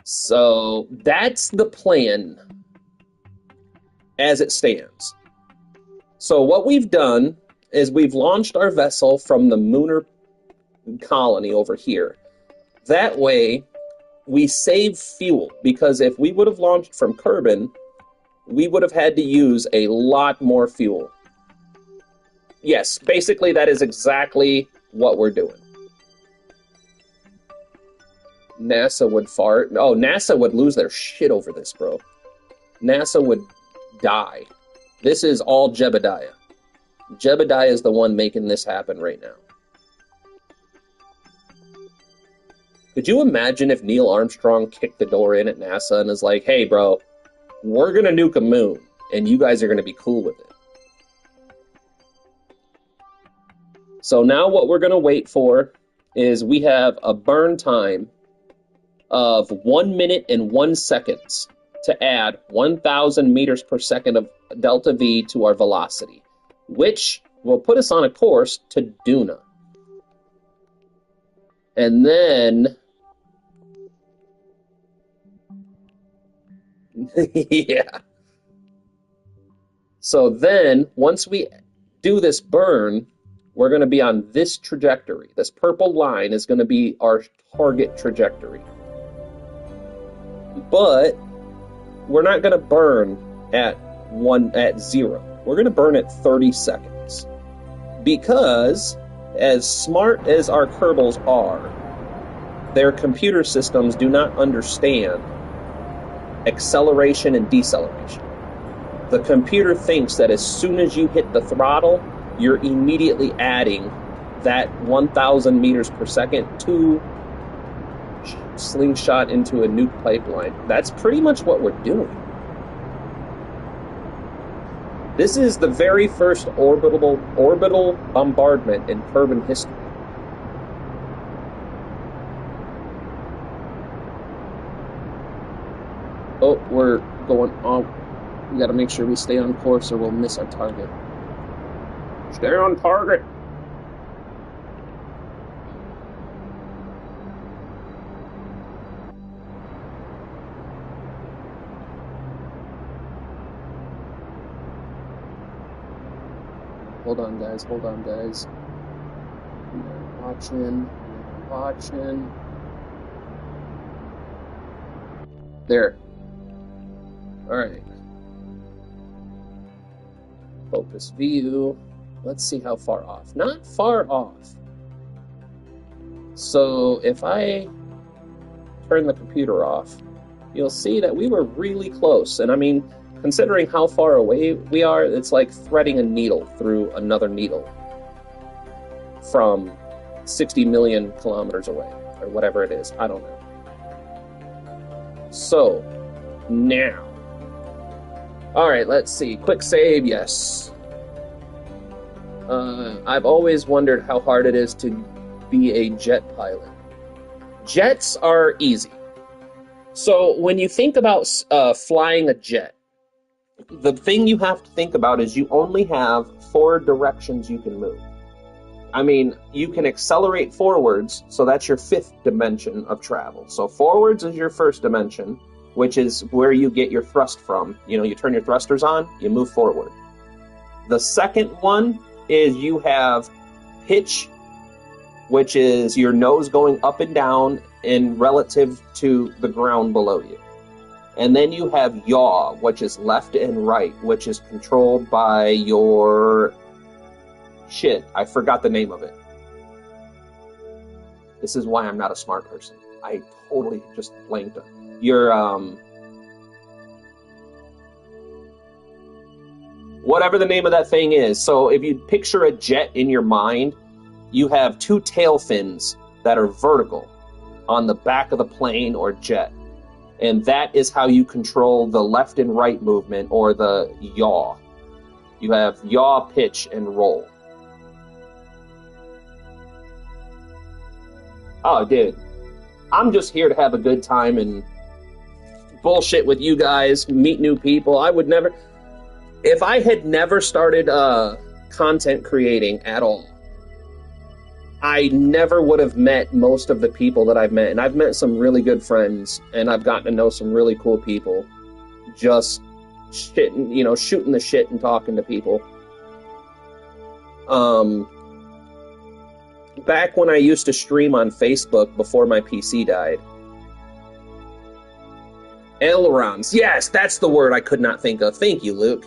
Speaker 1: So that's the plan as it stands. So what we've done is we've launched our vessel from the Mooner colony over here. That way, we save fuel, because if we would have launched from Kerbin, we would have had to use a lot more fuel. Yes, basically that is exactly what we're doing. NASA would fart. Oh, NASA would lose their shit over this, bro. NASA would die. This is all Jebediah. Jebediah is the one making this happen right now. Could you imagine if Neil Armstrong kicked the door in at NASA and is like, hey, bro, we're going to nuke a moon, and you guys are going to be cool with it. So now what we're going to wait for is we have a burn time of 1 minute and 1 second to add 1,000 meters per second of delta V to our velocity, which will put us on a course to Duna. And then... yeah. So then, once we do this burn, we're going to be on this trajectory. This purple line is going to be our target trajectory. But we're not going to burn at 0. We're going to burn at 30 seconds. Because, as smart as our Kerbals are, their computer systems do not understand acceleration and deceleration. The computer thinks that as soon as you hit the throttle, you're immediately adding that 1,000 meters per second to slingshot into a nuke pipeline. That's pretty much what we're doing. This is the very first orbital bombardment in Kerbin history. Oh, we're going on. We gotta make sure we stay on course or we'll miss our target. Stay on target. Hold on, guys. Hold on, guys. We're watching. There. Alright. Focus view. Let's see how far off. Not far off. So if I turn the computer off, you'll see that we were really close. And I mean, considering how far away we are, it's like threading a needle through another needle from 60 million kilometers away, or whatever it is. I don't know. So, now. Alright, let's see. Quick save, yes. I've always wondered how hard it is to be a jet pilot. Jets are easy. So when you think about flying a jet, the thing you have to think about is you only have 4 directions you can move. I mean, you can accelerate forwards, so that's your 5th dimension of travel. So forwards is your 1st dimension, which is where you get your thrust from. You know, you turn your thrusters on, you move forward. The 2nd one is you have pitch, which is your nose going up and down in relative to the ground below you. And then you have yaw, which is left and right, which is controlled by your... Shit, I forgot the name of it. This is why I'm not a smart person. I totally just blanked it. Your, whatever the name of that thing is. So if you picture a jet in your mind, you have 2 tail fins that are vertical on the back of the plane or jet. And that is how you control the left and right movement, or the yaw. You have yaw, pitch, and roll. Oh, dude. I'm just here to have a good time and bullshit with you guys, meet new people. I would never... If I had never started content creating at all, I never would have met most of the people that I've met. And I've met some really good friends, and I've gotten to know some really cool people. Just shitting, you know, shooting the shit and talking to people. Back when I used to stream on Facebook before my PC died. Ailerons. Yes, that's the word I could not think of. Thank you, Luke.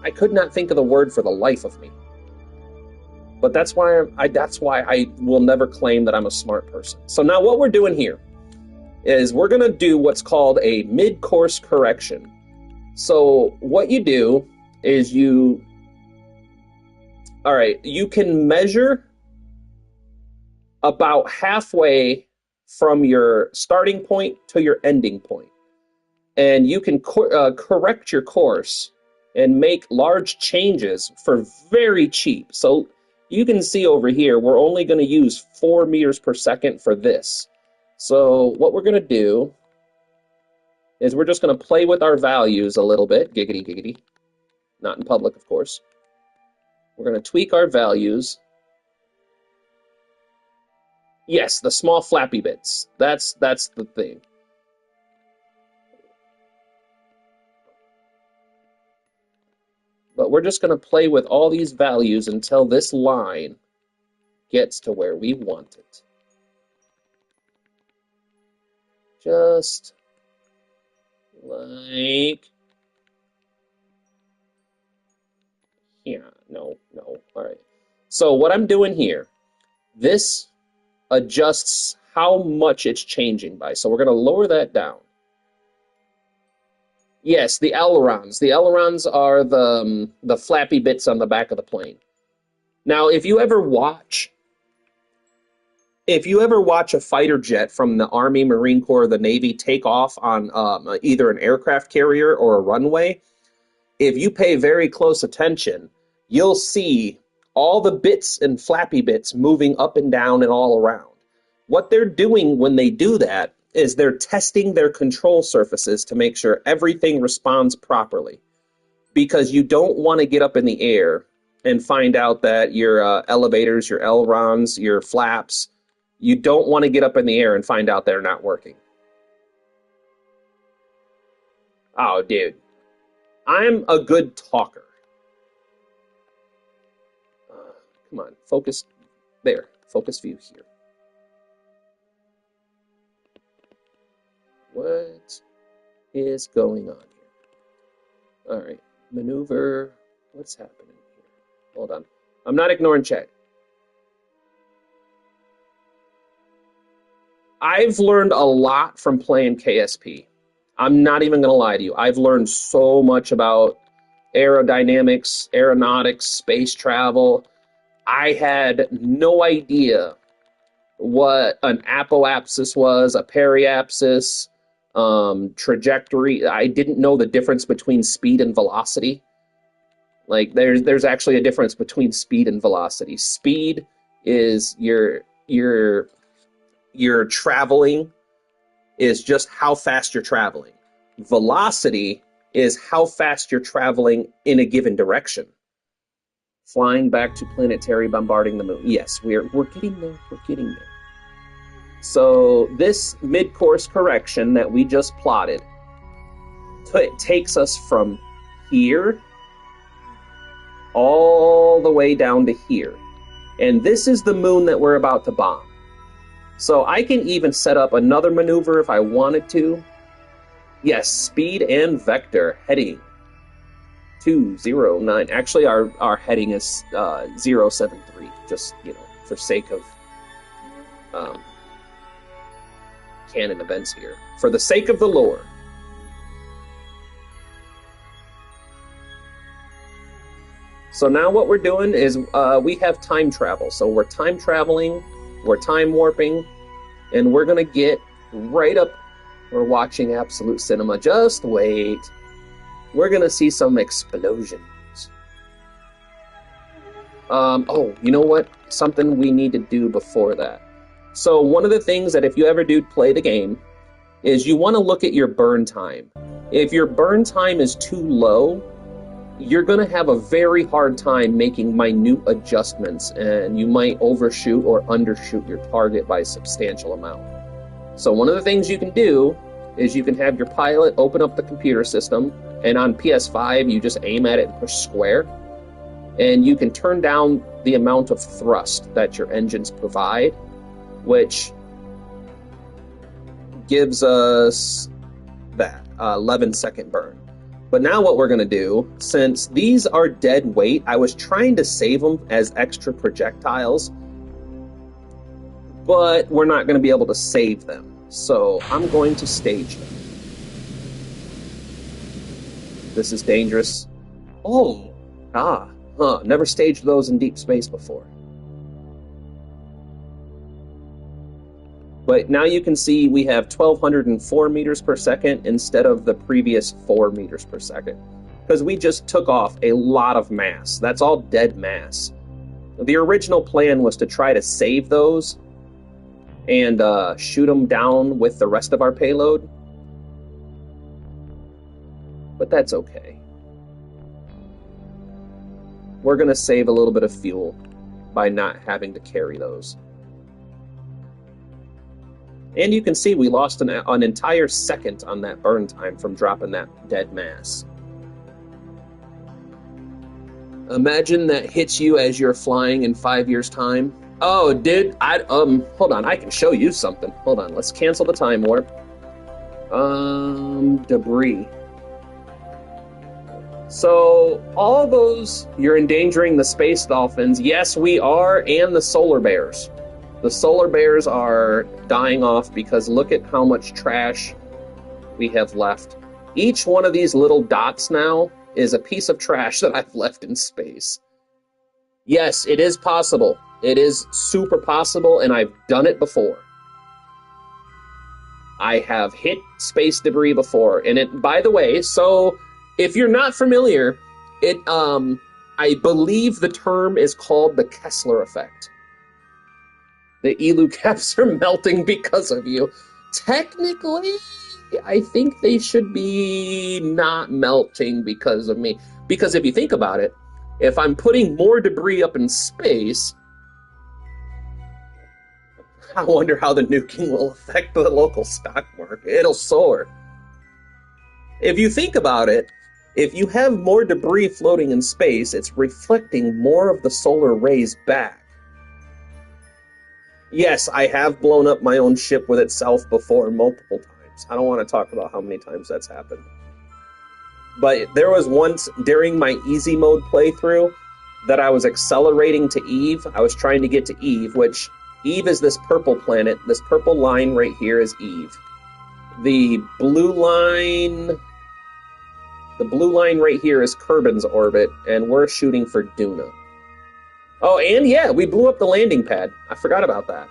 Speaker 1: I could not think of the word for the life of me. But that's why I will never claim that I'm a smart person. So now what we're doing here is we're going to do what's called a mid-course correction. So what you do is you can measure about halfway from your starting point to your ending point. And you can correct your course and make large changes for very cheap. So you can see over here, we're only going to use 4 meters per second for this. So what we're going to do is we're just going to play with our values a little bit. Giggity, giggity. Not in public, of course. We're going to tweak our values. Yes, the small flappy bits. That's the thing. But we're just going to play with all these values until this line gets to where we want it. Just like... Yeah, no. All right. So what I'm doing here, this adjusts how much it's changing by. So we're going to lower that down. Yes, the ailerons. The ailerons are the flappy bits on the back of the plane. Now, if you ever watch a fighter jet from the Army, Marine Corps, or the Navy take off on either an aircraft carrier or a runway, if you pay very close attention, you'll see all the bits and flappy bits moving up and down and all around. What they're doing when they do that is they're testing their control surfaces to make sure everything responds properly. Because you don't want to get up in the air and find out that your elevators, your ailerons, your flaps, you don't want to get up in the air and find out they're not working. Oh, dude. I'm a good talker. Come on, focus there. Focus view here. What is going on here? All right, maneuver. What's happening here? Hold on. I'm not ignoring chat. I've learned a lot from playing KSP. I'm not even going to lie to you. I've learned so much about aerodynamics, aeronautics, space travel. I had no idea what an apoapsis was, a periapsis, trajectory. I didn't know the difference between speed and velocity. Like there's actually a difference between speed and velocity. Speed is your traveling is just how fast you're traveling. Velocity is how fast you're traveling in a given direction. Flying back to planetary, bombarding the moon. Yes, we're getting there. We're getting there. So this mid-course correction that we just plotted takes us from here all the way down to here. And this is the moon that we're about to bomb. So I can even set up another maneuver if I wanted to. Yes, speed and vector heading 209. Actually, our heading is 073. Just, for sake of canon events here. For the sake of the lore. So now what we're doing is we have time travel. So we're time traveling, we're time warping, and we're going to get right up. We're watching absolute cinema. Just wait. We're going to see some explosions. Oh, you know what? Something we need to do before that. So one of the things that if you ever do play the game is you want to look at your burn time. If your burn time is too low, you're going to have a very hard time making minute adjustments, and you might overshoot or undershoot your target by a substantial amount. So one of the things you can do is you can have your pilot open up the computer system, and on PS5 you just aim at it and push square, and you can turn down the amount of thrust that your engines provide, which gives us that 11-second burn. But now what we're going to do, since these are dead weight, I was trying to save them as extra projectiles, but we're not going to be able to save them. So I'm going to stage them. This is dangerous. Oh, never staged those in deep space before. But now you can see we have 1,204 meters per second instead of the previous 4 meters per second. Because we just took off a lot of mass. That's all dead mass. The original plan was to try to save those and shoot them down with the rest of our payload. But that's okay. We're going to save a little bit of fuel by not having to carry those. And you can see we lost an entire second on that burn time from dropping that dead mass. Imagine that hits you as you're flying in 5 years' time. Oh, dude, hold on, I can show you something. Hold on, let's cancel the time warp. Debris. So, all those, you're endangering the space dolphins. Yes, we are, and the solar bears. The solar bears are dying off because look at how much trash we have left. Each one of these little dots now is a piece of trash that I've left in space. Yes, it is possible. It is super possible, and I've done it before. I have hit space debris before, and it, by the way, so if you're not familiar, I believe the term is called the Kessler effect. The Elu caps are melting because of you. Technically, I think they should be not melting because of me. Because if you think about it, if I'm putting more debris up in space, I wonder how the nuking will affect the local stock market. It'll soar. If you think about it, if you have more debris floating in space, it's reflecting more of the solar rays back. Yes, I have blown up my own ship with itself before multiple times. times. I don't want to talk about how many times that's happened. But there was once during my easy mode playthrough that I was accelerating to Eve. I was trying to get to Eve, which Eve is this purple planet. This purple line right here is Eve. The blue line right here is Kerbin's orbit, and we're shooting for Duna. Oh, and yeah, we blew up the landing pad. I forgot about that.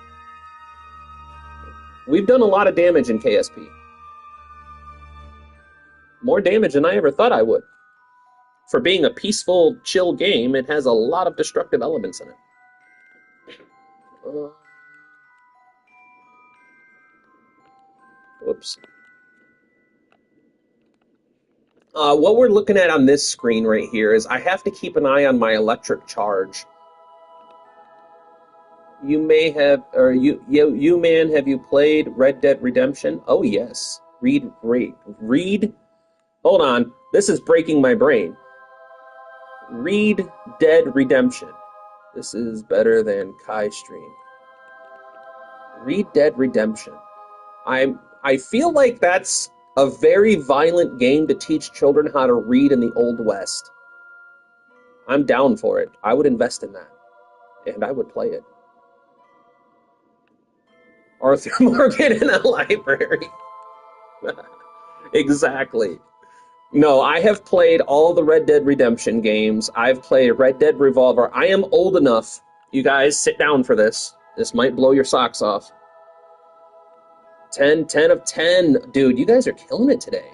Speaker 1: We've done a lot of damage in KSP. More damage than I ever thought I would. For being a peaceful, chill game, it has a lot of destructive elements in it. Whoops. What we're looking at on this screen right here is I have to keep an eye on my electric charge. You may have, or you man, have you played Red Dead Redemption? Oh yes. Read. Hold on, this is breaking my brain. Read Dead Redemption. This is better than Kai Stream. Read Dead Redemption. I feel like that's a very violent game to teach children how to read in the Old West. I'm down for it. I would invest in that. And I would play it. Arthur Morgan in a library. Exactly. No, I have played all the Red Dead Redemption games. I've played Red Dead Revolver. I am old enough. You guys sit down for this. This might blow your socks off. 10 of 10. Dude, you guys are killing it today.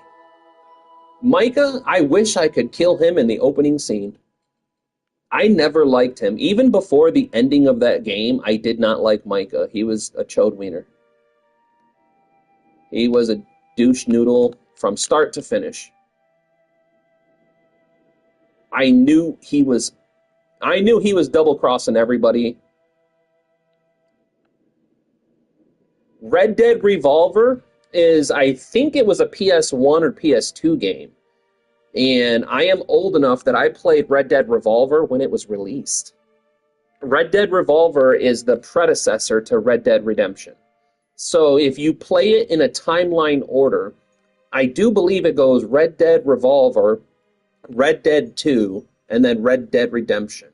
Speaker 1: Micah, I wish I could kill him in the opening scene. I never liked him. Even before the ending of that game, I did not like Micah. He was a chode wiener. He was a douche noodle from start to finish. I knew he was double-crossing everybody. Red Dead Revolver is, I think it was a PS1 or PS2 game. And I am old enough that I played Red Dead Revolver when it was released. Red Dead Revolver is the predecessor to Red Dead Redemption. So if you play it in a timeline order, I do believe it goes Red Dead Revolver, Red Dead 2, and then Red Dead Redemption.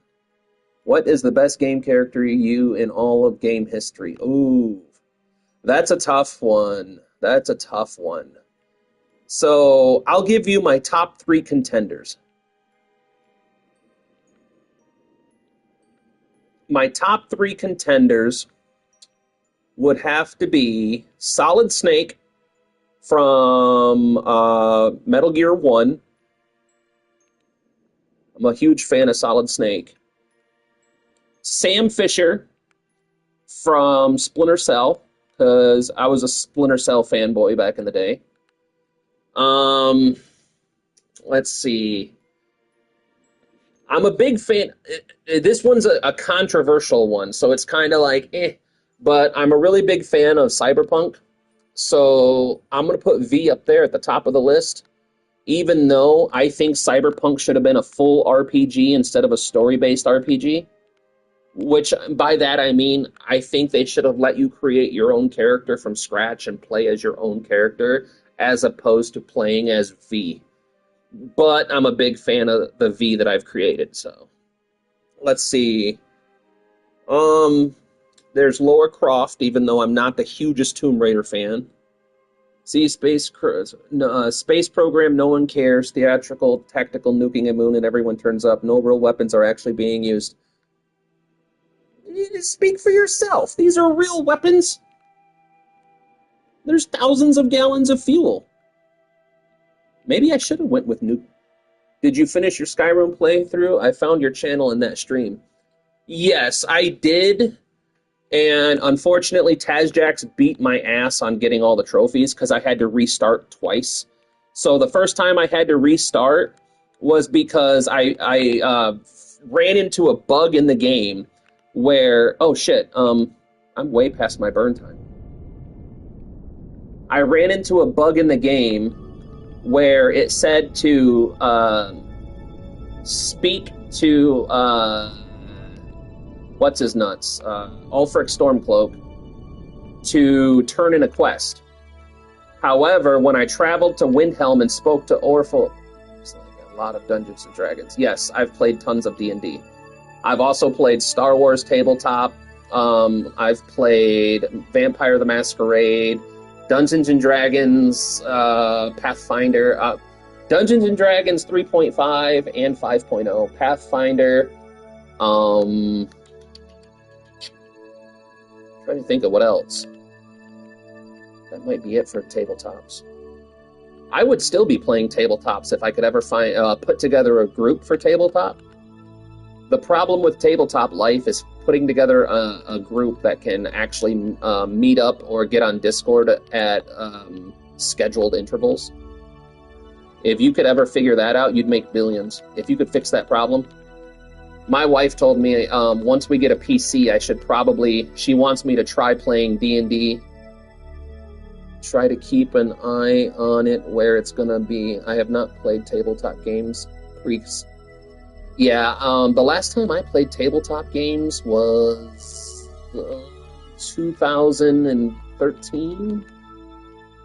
Speaker 1: What is the best game character you in all of game history? Ooh, that's a tough one. That's a tough one. So I'll give you my top 3 contenders. My top 3 contenders would have to be Solid Snake from Metal Gear 1. I'm a huge fan of Solid Snake. Sam Fisher from Splinter Cell, because I was a Splinter Cell fanboy back in the day. Let's see. I'm a big fan. This one's a controversial one, so it's kind of like, but I'm a really big fan of Cyberpunk. So I'm going to put V up there at the top of the list, even though I think Cyberpunk should have been a full RPG instead of a story-based RPG. Which, by that I mean, I think they should have let you create your own character from scratch and play as your own character, as opposed to playing as V. But I'm a big fan of the V that I've created, so. Let's see. There's Lara Croft, even though I'm not the hugest Tomb Raider fan. See, space program, no one cares. Theatrical, tactical, nuking a moon, and everyone turns up. No real weapons are actually being used. Speak for yourself. These are real weapons. There's thousands of gallons of fuel. Maybe I should have went with nuke. Did you finish your Skyrim playthrough? I found your channel in that stream. Yes, I did. And unfortunately, Tazjax beat my ass on getting all the trophies because I had to restart twice. So the first time I had to restart was because I ran into a bug in the game where, oh shit, I'm way past my burn time. I ran into a bug in the game where it said to speak to what's his nuts, Ulfric Stormcloak, to turn in a quest. However, when I traveled to Windhelm and spoke to Orphle, it's like a lot of Dungeons and Dragons. Yes, I've played tons of D&D. I've also played Star Wars tabletop. I've played Vampire the Masquerade, Dungeons and Dragons, Pathfinder, Dungeons and Dragons 3.5 and 5.0, Pathfinder. Trying to think of what else. That might be it for tabletops. I would still be playing tabletops if I could ever find put together a group for tabletop. The problem with tabletop life is putting together a group that can actually meet up or get on Discord at scheduled intervals. If you could ever figure that out, you'd make billions. If you could fix that problem. My wife told me once we get a PC, I should probably... She wants me to try playing D&D. Try to keep an eye on it where it's going to be. I have not played tabletop games. Yeah, the last time I played tabletop games was 2013?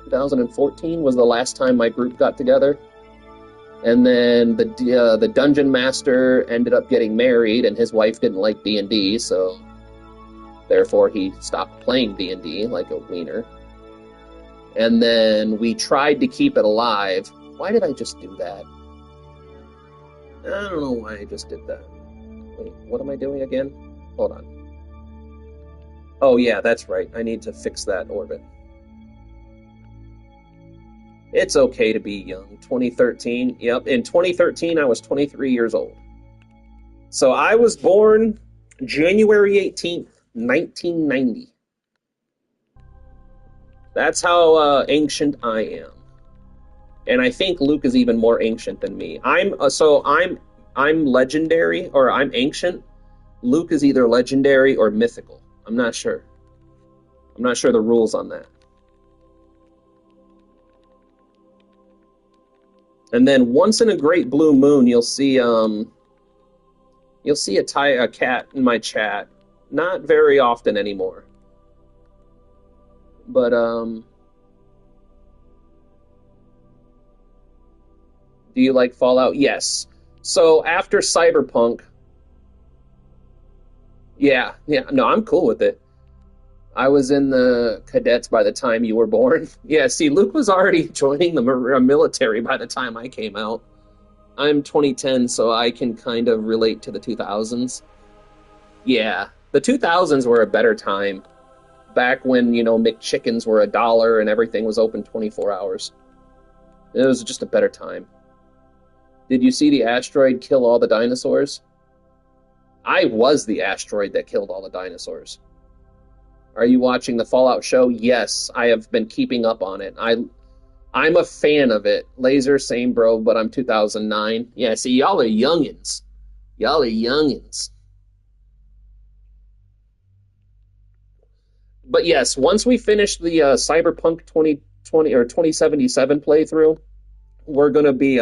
Speaker 1: 2014 was the last time my group got together. And then the dungeon master ended up getting married, and his wife didn't like D&D, so therefore he stopped playing D&D like a wiener. And then we tried to keep it alive. Why did I just do that? I don't know why I just did that. Wait, what am I doing again? Hold on. Oh yeah, that's right. I need to fix that orbit. It's okay to be young. 2013. Yep, in 2013 I was 23 years old. So I was born January 18th, 1990. That's how ancient I am. And I think Luke is even more ancient than me. I'm legendary, or I'm ancient. Luke is either legendary or mythical. I'm not sure. I'm not sure the rules on that. And then once in a great blue moon, you'll see a cat in my chat. Not very often anymore. But do you like Fallout? Yes. So after Cyberpunk, yeah, no, I'm cool with it. I was in the cadets by the time you were born. Yeah, see, Luke was already joining the military by the time I came out. I'm 2010, so I can kind of relate to the 2000s. Yeah, the 2000s were a better time. Back when, McChickens were $1 and everything was open 24 hours. It was just a better time. Did you see the asteroid kill all the dinosaurs? I was the asteroid that killed all the dinosaurs. Are you watching the Fallout show? Yes, I have been keeping up on it. I'm a fan of it. Laser, same bro, but I'm 2009. Yeah, see, y'all are youngins. Y'all are youngins. But yes, once we finish the Cyberpunk 2020 or 2077 playthrough, we're going to be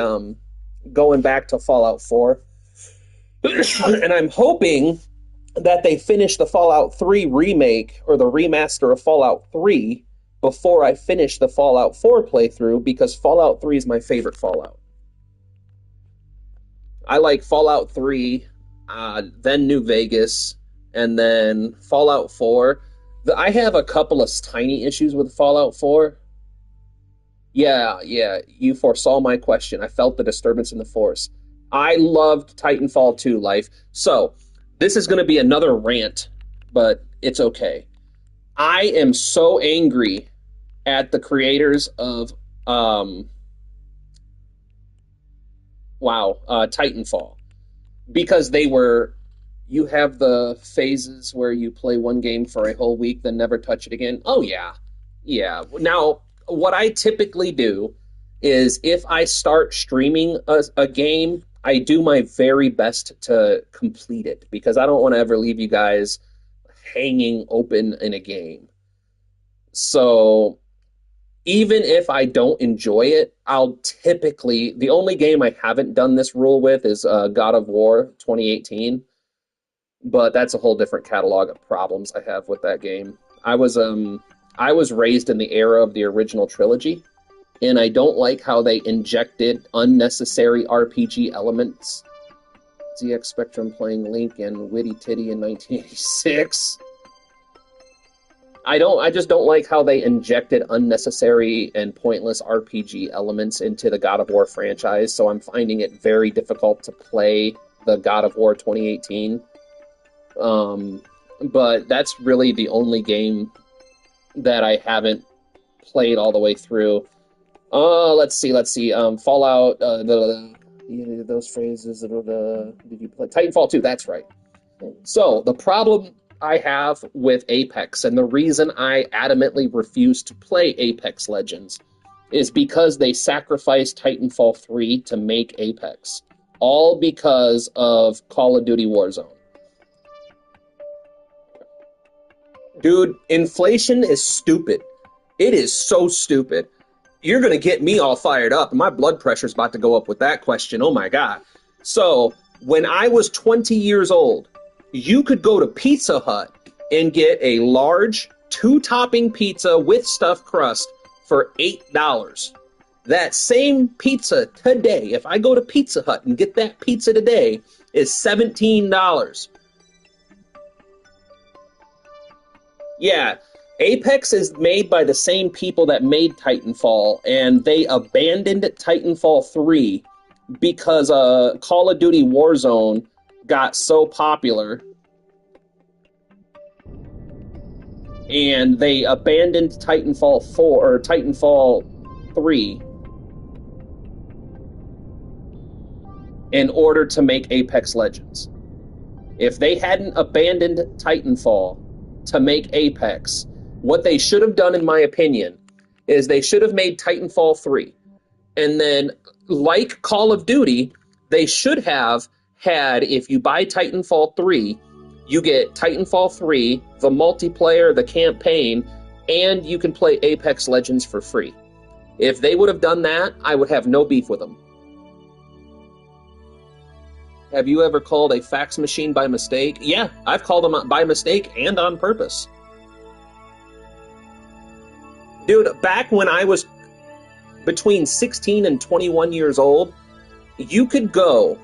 Speaker 1: going back to Fallout 4. And I'm hoping that they finish the Fallout 3 remake or the remaster of Fallout 3 before I finish the Fallout 4 playthrough, because Fallout 3 is my favorite Fallout. I like Fallout 3, then New Vegas, and then Fallout 4. I have a couple of tiny issues with Fallout 4. Yeah, you foresaw my question. I felt the disturbance in the Force. I loved Titanfall 2 life. So, this is going to be another rant, but it's okay. I am so angry at the creators of Titanfall, because you have the phases where you play one game for a whole week, then never touch it again. Oh yeah. Now, what I typically do is if I start streaming a game, I do my very best to complete it, because I don't want to ever leave you guys hanging open in a game. So even if I don't enjoy it, the only game I haven't done this rule with is God of War 2018. But that's a whole different catalog of problems I have with that game. I was I was raised in the era of the original trilogy, and I don't like how they injected unnecessary RPG elements. ZX Spectrum playing Link and Witty Titty in 1986. I just don't like how they injected unnecessary and pointless RPG elements into the God of War franchise, so I'm finding it very difficult to play the God of War 2018. But that's really the only game that I haven't played all the way through. Let's see. Fallout, those phrases, did you play? Titanfall 2, that's right. So, the problem I have with Apex, and the reason I adamantly refuse to play Apex Legends, is because they sacrificed Titanfall 3 to make Apex. All because of Call of Duty Warzone. Dude, inflation is stupid. It is so stupid. You're going to get me all fired up. My blood pressure's about to go up with that question. Oh my God. So, when I was 20 years old, you could go to Pizza Hut and get a large 2-topping pizza with stuffed crust for $8. That same pizza today, if I go to Pizza Hut and get that pizza today, is $17. Yeah, Apex is made by the same people that made Titanfall, and they abandoned Titanfall 3 because Call of Duty Warzone got so popular, and they abandoned Titanfall 4 or Titanfall 3 in order to make Apex Legends. If they hadn't abandoned Titanfall to make Apex, what they should have done, in my opinion, is they should have made Titanfall 3. And then, like Call of Duty, they should have had, if you buy Titanfall 3, you get Titanfall 3, the multiplayer, the campaign, and you can play Apex Legends for free. If they would have done that, I would have no beef with them. Have you ever called a fax machine by mistake? Yeah, I've called them by mistake and on purpose. Dude, back when I was between 16 and 21 years old, you could go...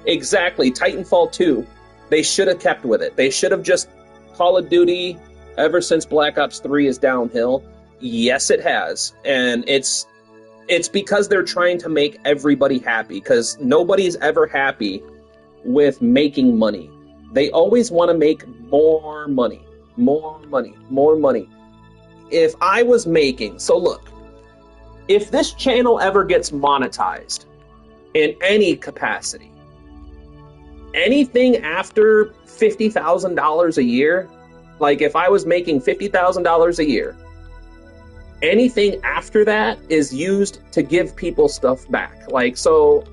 Speaker 1: Exactly, Titanfall 2. They should have kept with it. They should have just... Call of Duty, ever since Black Ops 3 is downhill. Yes, it has. And it's because they're trying to make everybody happy, because nobody's ever happy with making money. They always want to make more money. More money. More money. If I was making... So look, if this channel ever gets monetized in any capacity, anything after $50,000 a year, like if I was making $50,000 a year, anything after that is used to give people stuff back. Like, so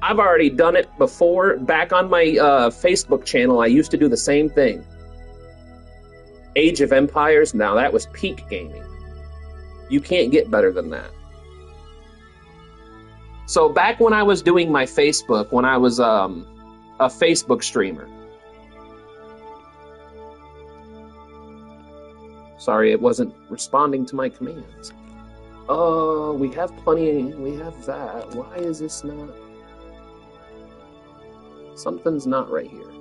Speaker 1: I've already done it before. Back on my Facebook channel, I used to do the same thing. Age of Empires, now that was peak gaming. You can't get better than that. So back when I was doing my Facebook, when I was a Facebook streamer. Sorry, it wasn't responding to my commands. Oh, we have plenty, we have that. Why is this not? Something's not right here.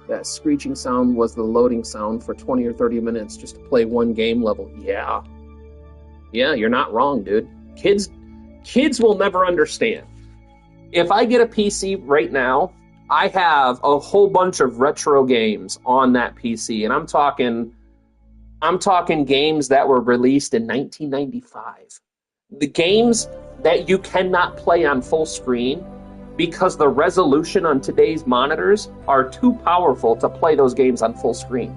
Speaker 1: That screeching sound was the loading sound for 20 or 30 minutes just to play one game level. Yeah. Yeah, you're not wrong, dude. Kids will never understand. If I get a PC right now, I have a whole bunch of retro games on that PC, and I'm talking games that were released in 1995. The games that you cannot play on full screen because the resolution on today's monitors are too powerful to play those games on full screen.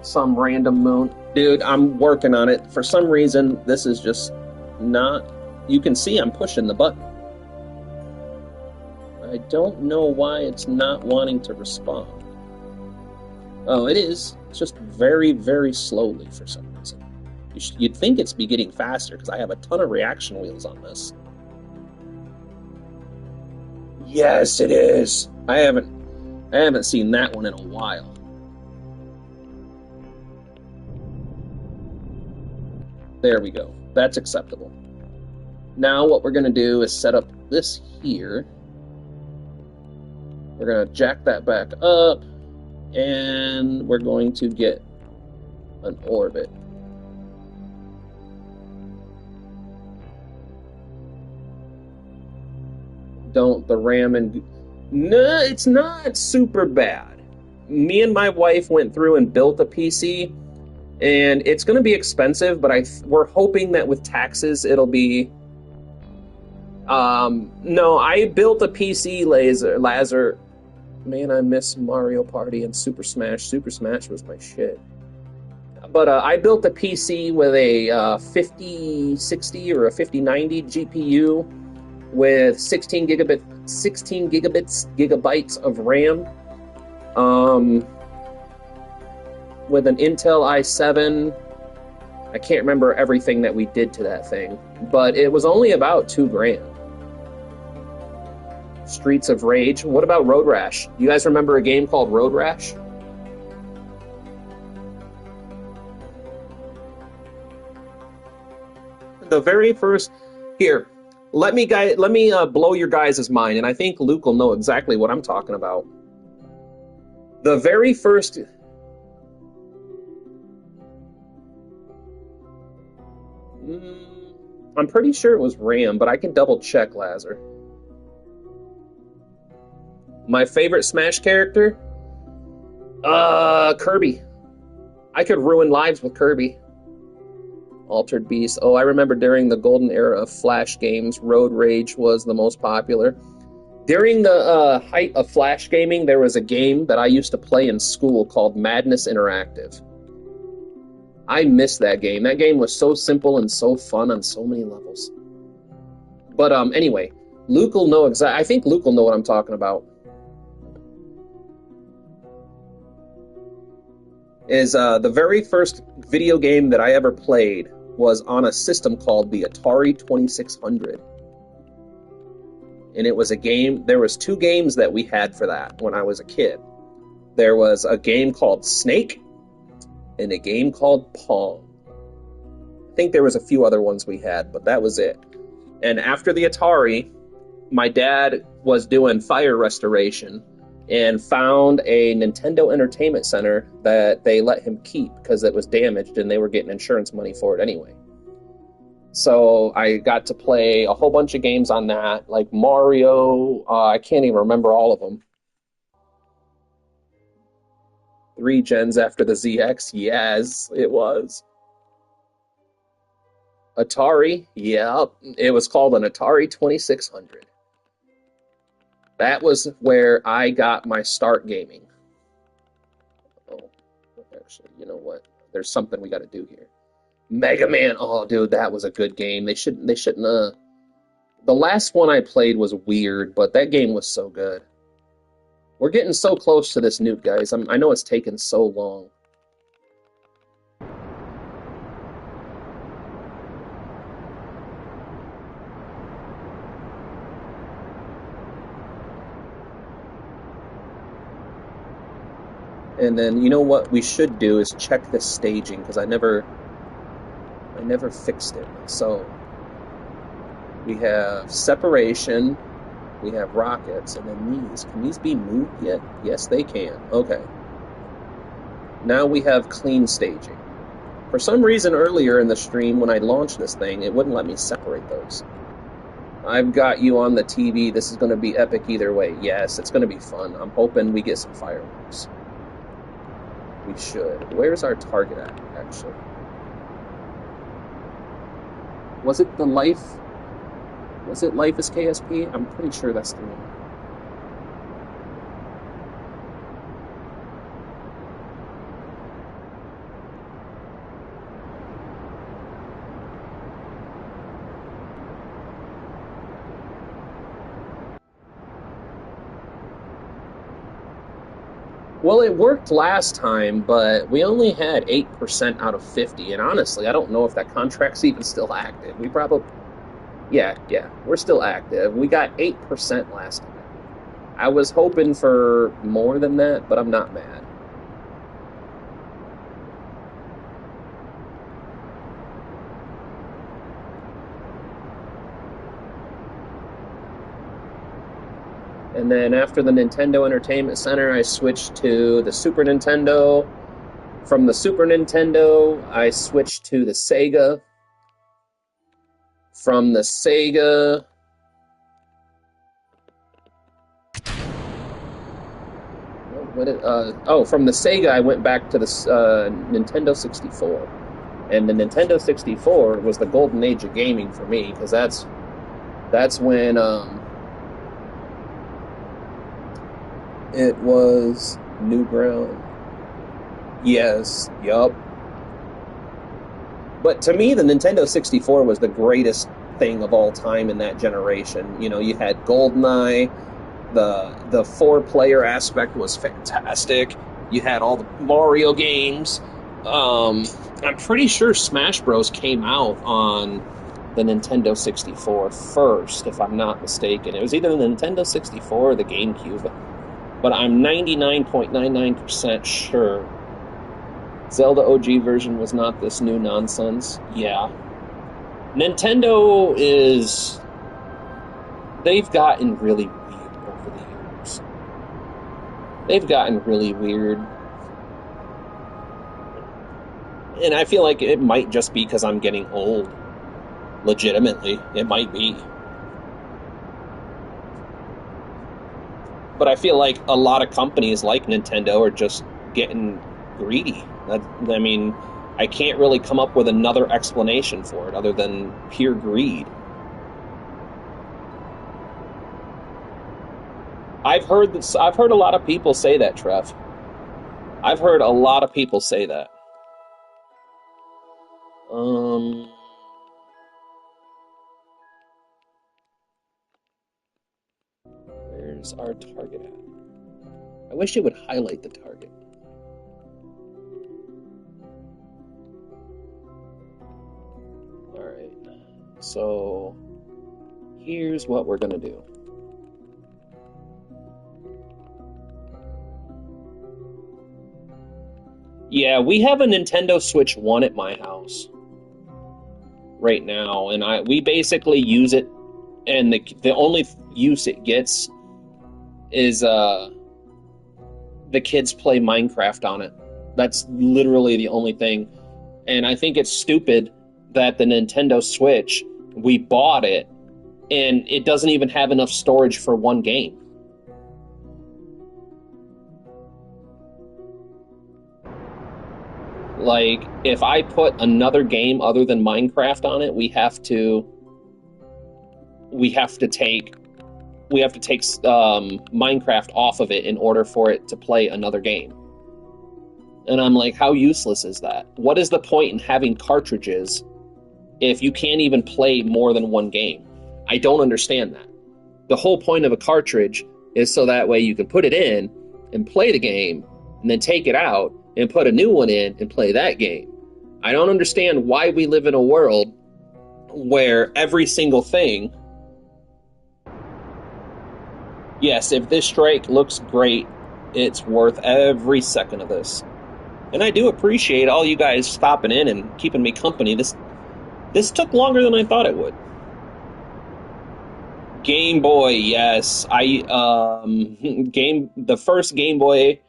Speaker 1: Some random moon. Dude, I'm working on it. For some reason, this is just not... You can see I'm pushing the button. I don't know why it's not wanting to respond. Oh, it is. It's just very, very slowly for some reason. You'd think it's be getting faster because I have a ton of reaction wheels on this. Yes, it is. I haven't... I haven't seen that one in a while. There we go. That's acceptable. Now what we're going to do is set up this here. We're going to jack that back up, and we're going to get an orbit. Don't the RAM and... No, it's not super bad. Me and my wife went through and built a PC, and it's going to be expensive, but we're hoping that with taxes it'll be... no, I built a PC laser. Man, I miss Mario Party and Super Smash. Super Smash was my shit. But I built a PC with a 5060 or a 5090 GPU with 16 gigabytes of RAM. With an Intel i7. I can't remember everything that we did to that thing, but it was only about $2,000. Streets of Rage. What about Road Rash? You guys remember a game called Road Rash? The very first... Here, let me blow your guys' mind, and I think Luke will know exactly what I'm talking about. The very first... I'm pretty sure it was RAM, but I can double check, Lazar. My favorite Smash character? Kirby. I could ruin lives with Kirby. Altered Beast. Oh, I remember during the golden era of Flash games, Road Rage was the most popular. During the height of Flash gaming, there was a game that I used to play in school called Madness Interactive. I miss that game. That game was so simple and so fun on so many levels. But anyway, Luke will know exactly. I think Luke will know what I'm talking about. Is the very first video game that I ever played was on a system called the Atari 2600. And it was a game, there was 2 games that we had for that when I was a kid. There was a game called Snake and a game called Pong. I think there was a few other ones we had, but that was it. And after the Atari, my dad was doing fire restoration and found a Nintendo Entertainment Center that they let him keep because it was damaged and they were getting insurance money for it anyway. So I got to play a whole bunch of games on that, like Mario. I can't even remember all of them. 3 gens after the ZX. Yes, it was. Atari. Yeah, it was called an Atari 2600. That was where I got my start gaming. Oh, actually, you know what? There's something we got to do here. Mega Man. Oh, dude, that was a good game. They shouldn't. The last one I played was weird, but that game was so good. We're getting so close to this nuke, guys. I know it's taken so long. And then, you know what we should do is check this staging, because I never fixed it. So, we have separation, we have rockets, and then these. Can these be moved yet? Yes, they can. Okay. Now we have clean staging. For some reason earlier in the stream, when I launched this thing, it wouldn't let me separate those. I've got you on the TV. This is going to be epic either way. Yes, it's going to be fun. I'm hoping we get some fireworks. We should. Where's our target at, actually? Was it the Life? Was it Life is KSP? I'm pretty sure that's the one. Well, it worked last time, but we only had 8% out of 50, and honestly, I don't know if that contract's even still active. We probably... Yeah, we're still active. We got 8% last time. I was hoping for more than that, but I'm not mad. And then after the Nintendo Entertainment Center, I switched to the Super Nintendo. From the Super Nintendo, I switched to the Sega. From the Sega, from the Sega, I went back to the Nintendo 64. And the Nintendo 64 was the golden age of gaming for me, because that's when it was Newground. Yes, yup. But to me, the Nintendo 64 was the greatest thing of all time in that generation. You know, you had GoldenEye, the four-player aspect was fantastic. You had all the Mario games. I'm pretty sure Smash Bros. Came out on the Nintendo 64 first, if I'm not mistaken. It was either the Nintendo 64 or the GameCube, but I'm 99.99% sure Zelda OG version was not this new nonsense. Yeah. Nintendo is... They've gotten really weird over the years. They've gotten really weird. And I feel like it might just be because I'm getting old. Legitimately. It might be. But I feel like a lot of companies like Nintendo are just getting greedy. I mean, I can't really come up with another explanation for it other than pure greed. I've heard a lot of people say that, Trev. I've heard a lot of people say that. Where's our target at? I wish it would highlight the target. Alright, so here's what we're gonna do. Yeah, we have a Nintendo Switch 1 at my house right now, and we basically use it, and the only use it gets is the kids play Minecraft on it. That's literally the only thing. And I think it's stupid that the Nintendo Switch, we bought it, and it doesn't even have enough storage for one game. Like, if I put another game other than Minecraft on it, we have to take Minecraft off of it in order for it to play another game. And I'm like, how useless is that? What is the point in having cartridges if you can't even play more than one game? I don't understand that. The whole point of a cartridge is so that way you can put it in and play the game, and then take it out and put a new one in and play that game. I don't understand why we live in a world where every single thing... Yes, if this strike looks great, it's worth every second of this. And I do appreciate all you guys stopping in and keeping me company. This took longer than I thought it would. Game Boy, yes. The first Game Boy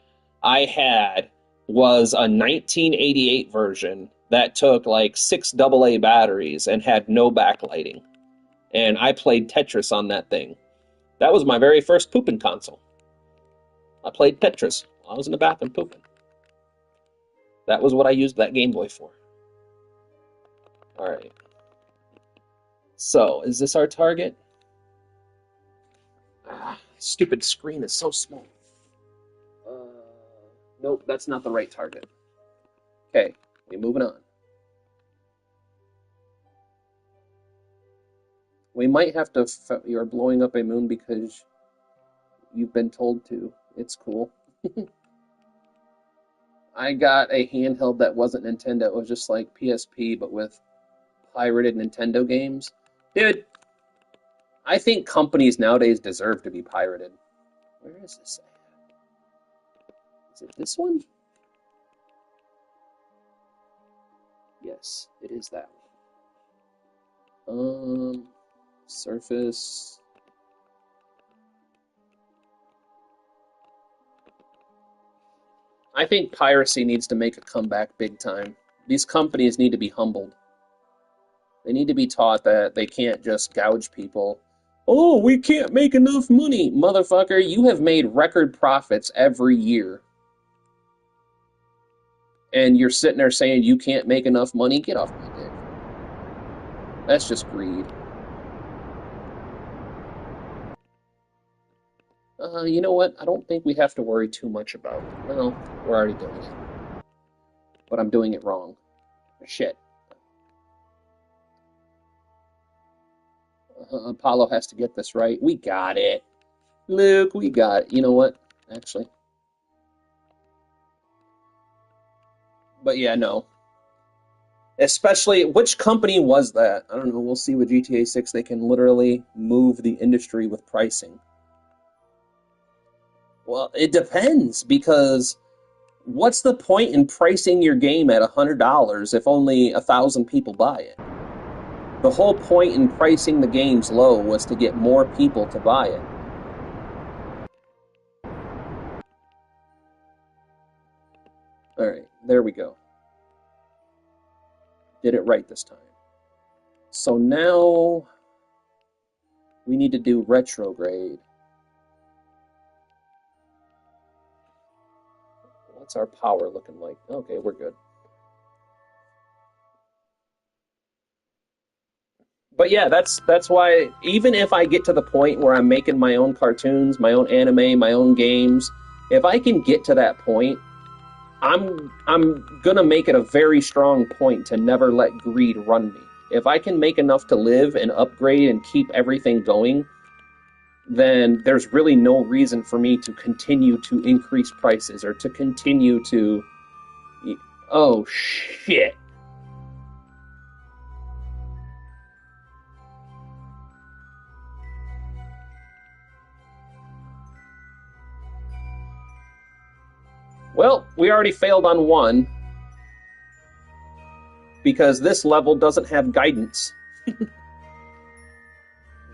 Speaker 1: I had was a 1988 version that took like 6 AA batteries and had no backlighting. And I played Tetris on that thing. That was my very first pooping console. I played Tetris while I was in the bathroom pooping. That was what I used that Game Boy for. Alright. So, is this our target? Stupid screen is so small. Nope, that's not the right target. Okay, we're moving on. We might have to... You're blowing up a moon because you've been told to. It's cool. I got a handheld that wasn't Nintendo. It was just like PSP, but with pirated Nintendo games. Dude, I think companies nowadays deserve to be pirated. Where is this at? Is it this one? Yes, it is that one. Surface. I think piracy needs to make a comeback big time. These companies need to be humbled. They need to be taught that they can't just gouge people. Oh, we can't make enough money. Motherfucker, you have made record profits every year. And you're sitting there saying you can't make enough money? Get off my dick. That's just greed. You know what? I don't think we have to worry too much about it. Well, we're already doing it. But I'm doing it wrong. Shit. Apollo has to get this right. We got it. Luke, we got it. You know what? Actually. But yeah, no. Especially, which company was that? I don't know. We'll see with GTA 6. They can literally move the industry with pricing. Well, it depends, because what's the point in pricing your game at $100 if only 1,000 people buy it? The whole point in pricing the games low was to get more people to buy it. Alright, there we go. Did it right this time. So now we need to do retrograde. What's our power looking like? Okay, we're good. But yeah, that's why even if I get to the point where I'm making my own cartoons, my own anime, my own games, if I can get to that point, I'm gonna make it a very strong point to never let greed run me. If I can make enough to live and upgrade and keep everything going, then there's really no reason for me to continue to increase prices or to continue to... Oh, shit. Well, we already failed on one, because this level doesn't have guidance.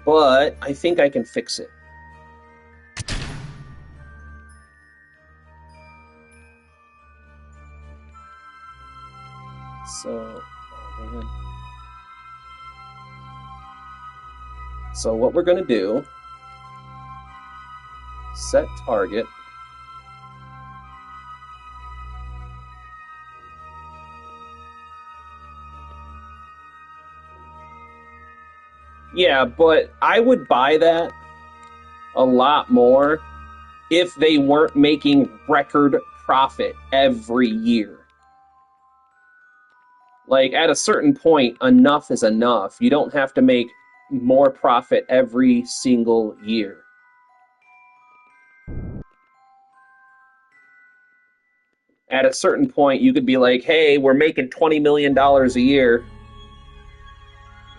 Speaker 1: But I think I can fix it. So, oh man. So what we're going to do, set target. Yeah, but I would buy that a lot more if they weren't making record profit every year. Like, at a certain point, enough is enough. You don't have to make more profit every single year. At a certain point, you could be like, hey, we're making $20 million a year.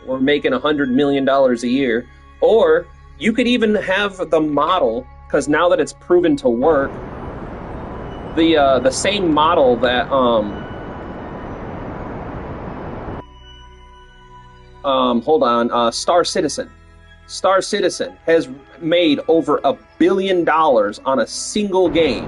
Speaker 1: We're making $100 million a year. Or you could even have the model, because now that it's proven to work, the same model that hold on, Star Citizen. Star Citizen has made over $1 billion on a single game.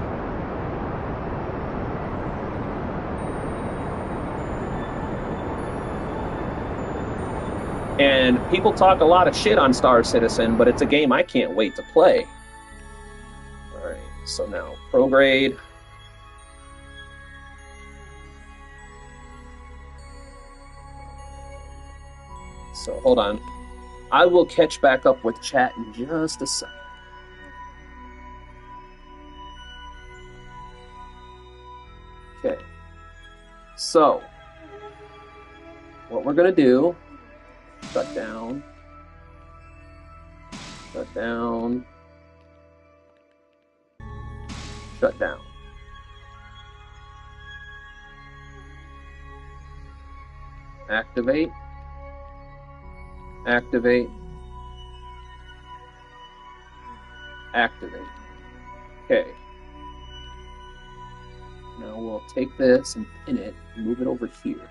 Speaker 1: And people talk a lot of shit on Star Citizen, but it's a game I can't wait to play. Alright, so now, prograde. So, hold on. I will catch back up with chat in just a second. Okay. So, what we're going to do... Shut down. Shut down. Shut down. Activate. Activate. Activate. Okay. Now we'll take this and pin it and move it over here.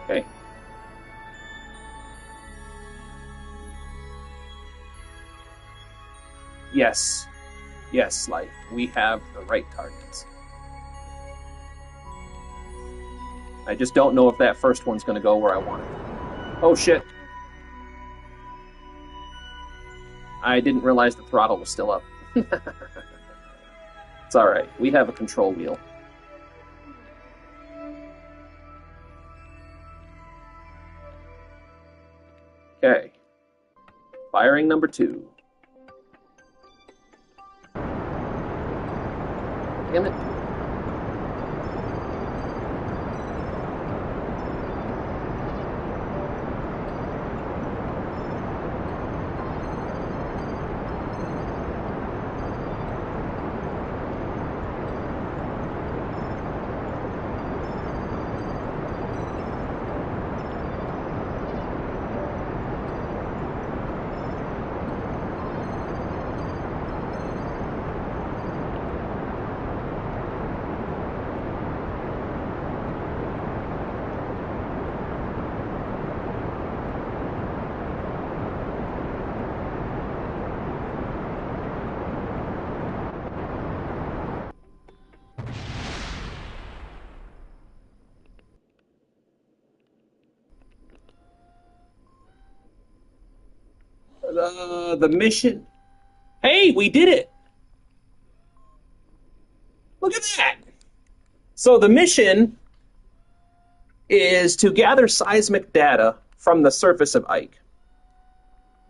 Speaker 1: Okay. Yes. Yes, Life. We have the right targets. I just don't know if that first one's going to go where I want it. Oh, shit. I didn't realize the throttle was still up. It's alright. We have a control wheel. Okay. Firing number 2. Damn it. The mission. Hey, we did it! Look at that! So the mission is to gather seismic data from the surface of Ike.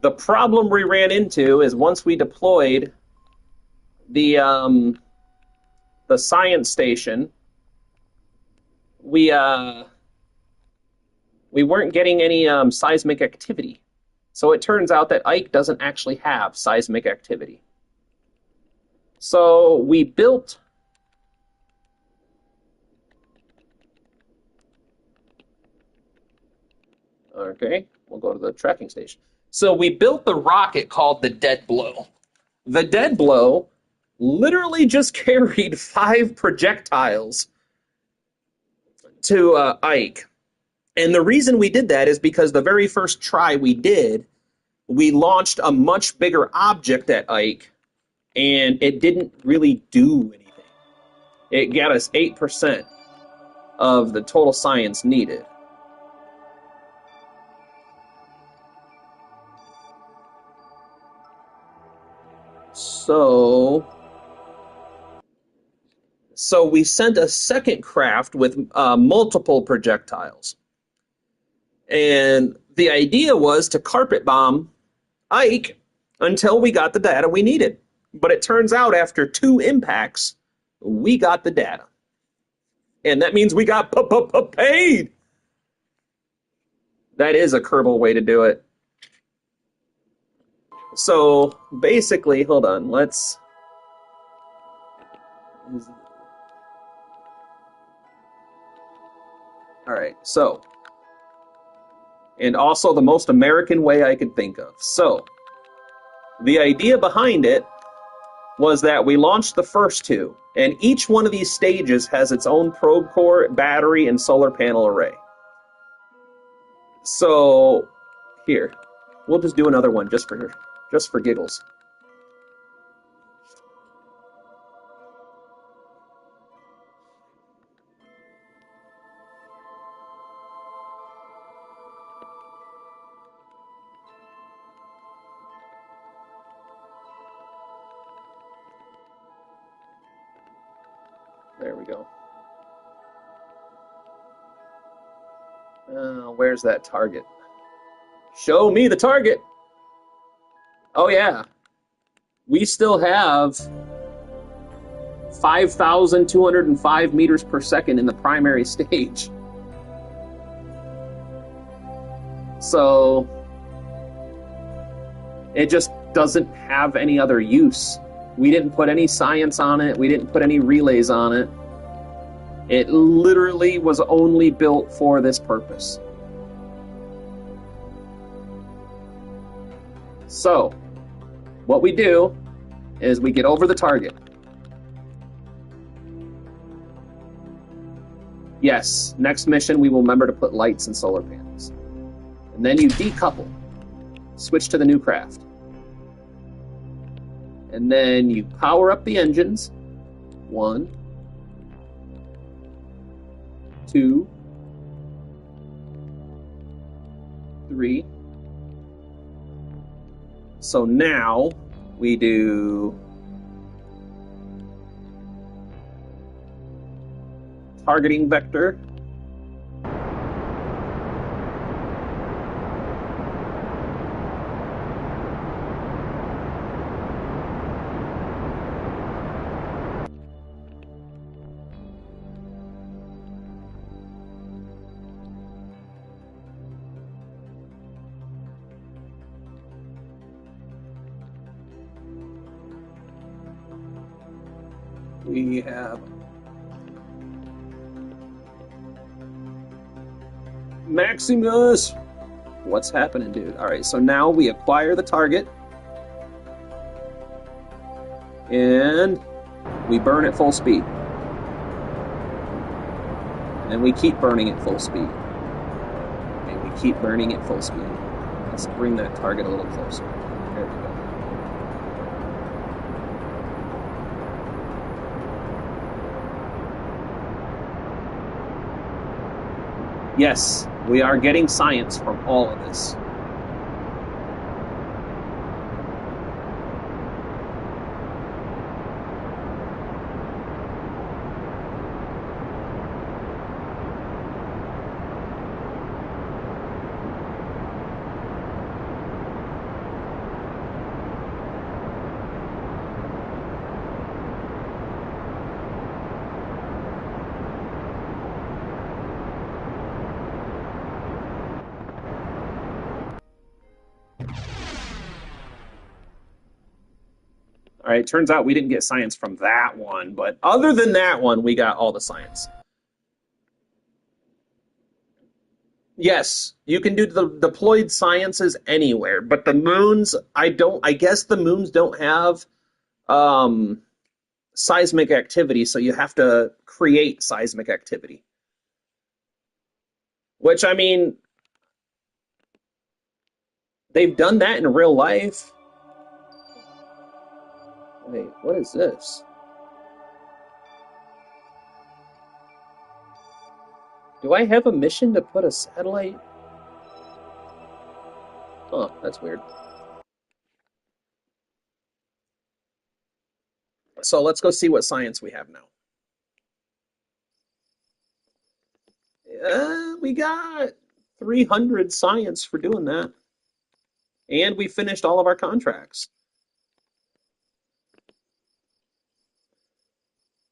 Speaker 1: The problem we ran into is once we deployed the science station, we weren't getting any seismic activity. So it turns out that Ike doesn't actually have seismic activity. So we built okay, we'll go to the tracking station. So we built the rocket called the Dead Blow. The Dead Blow literally just carried 5 projectiles to Ike. And the reason we did that is because the very first try we did, we launched a much bigger object at Ike, and it didn't really do anything. It got us 8% of the total science needed. So we sent a second craft with multiple projectiles. And the idea was to carpet bomb Ike until we got the data we needed. But it turns out after 2 impacts, we got the data. And that means we got paid. That is a Kerbal way to do it. So basically, hold on, let's... Alright, so... And also the most American way I could think of. So, the idea behind it was that we launched the first 2, and each one of these stages has its own probe core, battery, and solar panel array. So, here, we'll just do another one just for giggles. There we go. Where's that target? Show me the target! Oh yeah. We still have 5,205 meters per second in the primary stage. So it just doesn't have any other use We didn't put any science on it. We didn't put any relays on it. It literally was only built for this purpose. So, what we do is we get over the target. Yes, next mission we will remember to put lights and solar panels. And then you decouple. Switch to the new craft. And then you power up the engines. 1, 2, 3. So now we do targeting vector. We have Maximus. What's happening, dude? All right, so now we acquire the target and we burn at full speed. And we keep burning at full speed. And we keep burning at full speed. Let's bring that target a little closer. There we go. Yes, we are getting science from all of this. All right, turns out we didn't get science from that one, but other than that one, we got all the science. Yes, you can do the deployed sciences anywhere, but the moons, I guess the moons don't have um, seismic activity, so you have to create seismic activity. Which, I mean, they've done that in real life. Wait, what is this? Do I have a mission to put a satellite? Huh, that's weird. So let's go see what science we have now. We got 300 science for doing that. And we finished all of our contracts.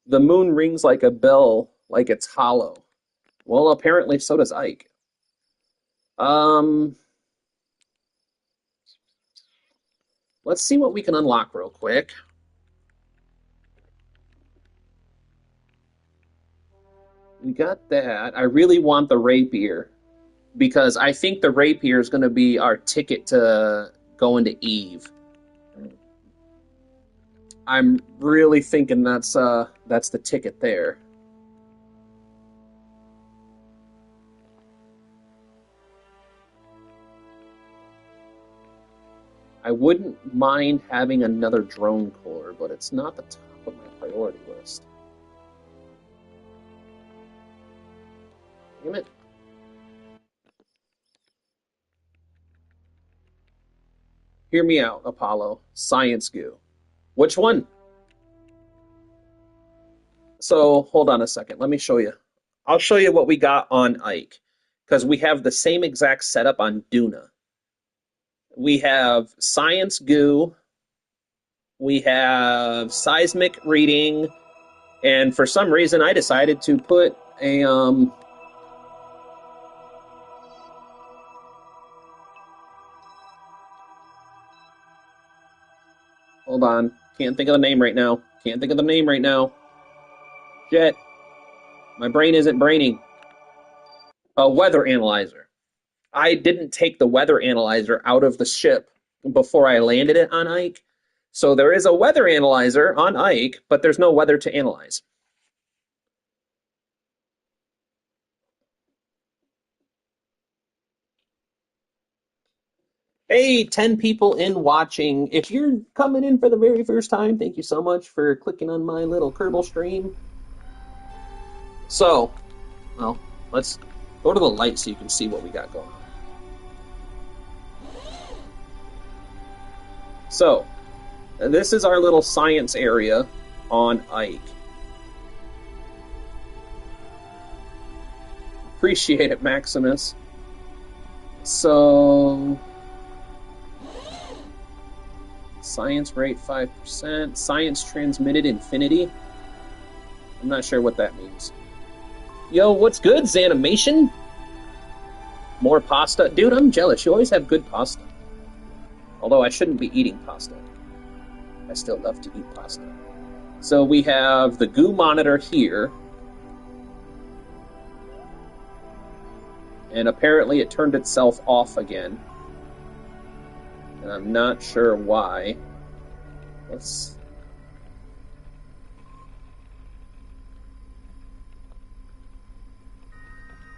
Speaker 1: The moon rings like a bell, like it's hollow. Well, apparently so does Ike. Let's see what we can unlock real quick. We got that. I really want the rapier because I think the rapier is going to be our ticket to go into Eve. I'm really thinking that's the ticket there. I wouldn't mind having another drone core, but it's not the top of my priority list. Damn it. Hear me out, Apollo. Science goo. Which one? So, hold on a second. Let me show you. I'll show you what we got on Ike, because we have the same exact setup on Duna. We have science goo, we have seismic reading, and for some reason I decided to put a hold on. Can't think of the name right now. Can't think of the name right now. Shit. My brain isn't braining. A weather analyzer. I didn't take the weather analyzer out of the ship before I landed it on Ike. So there is a weather analyzer on Ike, but there's no weather to analyze. Hey, 10 people in watching. If you're coming in for the very first time, thank you so much for clicking on my little Kerbal stream. So, well, let's go to the light so you can see what we got going on. So, this is our little science area on Ike. Appreciate it, Maximus. So, science rate 5%, science transmitted infinity. I'm not sure what that means. Yo, what's good, Zanimation? More pasta? Dude, I'm jealous. You always have good pasta. Although I shouldn't be eating pasta. I still love to eat pasta. So we have the goo monitor here. And apparently it turned itself off again. And I'm not sure why. Let's...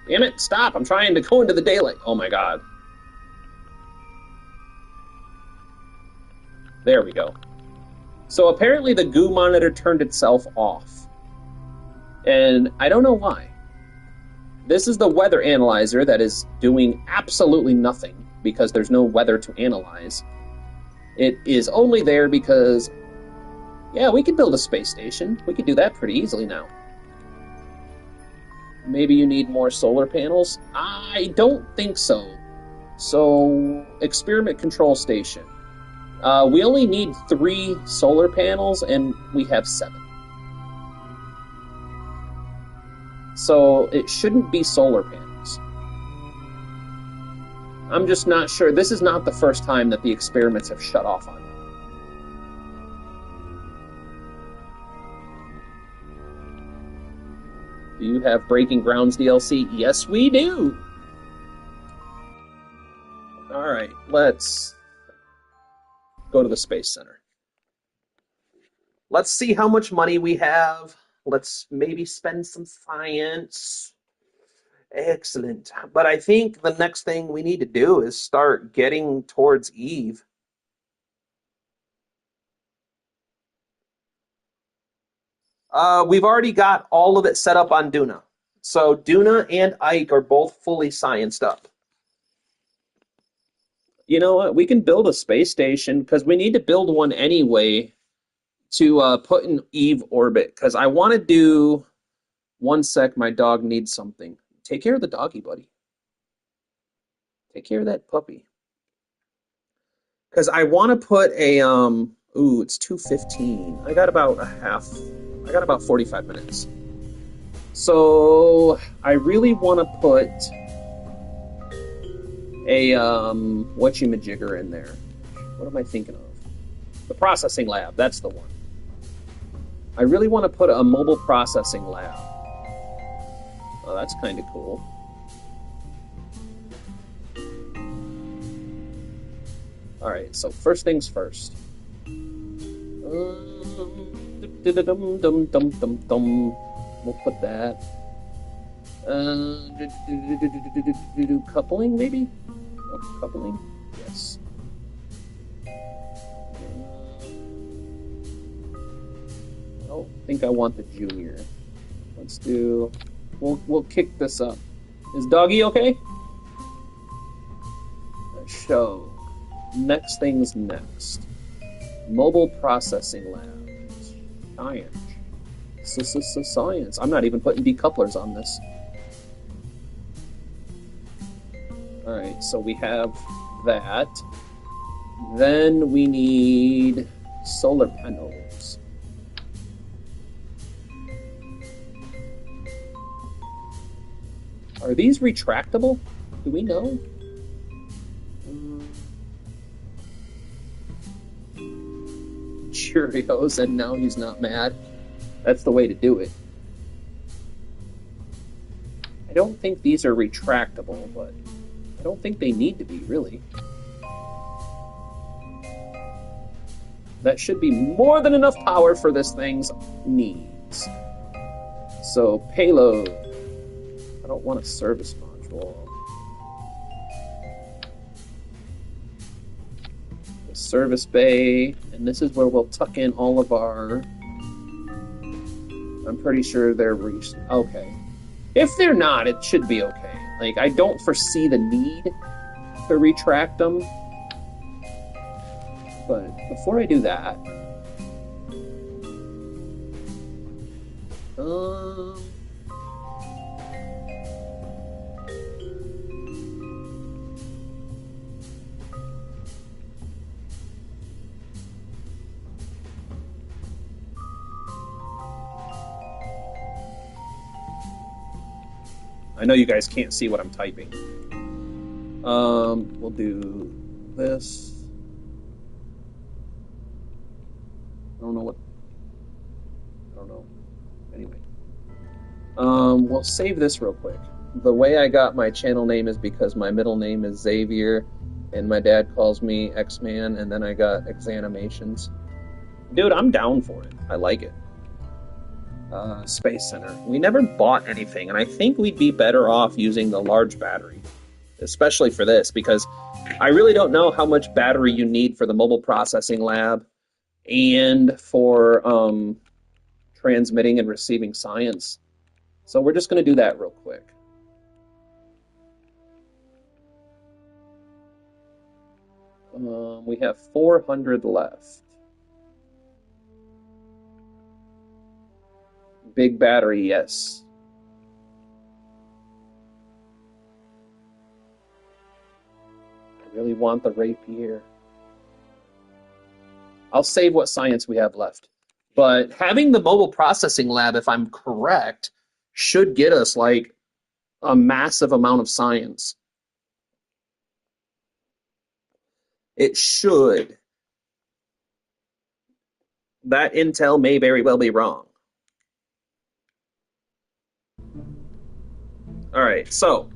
Speaker 1: Damn it, stop! I'm trying to go into the daylight. Oh my god. There we go. So apparently the goo monitor turned itself off. And I don't know why. This is the weather analyzer that is doing absolutely nothing because there's no weather to analyze. It is only there because, yeah, we could build a space station. We could do that pretty easily now. Maybe you need more solar panels? I don't think so. So, experiment control station. We only need 3 solar panels, and we have 7. So, it shouldn't be solar panels. I'm just not sure. This is not the first time that the experiments have shut off on me. Do you have Breaking Grounds DLC? Yes, we do! Alright, let's go to the Space Center. Let's see how much money we have. Let's maybe spend some science. Excellent. But I think the next thing we need to do is start getting towards Eve. We've already got all of it set up on Duna. So Duna and Ike are both fully scienced up. You know what? We can build a space station because we need to build one anyway to put in Eve orbit. Because I want to do... One sec, my dog needs something. Take care of the doggy, buddy. Take care of that puppy. Because I want to put a... Ooh, it's 2:15. I got about 45 minutes. So I really want to put a whatchamajigger in there. What am I thinking of? The processing lab, that's the one. I really want to put a mobile processing lab. Oh, that's kind of cool. Alright, so first things first. We'll put that. Coupling, maybe? Oh, coupling? Yes. I don't think I want the junior. Let's do... We'll kick this up. Is Doggy okay? Show. Next thing's next. Mobile processing lab. Science. Science. I'm not even putting decouplers on this. Alright, so we have that. Then we need solar panels. Are these retractable? Do we know? Cheerios, and now he's not mad. That's the way to do it. I don't think these are retractable, but I don't think they need to be, really. That should be more than enough power for this thing's needs. So, payload. I don't want a service module. The service bay, and this is where we'll tuck in all of our... I'm pretty sure they're reached. Okay. If they're not, it should be okay. Like, I don't foresee the need to retract them. But before I do that, I know you guys can't see what I'm typing. We'll do this. I don't know. Anyway. We'll save this real quick. The way I got my channel name is because my middle name is Xavier, and my dad calls me X-Man, and then I got Xanimations. Dude, I'm down for it. I like it. Space Center. We never bought anything, and I think we'd be better off using the large battery, especially for this, because I really don't know how much battery you need for the mobile processing lab and for transmitting and receiving science. So we're just going to do that real quick. We have 400 left. Big battery, yes. I really want the rapier. I'll save what science we have left. But having the mobile processing lab, if I'm correct, should get us like a massive amount of science. It should. That intel may very well be wrong. All right, so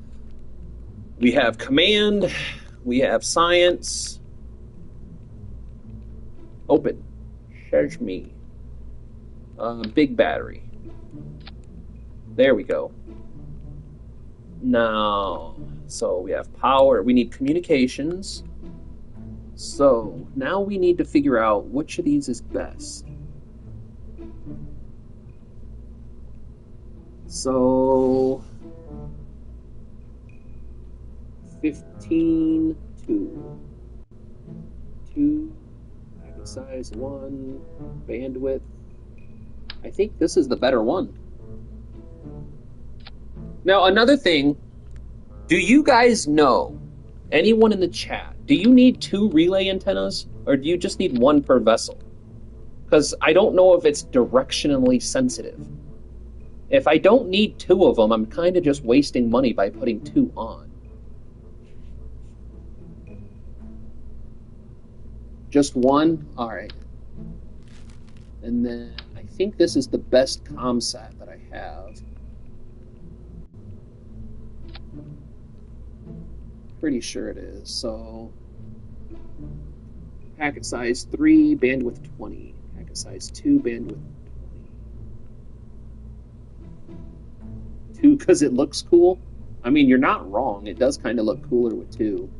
Speaker 1: we have command, we have science. Open. Charge me. Big battery. There we go. Now, so we have power. We need communications. So now we need to figure out which of these is best. So 15, 2, packet size 1, bandwidth. I think this is the better one. Now, another thing, do you guys know, anyone in the chat, do you need 2 relay antennas, or do you just need 1 per vessel? Because I don't know if it's directionally sensitive. If I don't need 2 of them, I'm kind of just wasting money by putting 2 on. Just 1? All right. And then I think this is the best ComSat that I have. Pretty sure it is. So packet size 3, bandwidth 20. Packet size 2, bandwidth 2 because it looks cool. I mean, you're not wrong. It does kind of look cooler with 2.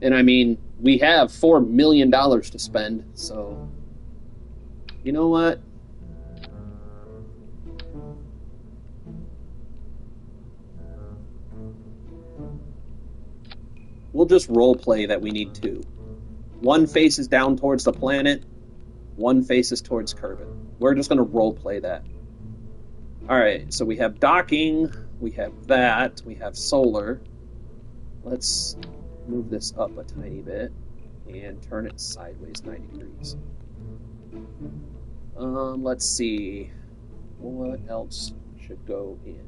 Speaker 1: And I mean, we have $4 million to spend, so you know what? We'll just role play that we need 2. 1 faces down towards the planet, 1 faces towards Kerbin. We're just going to role play that. All right, so we have docking, we have that, we have solar. Let's move this up a tiny bit and turn it sideways 90 degrees. Let's see, what else should go in?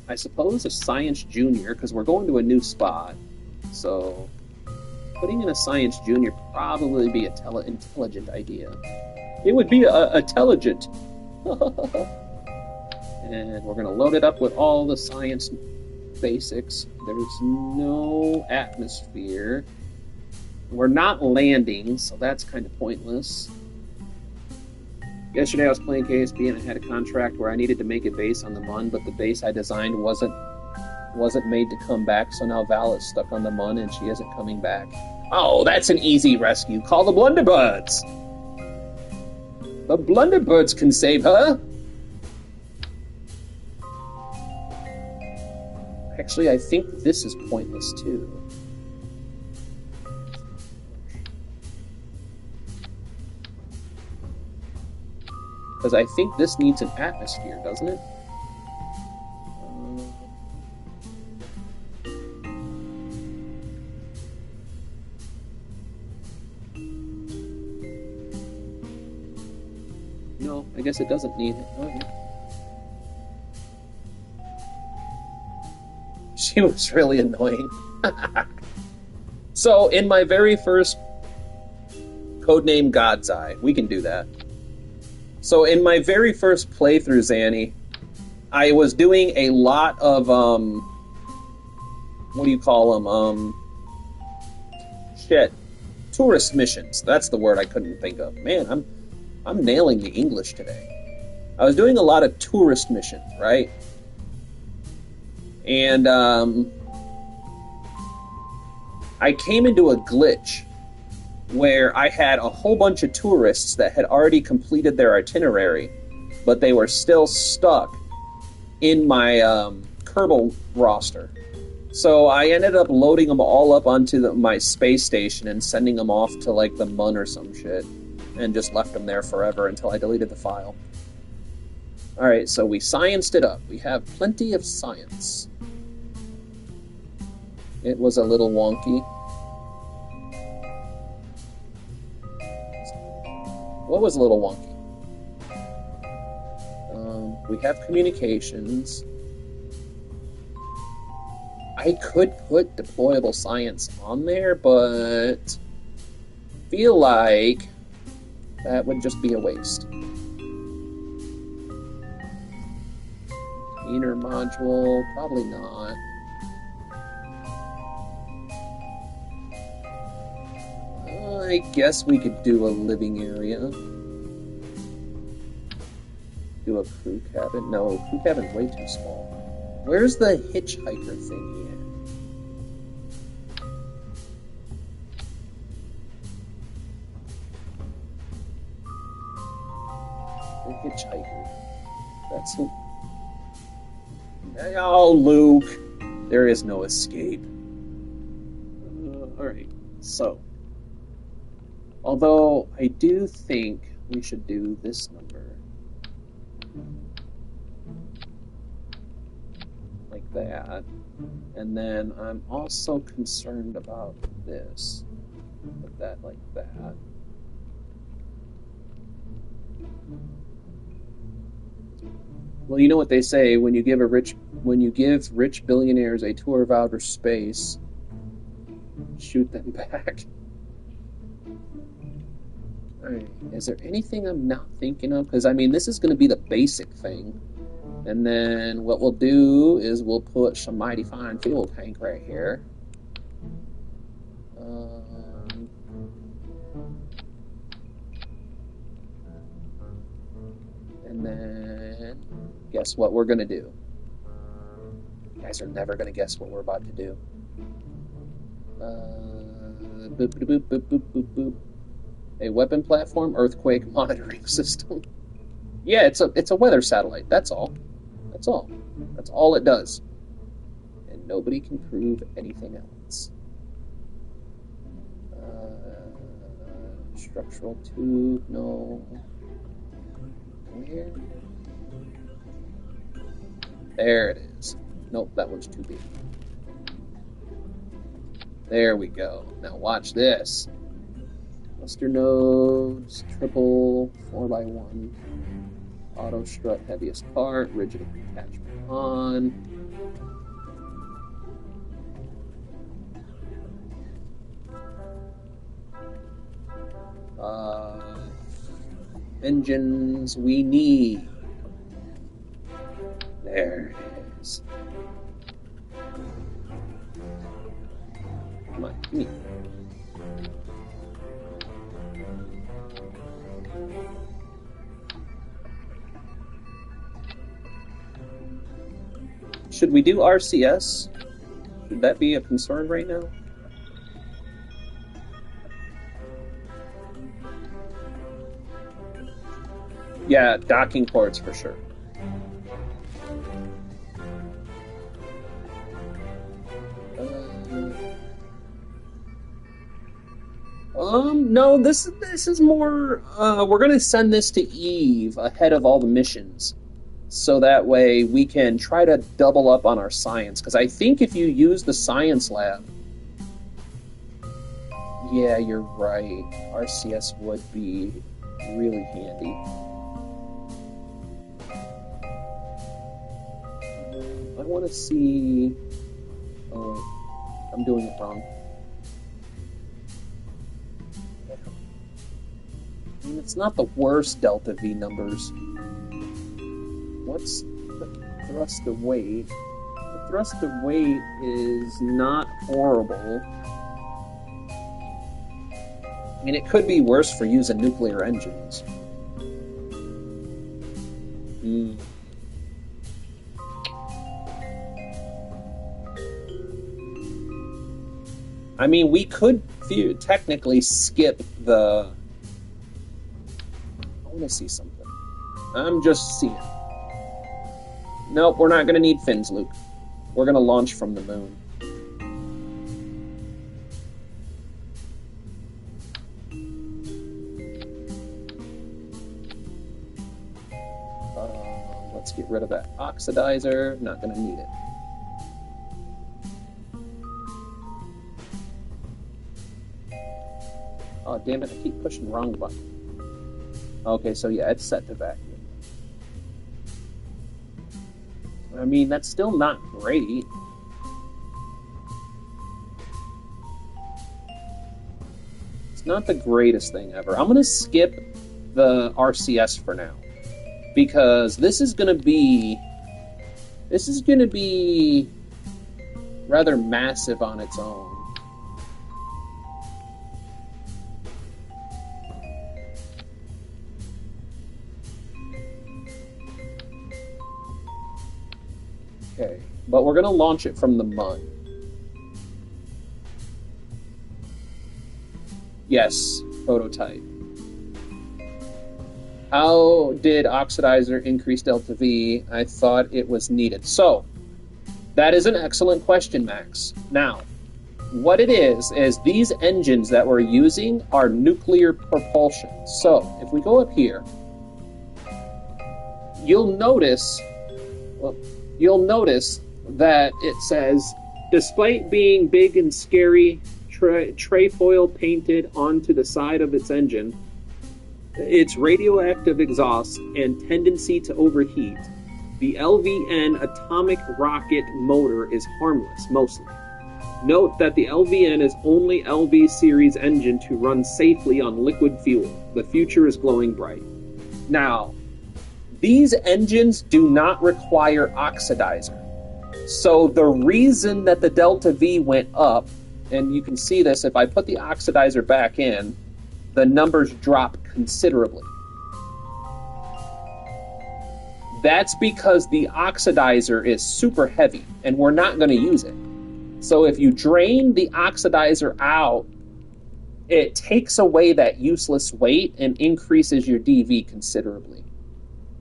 Speaker 1: I suppose a Science Junior, because we're going to a new spot. So putting in a science junior probably be an intelligent idea. It would be intelligent. And we're going to load it up with all the science basics. There's no atmosphere. We're not landing, so that's kind of pointless. Yesterday I was playing KSP and I had a contract where I needed to make a base on the Mun, but the base I designed wasn't made to come back, so now Val is stuck on the Mun and she isn't coming back. Oh, that's an easy rescue. Call the Blunderbirds. The Blunderbirds can save her. Actually, I think this is pointless too. Because I think this needs an atmosphere, doesn't it? No, I guess it doesn't need it. Okay. She was really annoying. So, in my very first codename God's Eye, we can do that. So, in my very first playthrough, Zanny, I was doing a lot of, what do you call them? Tourist missions. That's the word I couldn't think of. Man, I'm nailing the English today. I was doing a lot of tourist missions, right? And I came into a glitch where I had a whole bunch of tourists that had already completed their itinerary, but they were still stuck in my Kerbal roster. So I ended up loading them all up onto my space station and sending them off to like the Mun or some shit, and just left them there forever until I deleted the file. Alright, so we scienced it up. We have plenty of science. It was a little wonky. What was a little wonky? We have communications. I could put deployable science on there, but feel like that would just be a waste. Inner module, probably not. I guess we could do a living area. Do a crew cabin. No, crew cabin's way too small. Where's the hitchhiker thing here? The hitchhiker. That's who. Oh, Luke. There is no escape. Alright, so. Although, I do think we should do this number. Like that. And then I'm also concerned about this. Put that like that. Well, you know what they say, when you give rich billionaires a tour of outer space, shoot them back. Alright, is there anything I'm not thinking of? Because, I mean, this is going to be the basic thing. And then what we'll do is we'll put some mighty fine fuel tank right here. And then, guess what we're going to do? You guys are never going to guess what we're about to do. Boop, boop, boop, boop, boop, boop. A weapon platform, earthquake monitoring system. Yeah, it's a weather satellite. That's all. That's all. That's all it does. And nobody can prove anything else. Structural tube, no. Where? There it is. Nope, that one's too big. There we go. Now watch this. Cluster nodes, triple, 4x1, auto strut heaviest part, rigid attachment on. engines we need. There it is. Come on, give me. Should we do RCS? Should that be a concern right now? Yeah, docking ports for sure. No, this is more. We're gonna send this to Eve ahead of all the missions, so that way we can try to double up on our science. Because I think if you use the science lab, yeah, you're right. RCS would be really handy. I want to see. Oh, I'm doing it wrong. I mean, it's not the worst delta V numbers. What's the thrust to weight? The thrust to weight is not horrible. I mean, it could be worse for using nuclear engines. I mean, we could technically skip the... I want to see something. I'm just seeing. Nope, we're not going to need fins, Luke. We're going to launch from the moon. Let's get rid of that oxidizer. Not going to need it. Oh, damn it, I keep pushing the wrong button. Okay, so yeah, it's set to vacuum. I mean, that's still not great. It's not the greatest thing ever. I'm going to skip the RCS for now. Because this is going to be rather massive on its own. Okay, but we're going to launch it from the mud. Yes, prototype. How did oxidizer increase delta V? I thought it was needed. So, that is an excellent question, Max. Now, what it is these engines that we're using are nuclear propulsion. So, if we go up here, you'll notice that it says, despite being big and scary, trefoil painted onto the side of its engine, its radioactive exhaust and tendency to overheat, the LVN atomic rocket motor is harmless, mostly. Note that the LVN is only LV series engine to run safely on liquid fuel. The future is glowing bright. Now, these engines do not require oxidizer. So the reason that the delta V went up, and you can see this if I put the oxidizer back in, the numbers drop considerably. That's because the oxidizer is super heavy, and we're not going to use it. So if you drain the oxidizer out, it takes away that useless weight and increases your DV considerably.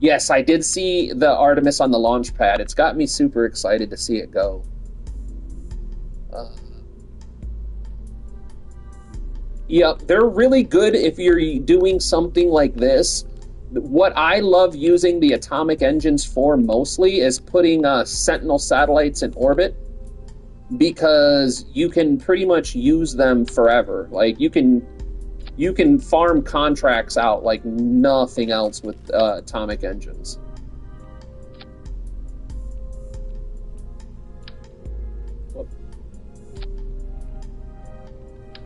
Speaker 1: Yes, I did see the Artemis on the launch pad. It's got me super excited to see it go. Yep, they're really good if you're doing something like this. What I love using the atomic engines for mostly is putting Sentinel satellites in orbit, because you can pretty much use them forever. Like, you can farm contracts out like nothing else with atomic engines.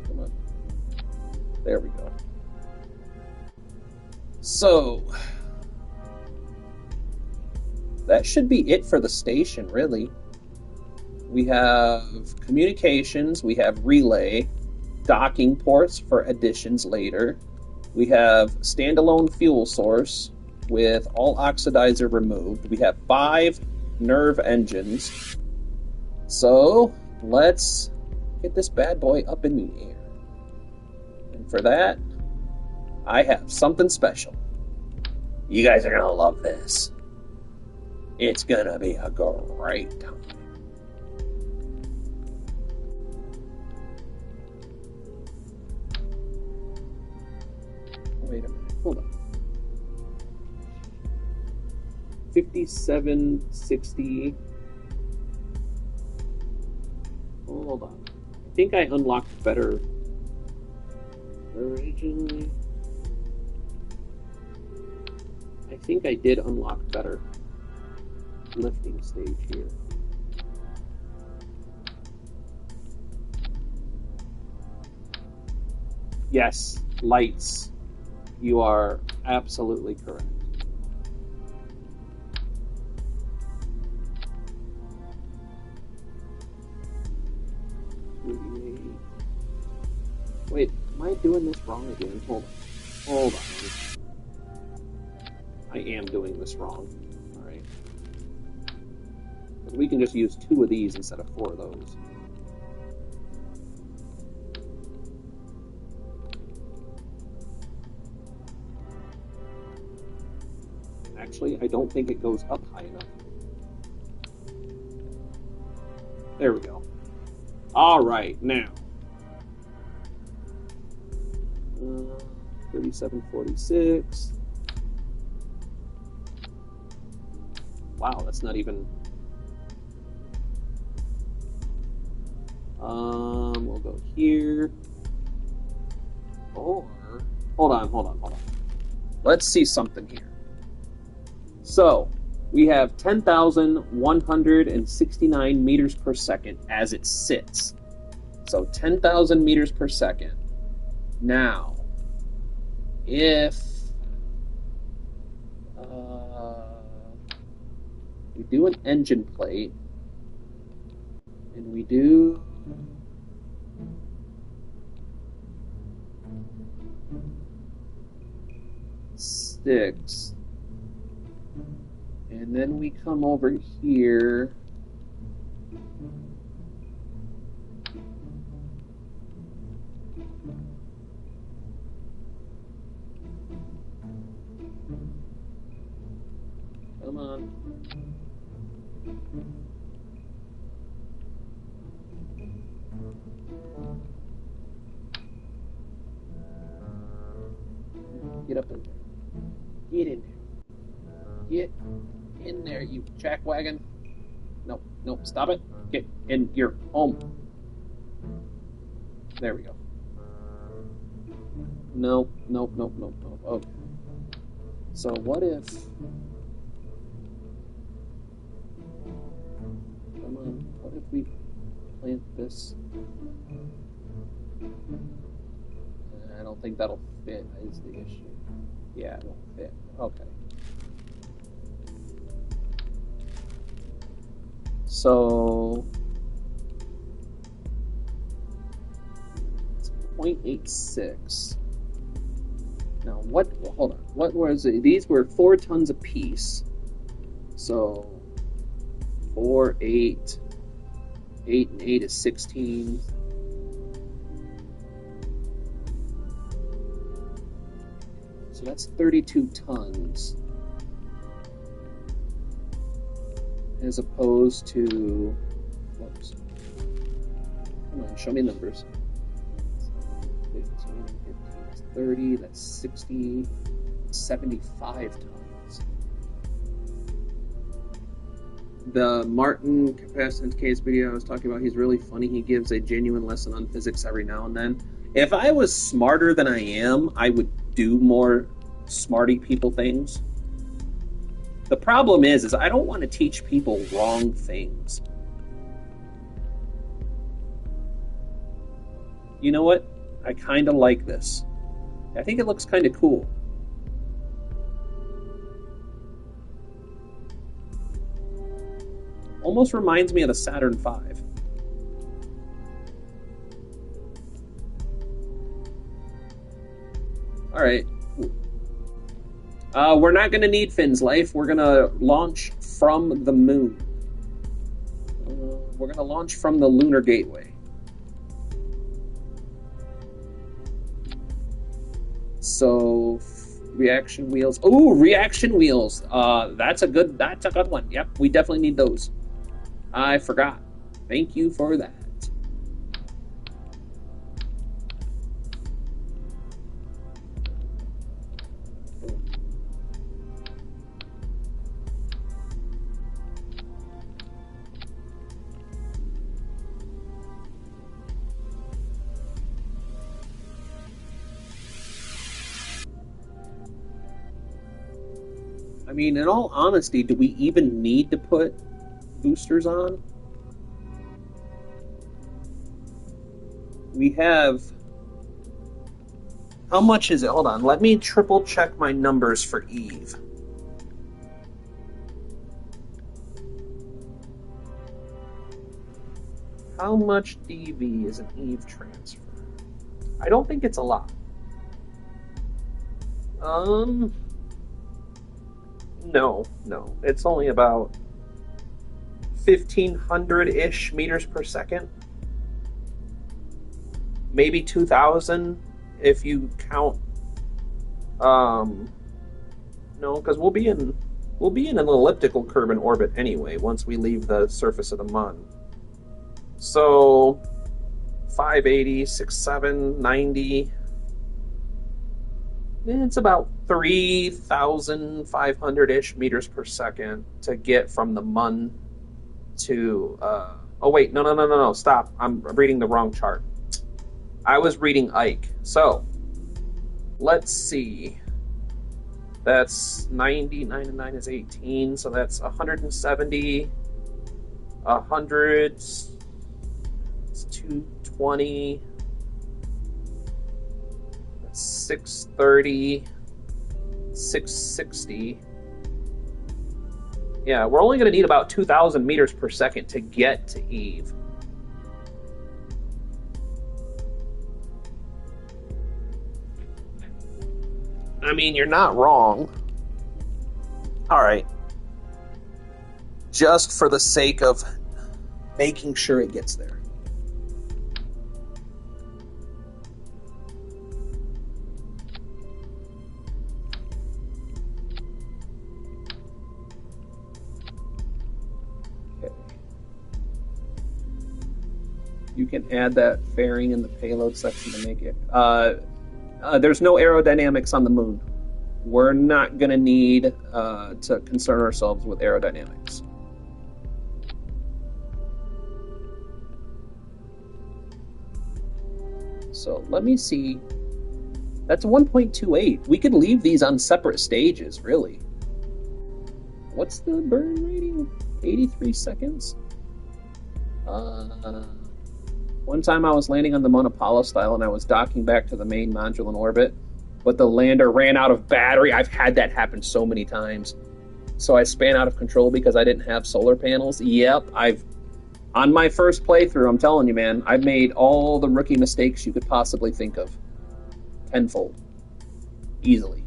Speaker 1: Come on. There we go. So, that should be it for the station, really. We have communications, we have relay, docking ports for additions later. We have standalone fuel source with all oxidizer removed. We have 5 nerve engines. So, let's get this bad boy up in the air. And for that, I have something special. You guys are gonna love this. It's gonna be a great time. Wait a minute, hold on. 5760. Hold on. I think I unlocked better originally. I think I did unlock better lifting stage here. Yes, lights. You are absolutely correct. Wait, am I doing this wrong again? Hold on. I am doing this wrong. Alright. We can just use 2 of these instead of 4 of those. Actually, I don't think it goes up high enough. There we go. Alright, now. 3746. Wow, that's not even... we'll go here. Or... Hold on. Let's see something here. So, we have 10,169 meters per second as it sits. So, 10,000 meters per second. Now, if we do an engine plate, and we do six, and then we come over here, come on. Get up in there. Get in there. Get in there, you jackwagon. Nope, stop it. Get in your home. There we go. Nope. Okay. So what if... Come on, what if we plant this? I don't think that'll fit, is the issue. Yeah, it won't fit. Okay. So... it's 0.86. Now, hold on. What was it? These were 4 tons apiece. So, 4, 8. 8 and 8 is 16. So that's 32 tons. As opposed to... whoops. Come on, show me numbers. 15, that's 30, that's 60, 75 tons. The Martin capacitance case video I was talking about, he's really funny. He gives a genuine lesson on physics every now and then. If I was smarter than I am, I would do more smarty people things. The problem is I don't want to teach people wrong things. You know what? I kind of like this. I think it looks kind of cool. almost reminds me of the Saturn V. All right. We're not going to need Finn's life. We're going to launch from the moon. We're going to launch from the lunar gateway. So, reaction wheels. Oh, reaction wheels. That's a good one. Yep, we definitely need those. I forgot. Thank you for that. I mean, in all honesty, do we even need to put boosters on? We have... How much is it? Hold on, let me triple check my numbers for Eve. How much DV is an Eve transfer? I don't think it's a lot. No. It's only about 1,500-ish meters per second. Maybe 2,000 if you count. No, because we'll be in an elliptical curve in orbit anyway once we leave the surface of the Mun. So 580, 67, 90. It's about 3,500-ish meters per second to get from the Mun to... oh, wait, no, stop. I'm reading the wrong chart. I was reading Ike. So, let's see. That's 90, 9 and 9 is 18, so that's 170, 100, it's 220... 630, 660. Yeah, we're only going to need about 2,000 meters per second to get to Eve. I mean, you're not wrong. All right. Just for the sake of making sure it gets there. You can add that fairing in the payload section to make it. There's no aerodynamics on the moon. We're not going to need to concern ourselves with aerodynamics. So let me see. That's 1.28. We could leave these on separate stages, really. What's the burn rating? 83 seconds? One time I was landing on the Mun Apollo style and I was docking back to the main module in orbit, but the lander ran out of battery. I've had that happen so many times. So I span out of control because I didn't have solar panels. Yep, on my first playthrough, I'm telling you, man, I've made all the rookie mistakes you could possibly think of. Tenfold. Easily.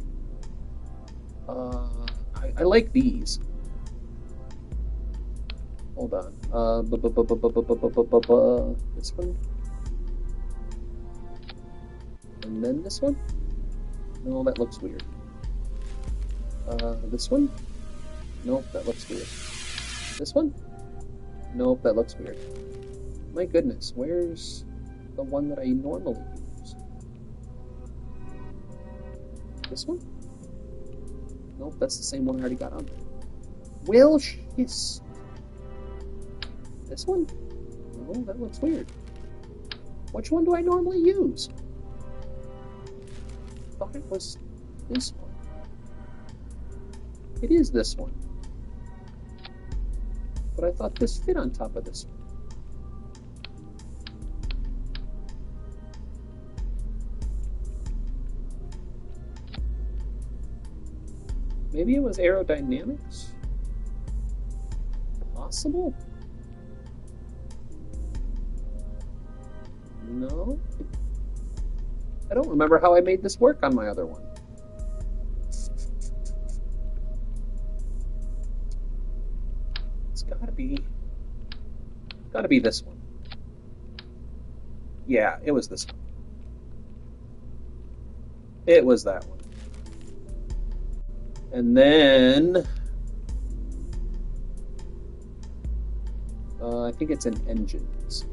Speaker 1: I like these. Hold on. This one. And then this one? No, that looks weird. This one? Nope, that looks weird. This one? Nope, that looks weird. My goodness, where's the one that I normally use? This one? Nope, that's the same one I already got on there. Will shiss. This one? Oh, that looks weird. Which one do I normally use? I thought it was this one. It is this one. But I thought this fit on top of this one. Maybe it was aerodynamics? Possible? No. I don't remember how I made this work on my other one. It's gotta be this one. Yeah, it was this one. It was that one. And then I think it's in engines.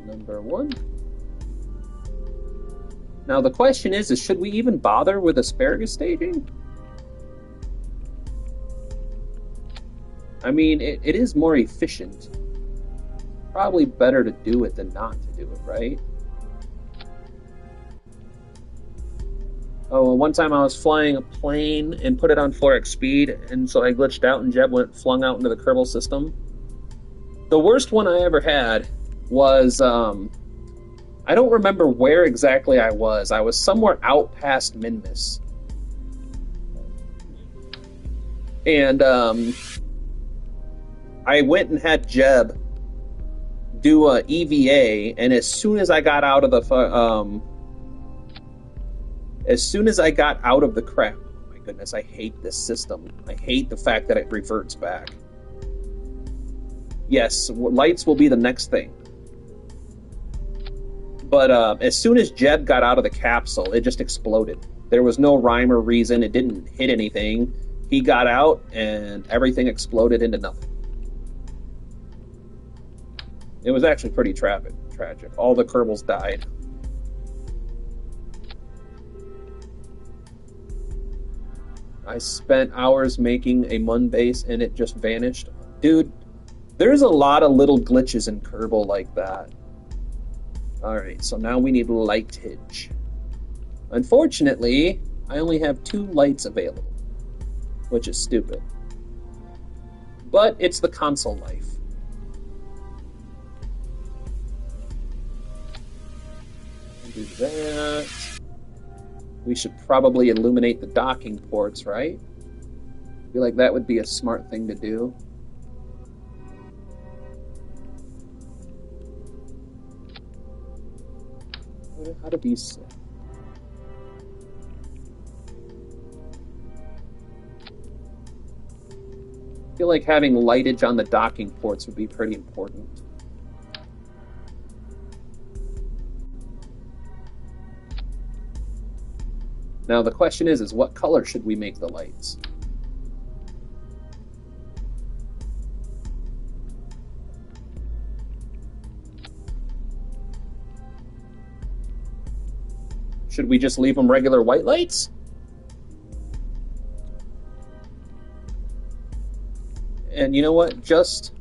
Speaker 1: Number one. Now the question is should we even bother with asparagus staging? I mean, it is more efficient. Probably better to do it than not to do it, right? Oh, well, one time I was flying a plane and put it on 4x speed, and so I glitched out and Jeb went flung out into the Kerbal system. The worst one I ever had was, I don't remember where exactly I was. I was somewhere out past Minmus. And I went and had Jeb do a EVA, and as soon as I got out of the crap, oh my goodness, I hate this system. I hate the fact that it reverts back. Yes, lights will be the next thing. But as soon as Jeb got out of the capsule, it just exploded. There was no rhyme or reason. It didn't hit anything. He got out, and everything exploded into nothing. It was actually pretty tragic. All the Kerbals died. I spent hours making a Mun base, and it just vanished. Dude, there's a lot of little glitches in Kerbal like that. Alright, so now we need lightage. Unfortunately, I only have 2 lights available, which is stupid. But it's the console life. Do that. We should probably illuminate the docking ports, right? I feel like that would be a smart thing to do. How do these... I feel like having lightage on the docking ports would be pretty important. Now the question is what color should we make the lights? Should we just leave them regular white lights? And you know what? Just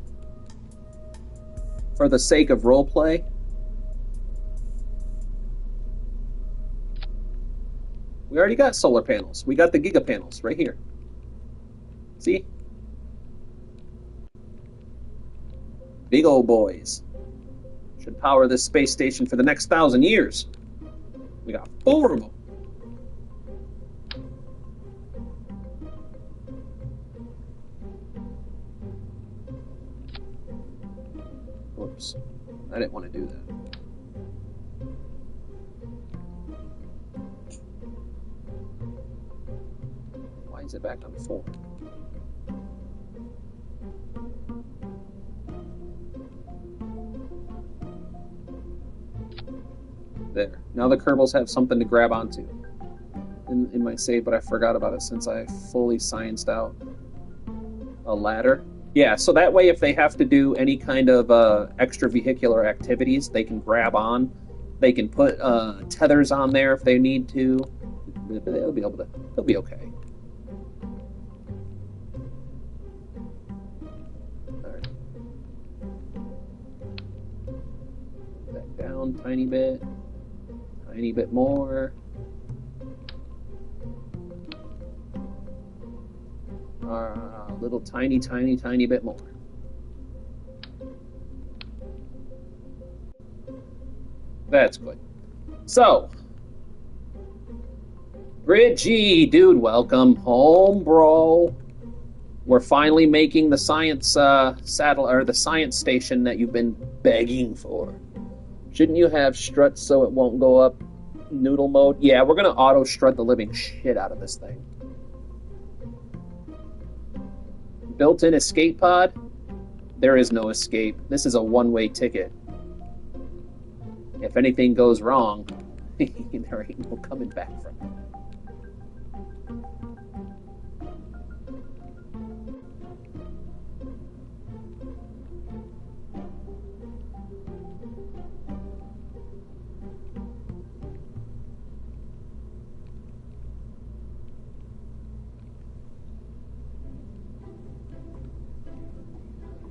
Speaker 1: for the sake of roleplay, we already got solar panels. We got the giga panels right here. See? Big old boys. Should power this space station for the next 1,000 years. We got 4 of them. Whoops. I didn't want to do that. Why is it back on 4? There. Now the Kerbals have something to grab onto in my save, but I forgot about it since I fully scienced out a ladder. Yeah, so that way if they have to do any kind of extravehicular activities, they can grab on. They can put tethers on there if they need to. They'll be okay. All right. Back down tiny bit. Tiny bit more. A little tiny bit more. That's good. So, Bridgie, dude, welcome home, bro. We're finally making the science the science station that you've been begging for. Shouldn't you have struts so it won't go up noodle mode? Yeah, we're gonna auto strut the living shit out of this thing. Built-in escape pod? There is no escape. This is a one-way ticket. If anything goes wrong, there ain't no coming back from it.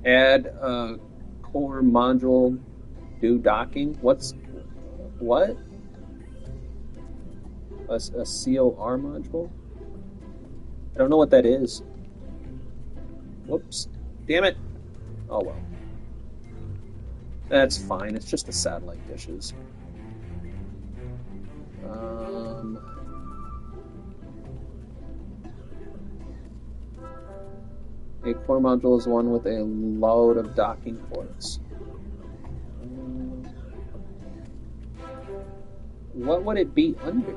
Speaker 1: Add a core module, do docking. What? A COR module? I don't know what that is. Whoops. Damn it. Oh well. That's fine. It's just the satellite dishes. A core module is one with a load of docking ports. What would it be under?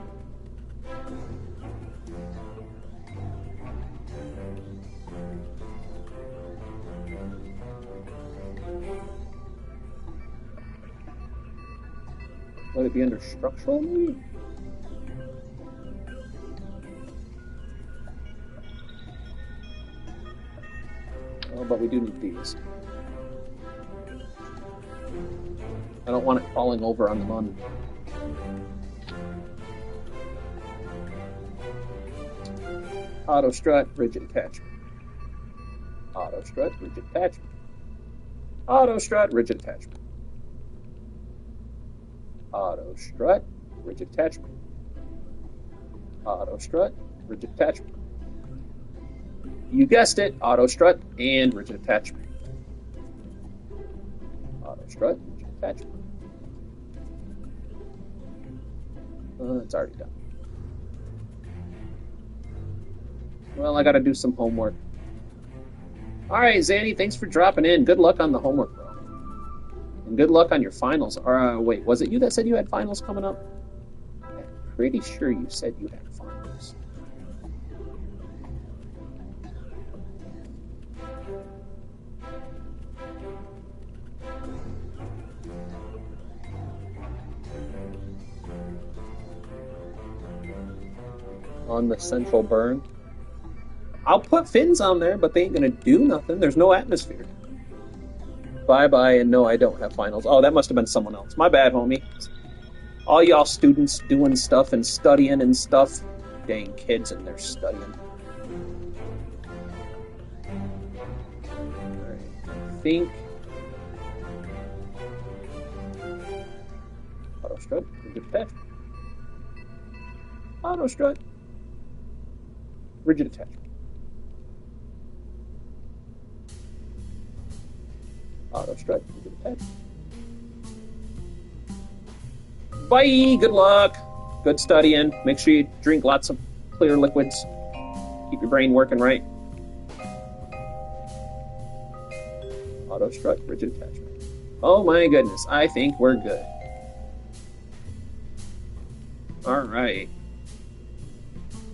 Speaker 1: Would it be under structural, maybe? Oh, but we do need these. I don't want it falling over on the mun. Auto strut, rigid attachment. Auto strut, rigid attachment. Auto strut, rigid attachment. Auto strut, rigid attachment. Auto strut, rigid attachment. You guessed it, auto strut and rigid attachment. Auto strut, rigid attachment. It's already done. Well, I gotta do some homework. Alright, Zanny, thanks for dropping in. Good luck on the homework, bro. And good luck on your finals. Wait, was it you that said you had finals coming up? I'm pretty sure you said you had finals. On the central burn. I'll put fins on there, but they ain't gonna do nothing. There's no atmosphere. Bye-bye, and no, I don't have finals. Oh, that must have been someone else. My bad, homie. All y'all students doing stuff and studying and stuff. Dang kids and they're studying. Alright, I think... Auto strut, rigid attachment. Auto strut. Rigid attachment. Auto strut, rigid attachment. Bye, good luck. Good studying. Make sure you drink lots of clear liquids. Keep your brain working right. Auto strut, rigid attachment. Oh my goodness, I think we're good. Alright.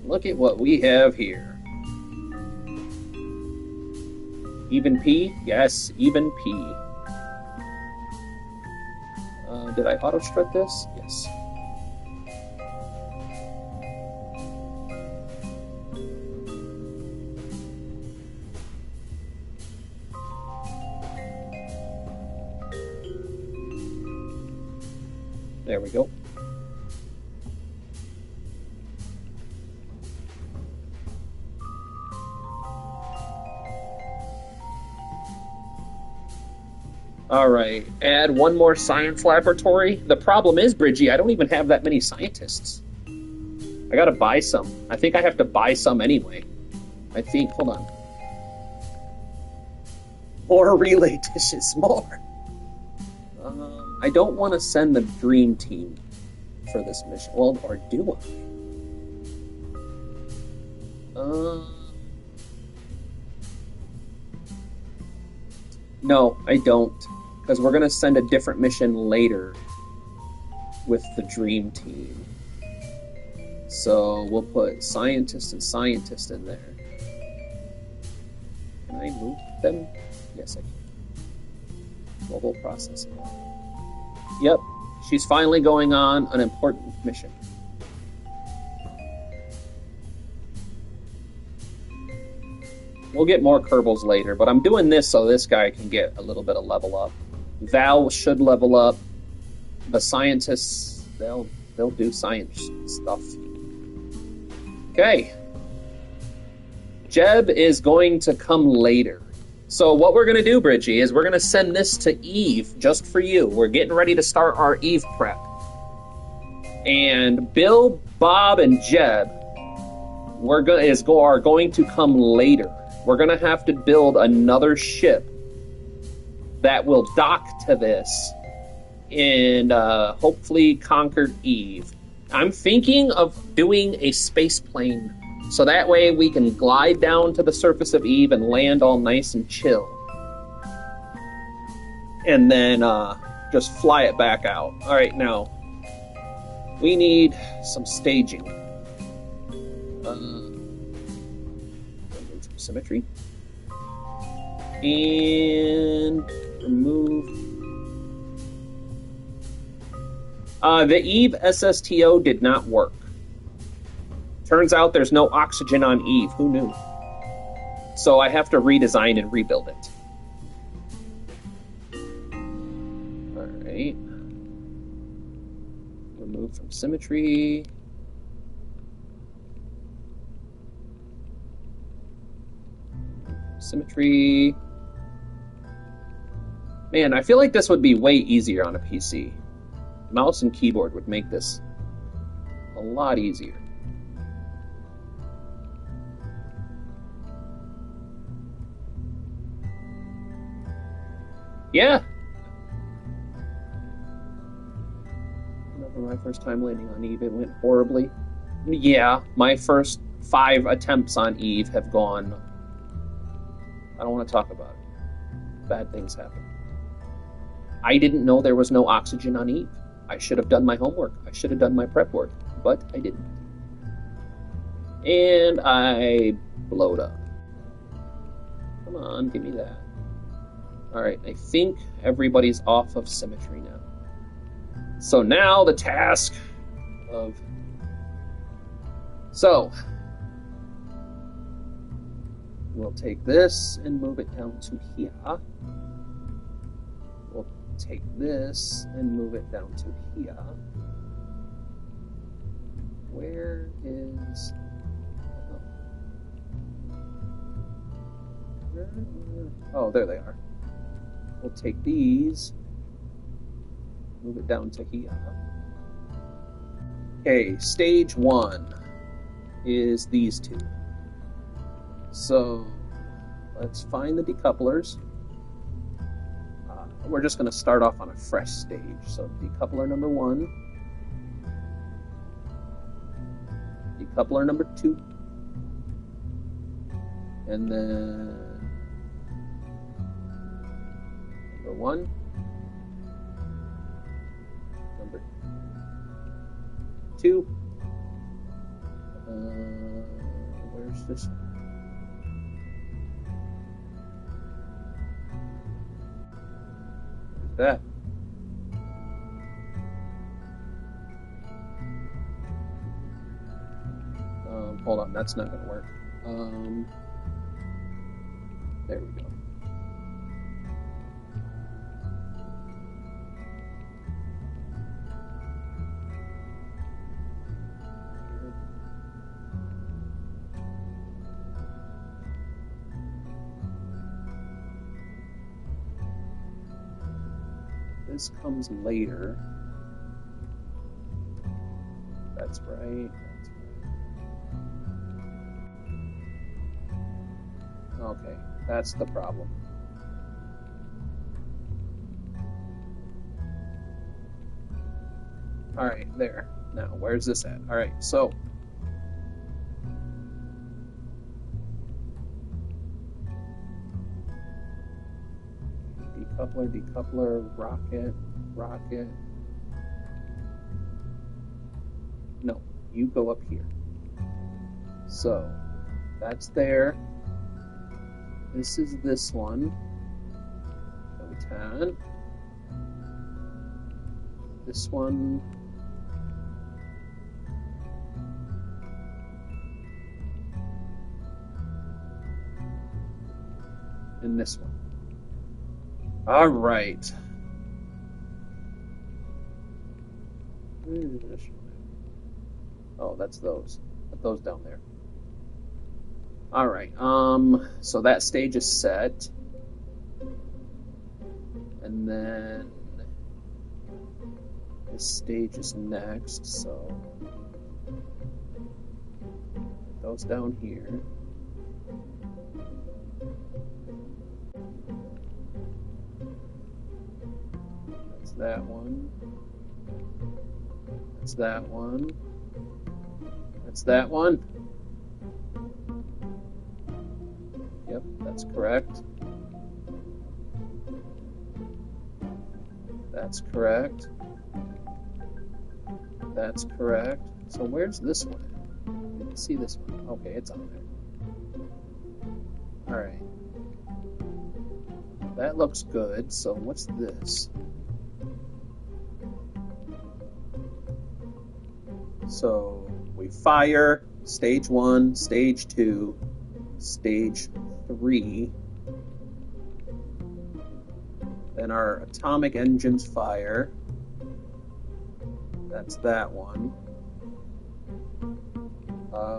Speaker 1: Look at what we have here. Even P? Yes, even P. Did I auto strut this? Yes. There we go. Alright, add one more science laboratory. The problem is, Bridgie, I don't even have that many scientists. I gotta buy some. I think I have to buy some anyway. I think, hold on. More relay dishes, more. I don't want to send the dream team for this mission. Well, or do No, I don't. Because we're going to send a different mission later with the Dream Team. So we'll put scientist and scientist in there. Can I move them? Yes, I can. Global processing. Yep, she's finally going on an important mission. We'll get more Kerbals later, but I'm doing this so this guy can get a little bit of level up. Val should level up. The scientists, they'll do science stuff. Okay. Jeb is going to come later. So what we're going to do, Bridgie, is we're going to send this to Eve just for you. We're getting ready to start our Eve prep. And Bill, Bob, and Jeb are going to come later. We're going to have to build another ship that will dock to this and hopefully conquer Eve. I'm thinking of doing a space plane so that way we can glide down to the surface of Eve and land all nice and chill. And then just fly it back out. All right, now we need some staging. Remove some symmetry. And remove. The Eve SSTO did not work. Turns out there's no oxygen on Eve. Who knew? So I have to redesign and rebuild it. Alright. Remove from symmetry. Symmetry. Man, I feel like this would be way easier on a PC. Mouse and keyboard would make this a lot easier. Yeah. Remember my first time landing on Eve, it went horribly. Yeah, my first 5 attempts on Eve have gone. I don't want to talk about it. Bad things happen. I didn't know there was no oxygen on Eve. I should have done my homework. I should have done my prep work, but I didn't. And I blowed up. Come on, give me that. Alright, I think everybody's off of symmetry now. So now the task of... So, we'll take this and move it down to here. We'll take this and move it down to here. Where is... Oh, there they are. We'll take these, move it down to here. Okay, stage 1 is these two. So let's find the decouplers. We're just going to start off on a fresh stage. So decoupler number 1, decoupler number 2, and then number 1, number 2. Where's this? Where's that? Hold on, that's not going to work. There we go. This comes later. That's right. That's right. Okay, that's the problem. Alright, there. Now, where's this at? Alright, so Coupler, decoupler, rocket, rocket. No, you go up here. So, that's there. This is this one. So 10. This one. And this one. All right. Oh, that's those. Put those down there. All right. So that stage is set. And then this stage is next, so put those down here. That's that one. That's that one. That's that one. Yep, that's correct. That's correct. That's correct. So where's this one? You can see this one. Okay, it's on there. Alright. That looks good. So what's this? So we fire stage 1, stage 2, stage 3. Then our atomic engines fire. That's that one.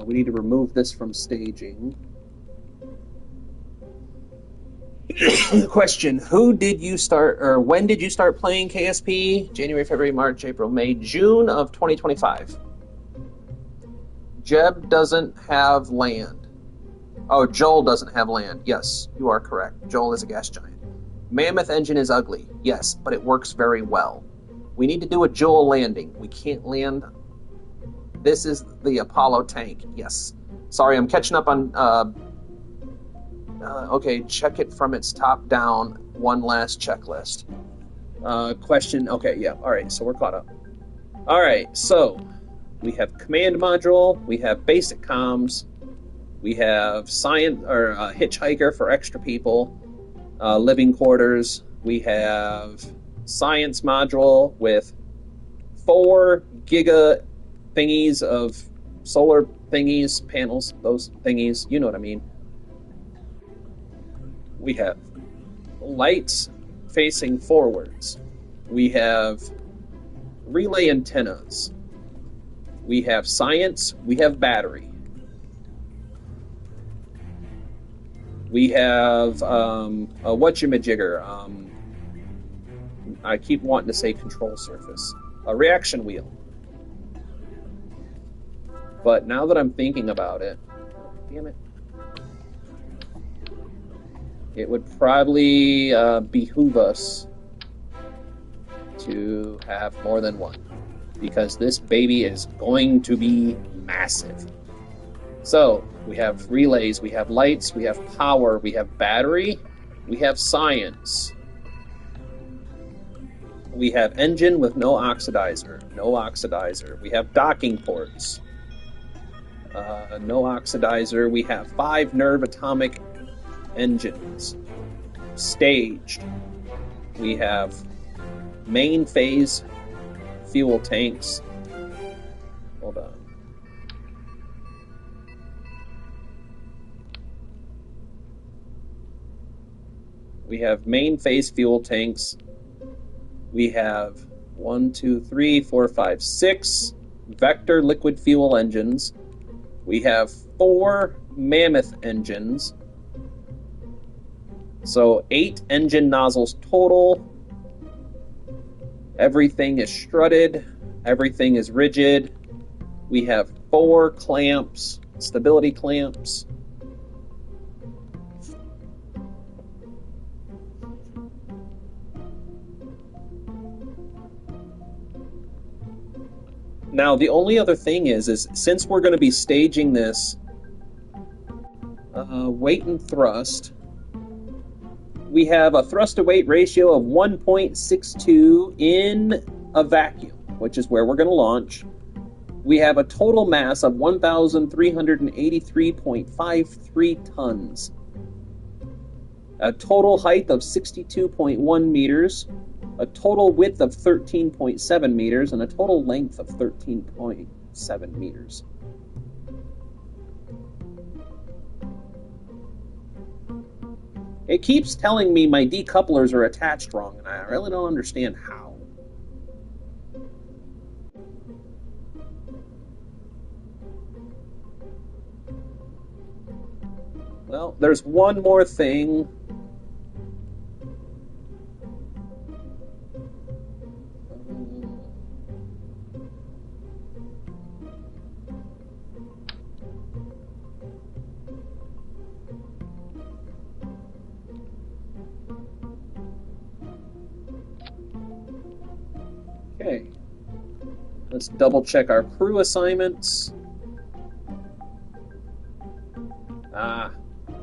Speaker 1: We need to remove this from staging. Question: who did you start, or when did you start playing KSP? January, February, March, April, May, June of 2025. Jeb doesn't have land. Oh, Joel doesn't have land. Yes, you are correct. Joel is a gas giant. Mammoth engine is ugly. Yes, but it works very well. We need to do a Joel landing. We can't land. This is the Apollo tank. Yes. Sorry, I'm catching up on... okay, check it from its top down. One last checklist. Question... Okay, yeah. All right, so we're caught up. All right, so we have command module. We have basic comms. We have science or hitchhiker for extra people. Living quarters. We have science module with 4 giga thingies of solar thingies, panels, those thingies, you know what I mean. We have lights facing forwards. We have relay antennas. We have science. We have battery. We have a whatchamajigger. I keep wanting to say control surface. A reaction wheel. But now that I'm thinking about it, damn it, it would probably behoove us to have more than one, because this baby is going to be massive. So we have relays, we have lights, we have power, we have battery, we have science. We have engine with no oxidizer, no oxidizer. We have docking ports, no oxidizer. We have 5 nerve atomic engines, staged. We have main phase fuel tanks. Hold on. We have main phase fuel tanks. We have 1, 2, 3, 4, 5, 6 vector liquid fuel engines. We have 4 mammoth engines. So 8 engine nozzles total. Everything is strutted. Everything is rigid. We have 4 clamps, stability clamps. Now, the only other thing is since we're going to be staging this weight and thrust, we have a thrust-to-weight ratio of 1.62 in a vacuum, which is where we're going to launch. We have a total mass of 1,383.53 tons. A total height of 62.1 meters, a total width of 13.7 meters, and a total length of 13.7 meters. It keeps telling me my decouplers are attached wrong, and I really don't understand how. Well, there's one more thing. Okay. Let's double check our crew assignments.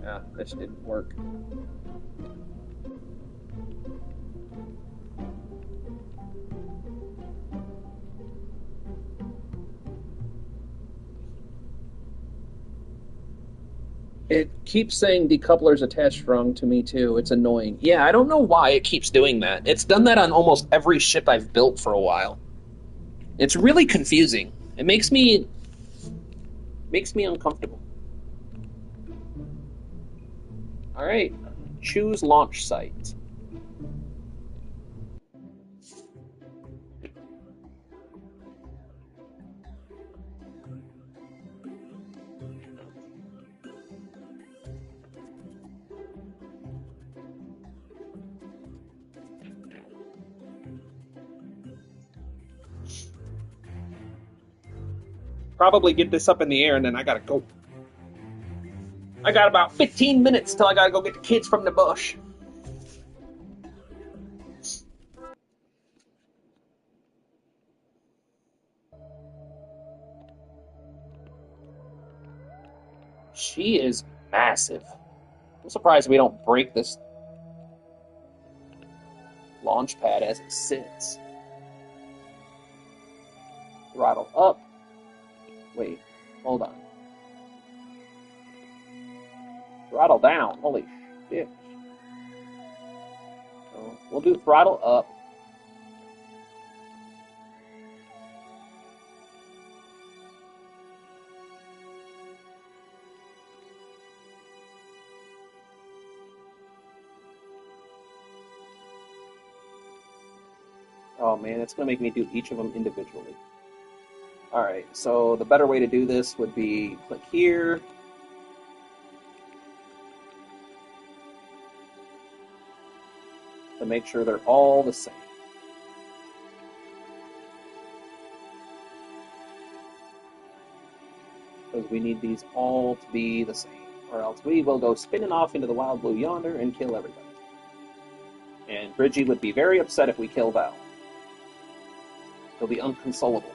Speaker 1: Yeah, this didn't work. It keeps saying decouplers attached wrong to me too. It's annoying. Yeah, I don't know why it keeps doing that. It's done that on almost every ship I've built for a while. It's really confusing. It makes me uncomfortable. All right, choose launch site. Probably get this up in the air and then I gotta go. I got about 15 minutes till I gotta go get the kids from the bush. She is massive. I'm surprised we don't break this launch pad as it sits. Throttle up. Wait, hold on. Throttle down. Holy shit. So we'll do throttle up. Oh man, it's going to make me do each of them individually. Alright, so the better way to do this would be click here. To make sure they're all the same. Because we need these all to be the same. Or else we will go spinning off into the wild blue yonder and kill everybody. And Bridgie would be very upset if we kill Val. He'll be unconsolable.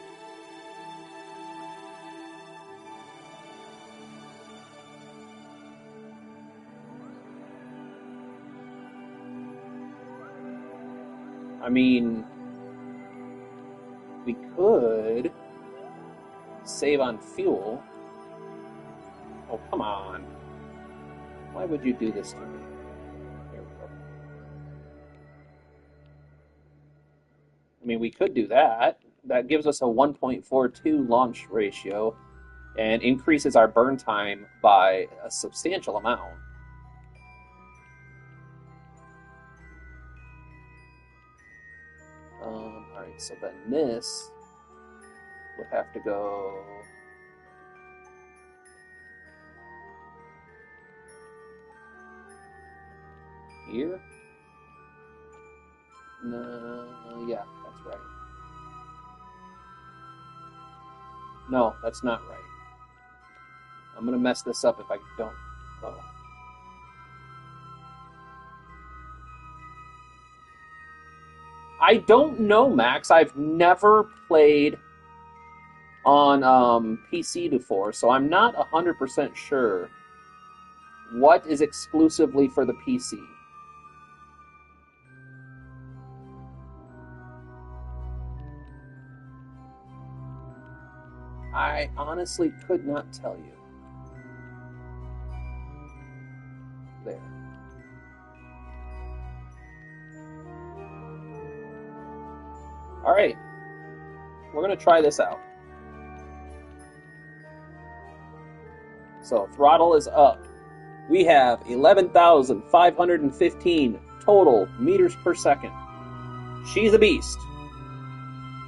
Speaker 1: I mean, we could save on fuel. Oh, come on. Why would you do this to me? There we go. I mean, we could do that. That gives us a 1.42 launch ratio and increases our burn time by a substantial amount. Alright, so then this would have to go here? No, yeah, that's right. No, that's not right. I'm gonna mess this up if I don't. Oh. I don't know, Max. I've never played on PC before, so I'm not 100% sure what is exclusively for the PC. I honestly could not tell you. There. All right. We're going to try this out. So throttle is up. We have 11,515 total meters per second. She's a beast.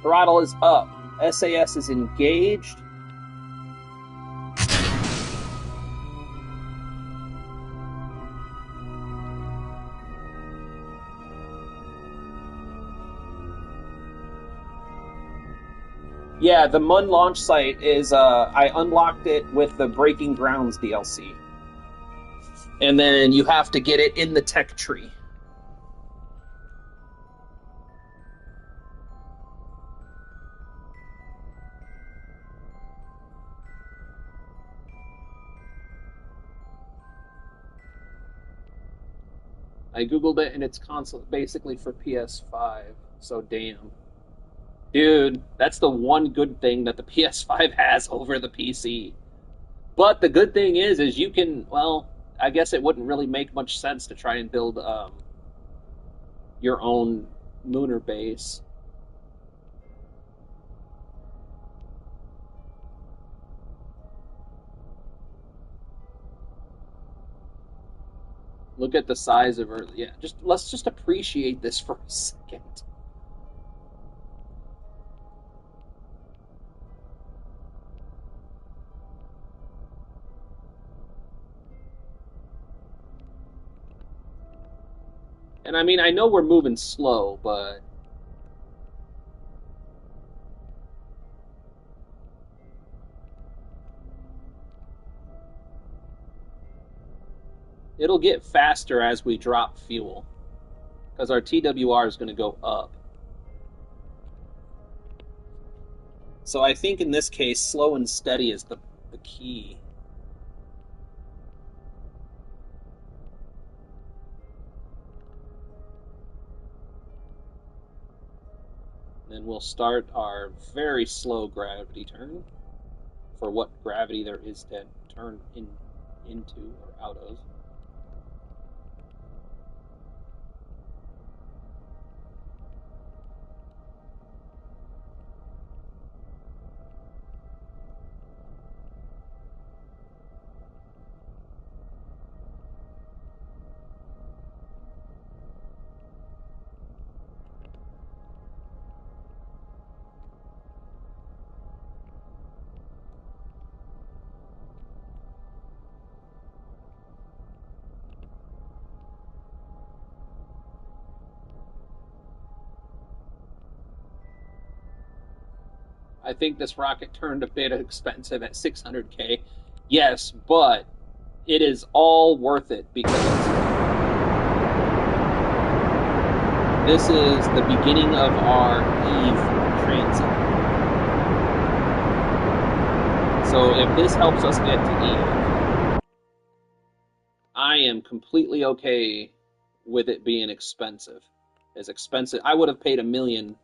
Speaker 1: Throttle is up. SAS is engaged. Yeah, the MUN launch site is, I unlocked it with the Breaking Grounds DLC. And then you have to get it in the tech tree. I googled it and it's console basically for PS5, so damn. Dude, that's the one good thing that the PS5 has over the PC. But the good thing is you can, well, I guess it wouldn't really make much sense to try and build your own lunar base. Look at the size of her. Yeah, let's just appreciate this for a second. And I mean, I know we're moving slow, but it'll get faster as we drop fuel because our TWR is going to go up. So I think in this case, slow and steady is the key. Then we'll start our very slow gravity turn for what gravity there is to turn into or out of. I think this rocket turned a bit expensive at 600K. Yes, but it is all worth it because this is the beginning of our Eve transit. So if this helps us get to Eve, I am completely okay with it being expensive. As expensive, I would have paid $1 million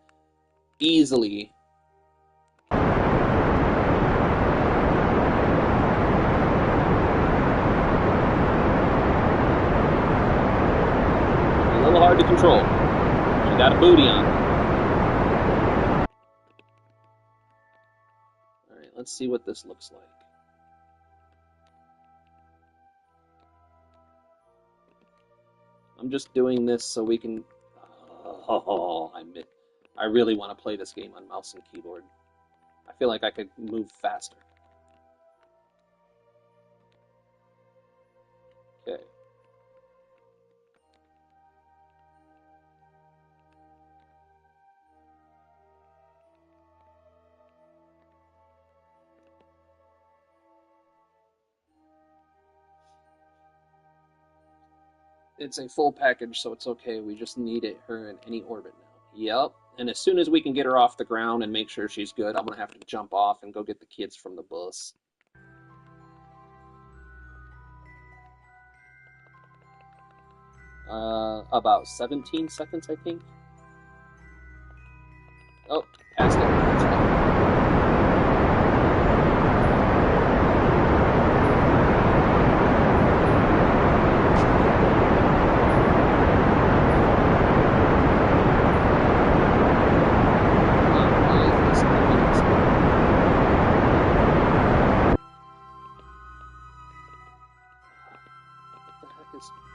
Speaker 1: easily. Hard to control. She got a booty on. Alright, let's see what this looks like. I'm just doing this so we can... Oh, I really want to play this game on mouse and keyboard. I feel like I could move faster. Okay. It's a full package, so it's okay. We just need her in any orbit now. Yep. And as soon as we can get her off the ground and make sure she's good, I'm going to have to jump off and go get the kids from the bus. About 17 seconds, I think. Oh, passed it. That's fine.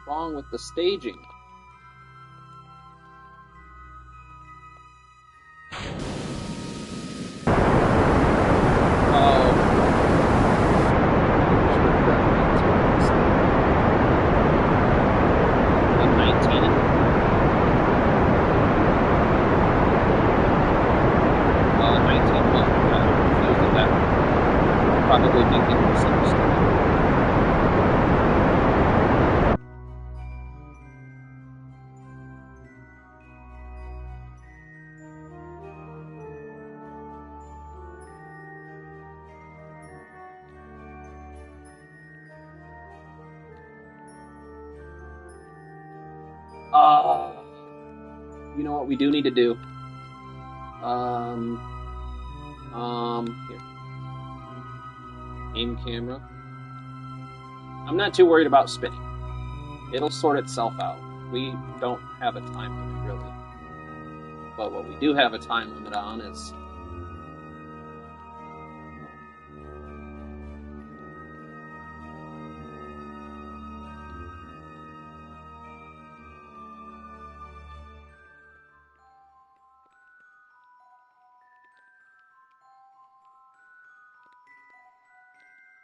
Speaker 1: wrong with the staging? Probably thinking misunderstood. You know what we do need to do? Here. Aim camera. I'm not too worried about spinning. It'll sort itself out. We don't have a time limit, really. But what we do have a time limit on is...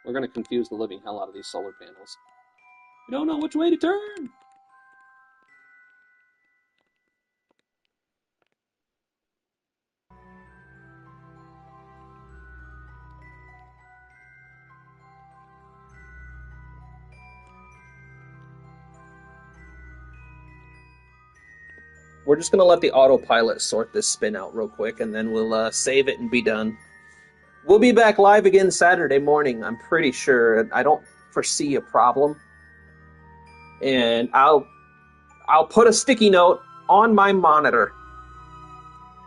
Speaker 1: We're going to confuse the living hell out of these solar panels. We don't know which way to turn! We're just going to let the autopilot sort this spin out real quick, and then we'll save it and be done. We'll be back live again Saturday morning, I'm pretty sure. I don't foresee a problem. And I'll put a sticky note on my monitor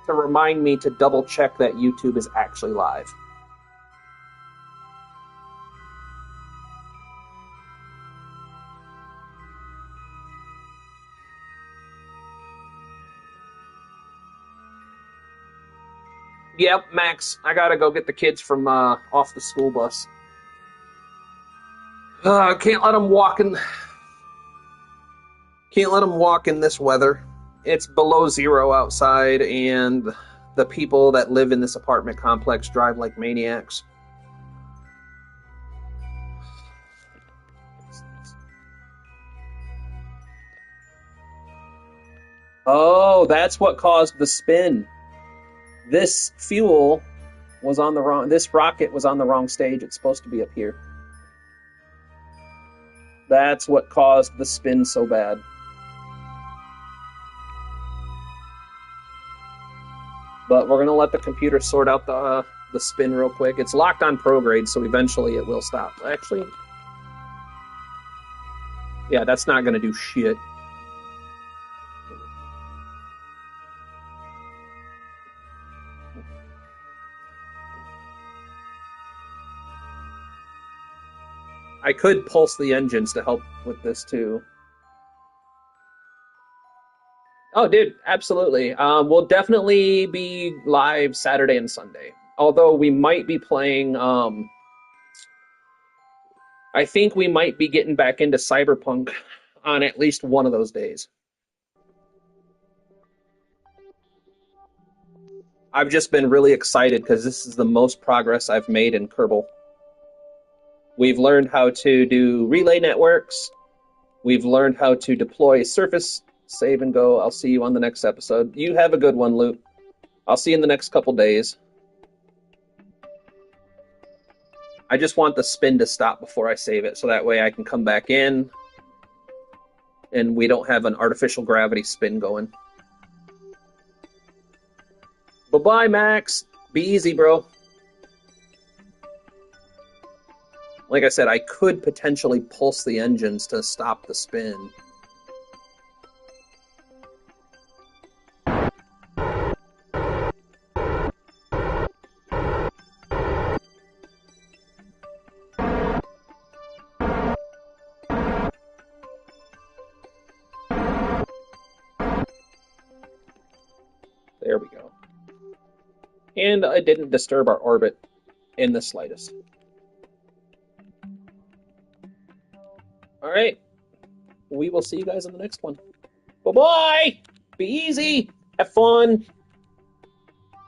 Speaker 1: to remind me to double check that YouTube is actually live. Yep, Max, I gotta go get the kids from off the school bus. Can't let them walk in this weather. It's below 0 outside, and the people that live in this apartment complex drive like maniacs. Oh, that's what caused the spin. This fuel was on the wrong... This rocket was on the wrong stage. It's supposed to be up here. That's what caused the spin so bad. But we're going to let the computer sort out the spin real quick. It's locked on prograde, so eventually it will stop. Actually, yeah, that's not going to do shit. I could pulse the engines to help with this too. Oh, dude, absolutely. We'll definitely be live Saturday and Sunday. Although we might be playing... I think we might be getting back into Cyberpunk on at least one of those days. I've just been really excited because this is the most progress I've made in Kerbal. We've learned how to do relay networks. We've learned how to deploy surface, save and go. I'll see you on the next episode. You have a good one, Luke. I'll see you in the next couple days. I just want the spin to stop before I save it, so that way I can come back in and we don't have an artificial gravity spin going. Bye-bye, Max. Be easy, bro. Like I said, I could potentially pulse the engines to stop the spin. There we go. And I didn't disturb our orbit in the slightest. All right. we will see you guys in the next one. Bye bye. Be easy. Have fun.